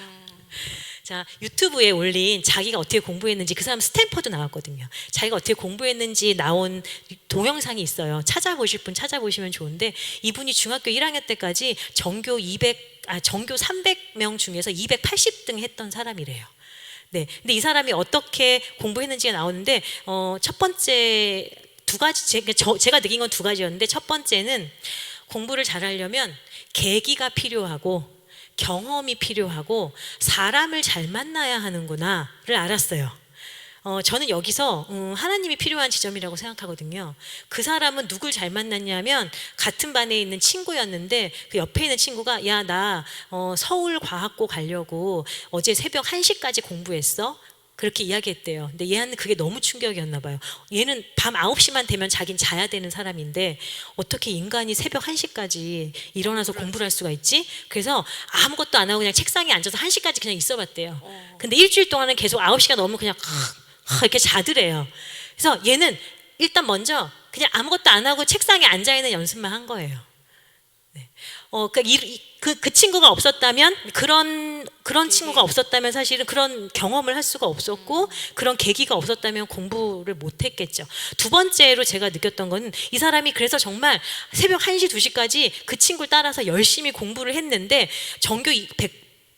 자, 유튜브에 올린 자기가 어떻게 공부했는지, 그 사람 스탠퍼드 나왔거든요. 자기가 어떻게 공부했는지 나온 동영상이 있어요. 찾아보실 분 찾아보시면 좋은데, 이분이 중학교 1학년 때까지 전교 300명 중에서 280등 했던 사람이래요. 네, 근데 이 사람이 어떻게 공부했는지가 나오는데 첫 번째 2가지, 제가 느낀 건 2가지였는데, 첫 번째는 공부를 잘하려면 계기가 필요하고 경험이 필요하고 사람을 잘 만나야 하는구나를 알았어요. 저는 여기서 하나님이 필요한 지점이라고 생각하거든요. 그 사람은 누굴 잘 만났냐면 같은 반에 있는 친구였는데 그 옆에 있는 친구가 야, 나 서울과학고 가려고 어제 새벽 1시까지 공부했어. 그렇게 이야기했대요. 근데 얘는 그게 너무 충격이었나 봐요. 얘는 밤 9시만 되면 자긴 자야 되는 사람인데 어떻게 인간이 새벽 1시까지 일어나서 공부를 할 수가 있지? 그래서 아무것도 안 하고 그냥 책상에 앉아서 1시까지 그냥 있어 봤대요. 근데 일주일 동안은 계속 9시가 넘으면 그냥 이렇게 자더래요. 그래서 얘는 일단 먼저 그냥 아무것도 안 하고 책상에 앉아 있는 연습만 한 거예요. 네. 그 친구가 없었다면, 그런 친구가 없었다면 사실은 그런 경험을 할 수가 없었고 그런 계기가 없었다면 공부를 못 했겠죠. 2번째로 제가 느꼈던 거는 이 사람이 그래서 정말 새벽 1시, 2시까지 그 친구를 따라서 열심히 공부를 했는데 전교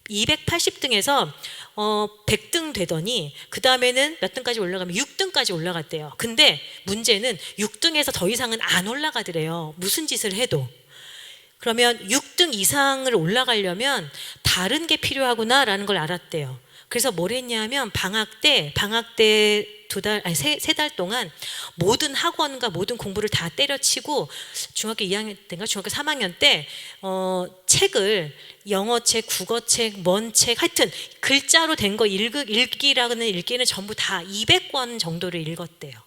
280등에서 100등 되더니 그 다음에는 몇 등까지 올라가면 6등까지 올라갔대요. 근데 문제는 6등에서 더 이상은 안 올라가더래요. 무슨 짓을 해도. 그러면 6등 이상을 올라가려면 다른 게 필요하구나라는 걸 알았대요. 그래서 뭘 했냐면 방학 때 3달 동안 모든 학원과 모든 공부를 다 때려치고 중학교 2학년 때인가 중학교 3학년 때 책을 영어책, 국어책, 뭔 책, 하여튼 글자로 된 거 읽기라는 읽기는 전부 다 200권 정도를 읽었대요.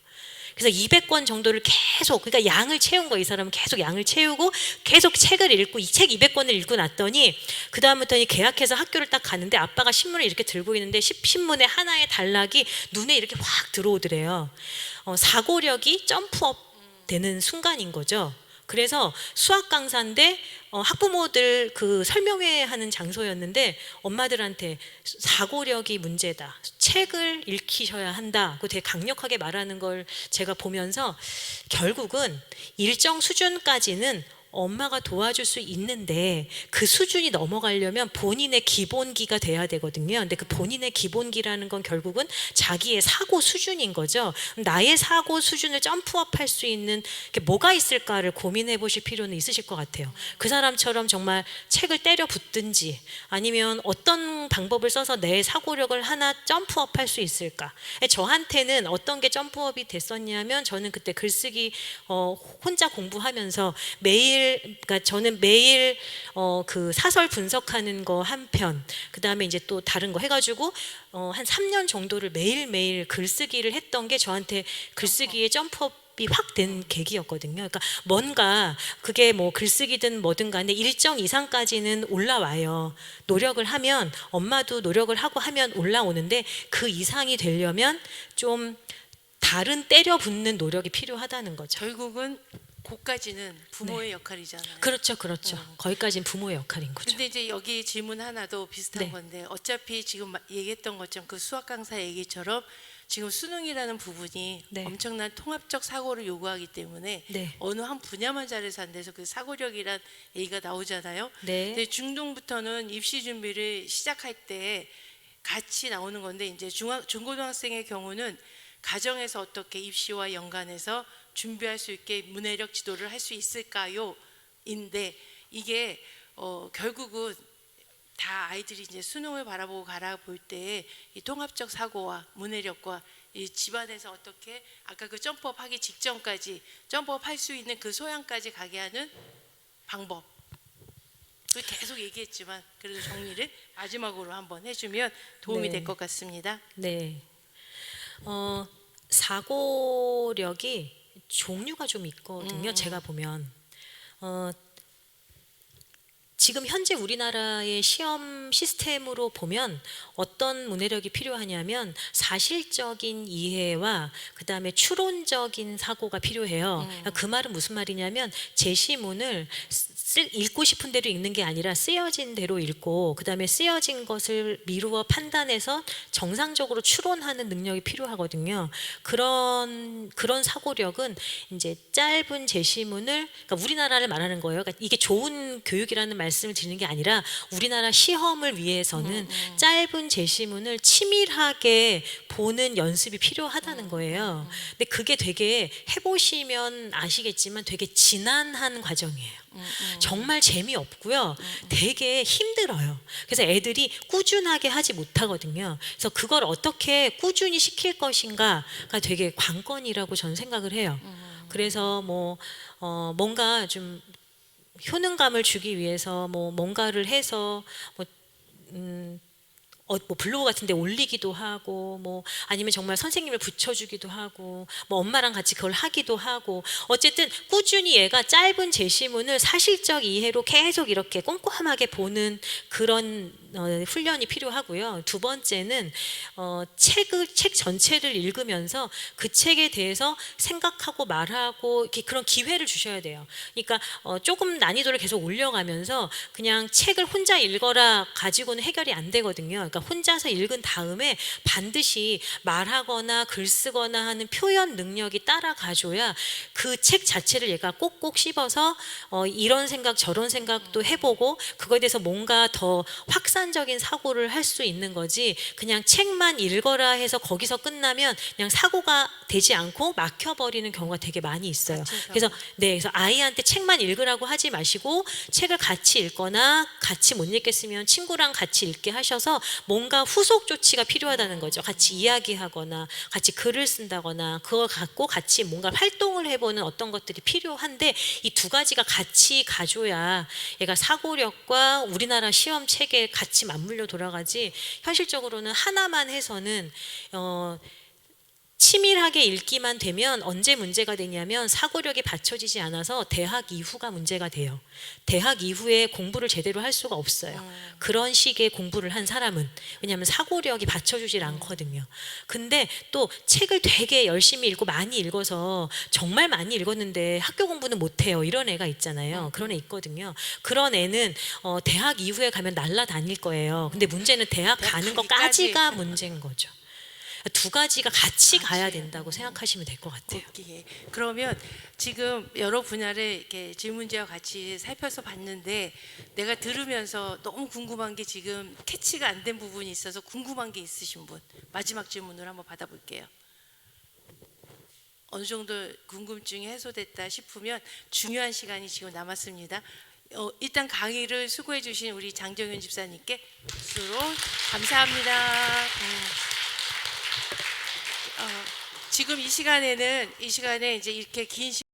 그래서 200권 정도를 계속, 그러니까 양을 채운 거예요. 이 사람은 계속 양을 채우고 계속 책을 읽고 이 책 200권을 읽고 났더니 그 다음부터는 계약해서 학교를 딱 가는데 아빠가 신문을 이렇게 들고 있는데 신문에 하나의 단락이 눈에 이렇게 확 들어오더래요. 사고력이 점프업 되는 순간인 거죠. 그래서 수학 강사인데 학부모들 그 설명회 하는 장소였는데 엄마들한테 사고력이 문제다. 책을 읽히셔야 한다. 그 되게 강력하게 말하는 걸 제가 보면서 결국은 일정 수준까지는 엄마가 도와줄 수 있는데 그 수준이 넘어가려면 본인의 기본기가 돼야 되거든요. 근데 그 본인의 기본기라는 건 결국은 자기의 사고 수준인 거죠. 나의 사고 수준을 점프업할 수 있는 게 뭐가 있을까를 고민해 보실 필요는 있으실 것 같아요. 그 사람처럼 정말 책을 때려 붓든지 아니면 어떤 방법을 써서 내 사고력을 하나 점프업할 수 있을까. 저한테는 어떤 게 점프업이 됐었냐면 저는 그때 글쓰기 혼자 공부하면서 그러니까 저는 매일 그 사설 분석하는 거 한 편, 그 다음에 이제 또 다른 거 해가지고 한 3년 정도를 매일매일 글쓰기를 했던 게 저한테 글쓰기의 점프업이 확 된 계기였거든요. 그러니까 뭔가 그게 뭐 글쓰기든 뭐든 간에 일정 이상까지는 올라와요. 노력을 하면 엄마도 노력을 하고 하면 올라오는데 그 이상이 되려면 좀 다른 때려 붓는 노력이 필요하다는 거죠. 결국은 그까지는 부모의 역할이잖아요. 그렇죠, 그렇죠. 거기까지는 부모의 역할인 거죠. 근데 이제 여기 질문 하나도 비슷한 네. 건데 어차피 지금 얘기했던 것처럼 그 수학 강사 얘기처럼 지금 수능이라는 부분이 네. 엄청난 통합적 사고를 요구하기 때문에 네. 어느 한 분야만 잘해서 안 돼서 그 사고력이란 얘기가 나오잖아요. 네. 근데 중등부터는 입시 준비를 시작할 때 같이 나오는 건데 이제 중고등학생의 경우는 가정에서 어떻게 입시와 연관해서 준비할 수 있게 문해력 지도를 할 수 있을까요? 인데 이게 결국은 다 아이들이 이제 수능을 바라보고 갈아볼 때 이 통합적 사고와 문해력과 이 집안에서 어떻게 아까 그 점프업 하기 직전까지 점프업 할 수 있는 그 소양까지 가게 하는 방법 그 계속 얘기했지만 그래도 정리를 마지막으로 한번 해주면 도움이 네. 될 것 같습니다. 네. 사고력이 종류가 좀 있거든요. 제가 보면 지금 현재 우리나라의 시험 시스템으로 보면 어떤 문해력이 필요하냐면 사실적인 이해와 그 다음에 추론적인 사고가 필요해요. 그 말은 무슨 말이냐면 제시문을 읽고 싶은 대로 읽는 게 아니라 쓰여진 대로 읽고 그 다음에 쓰여진 것을 미루어 판단해서 정상적으로 추론하는 능력이 필요하거든요. 그런 사고력은 이제 짧은 제시문을 그러니까 우리나라를 말하는 거예요. 그러니까 이게 좋은 교육이라는 말씀을 드리는 게 아니라 우리나라 시험을 위해서는 짧은 제시문을 치밀하게 보는 연습이 필요하다는 거예요. 근데 그게 되게 해보시면 아시겠지만 되게 지난한 과정이에요. 정말 재미없고요. 되게 힘들어요. 그래서 애들이 꾸준하게 하지 못하거든요. 그래서 그걸 어떻게 꾸준히 시킬 것인가가 되게 관건이라고 저는 생각을 해요. 그래서 뭔가 좀 효능감을 주기 위해서 뭔가를 해서 블로그 같은 데 올리기도 하고 아니면 정말 선생님을 붙여주기도 하고 엄마랑 같이 그걸 하기도 하고 어쨌든 꾸준히 얘가 짧은 제시문을 사실적 이해로 계속 이렇게 꼼꼼하게 보는 그런 훈련이 필요하고요. 두 번째는 책 전체를 읽으면서 그 책에 대해서 생각하고 말하고 이렇게 그런 기회를 주셔야 돼요. 그러니까 조금 난이도를 계속 올려가면서 그냥 책을 혼자 읽어라 가지고는 해결이 안 되거든요. 그러니까 혼자서 읽은 다음에 반드시 말하거나 글 쓰거나 하는 표현 능력이 따라가줘야 그 책 자체를 얘가 꼭꼭 씹어서 이런 생각 저런 생각도 해보고 그거에 대해서 뭔가 더 확산적인 사고를 할 수 있는 거지 그냥 책만 읽어라 해서 거기서 끝나면 그냥 사고가 되지 않고 막혀버리는 경우가 되게 많이 있어요. 그래서 아이한테 책만 읽으라고 하지 마시고 책을 같이 읽거나 같이 못 읽겠으면 친구랑 같이 읽게 하셔서 뭔가 후속 조치가 필요하다는 거죠. 같이 이야기하거나 같이 글을 쓴다거나 그걸 갖고 같이 뭔가 활동을 해보는 어떤 것들이 필요한데 이 두 가지가 같이 가줘야 얘가 사고력과 우리나라 시험 체계에 같이 맞물려 돌아가지 현실적으로는 하나만 해서는 치밀하게 읽기만 되면 언제 문제가 되냐면 사고력이 받쳐지지 않아서 대학 이후가 문제가 돼요. 대학 이후에 공부를 제대로 할 수가 없어요. 그런 식의 공부를 한 사람은. 왜냐하면 사고력이 받쳐주질 않거든요. 근데 또 책을 되게 열심히 읽고 많이 읽어서 정말 많이 읽었는데 학교 공부는 못해요. 이런 애가 있잖아요. 그런 애 있거든요. 그런 애는 대학 이후에 가면 날라다닐 거예요. 근데 문제는 대학 가는 것까지가 문제인 거죠. 두 가지가 같이 가야 된다고 생각하시면 될 것 같아요. 오케이. 그러면 지금 여러 분야를 이렇게 질문지와 같이 살펴서 봤는데 내가 들으면서 너무 궁금한 게 지금 캐치가 안 된 부분이 있어서 궁금한 게 있으신 분 마지막 질문을 한번 받아볼게요. 어느 정도 궁금증이 해소됐다 싶으면 중요한 시간이 지금 남았습니다. 일단 강의를 수고해 주신 우리 장정윤 집사님께 박수로 감사합니다. 지금 이 시간에 이제 이렇게 긴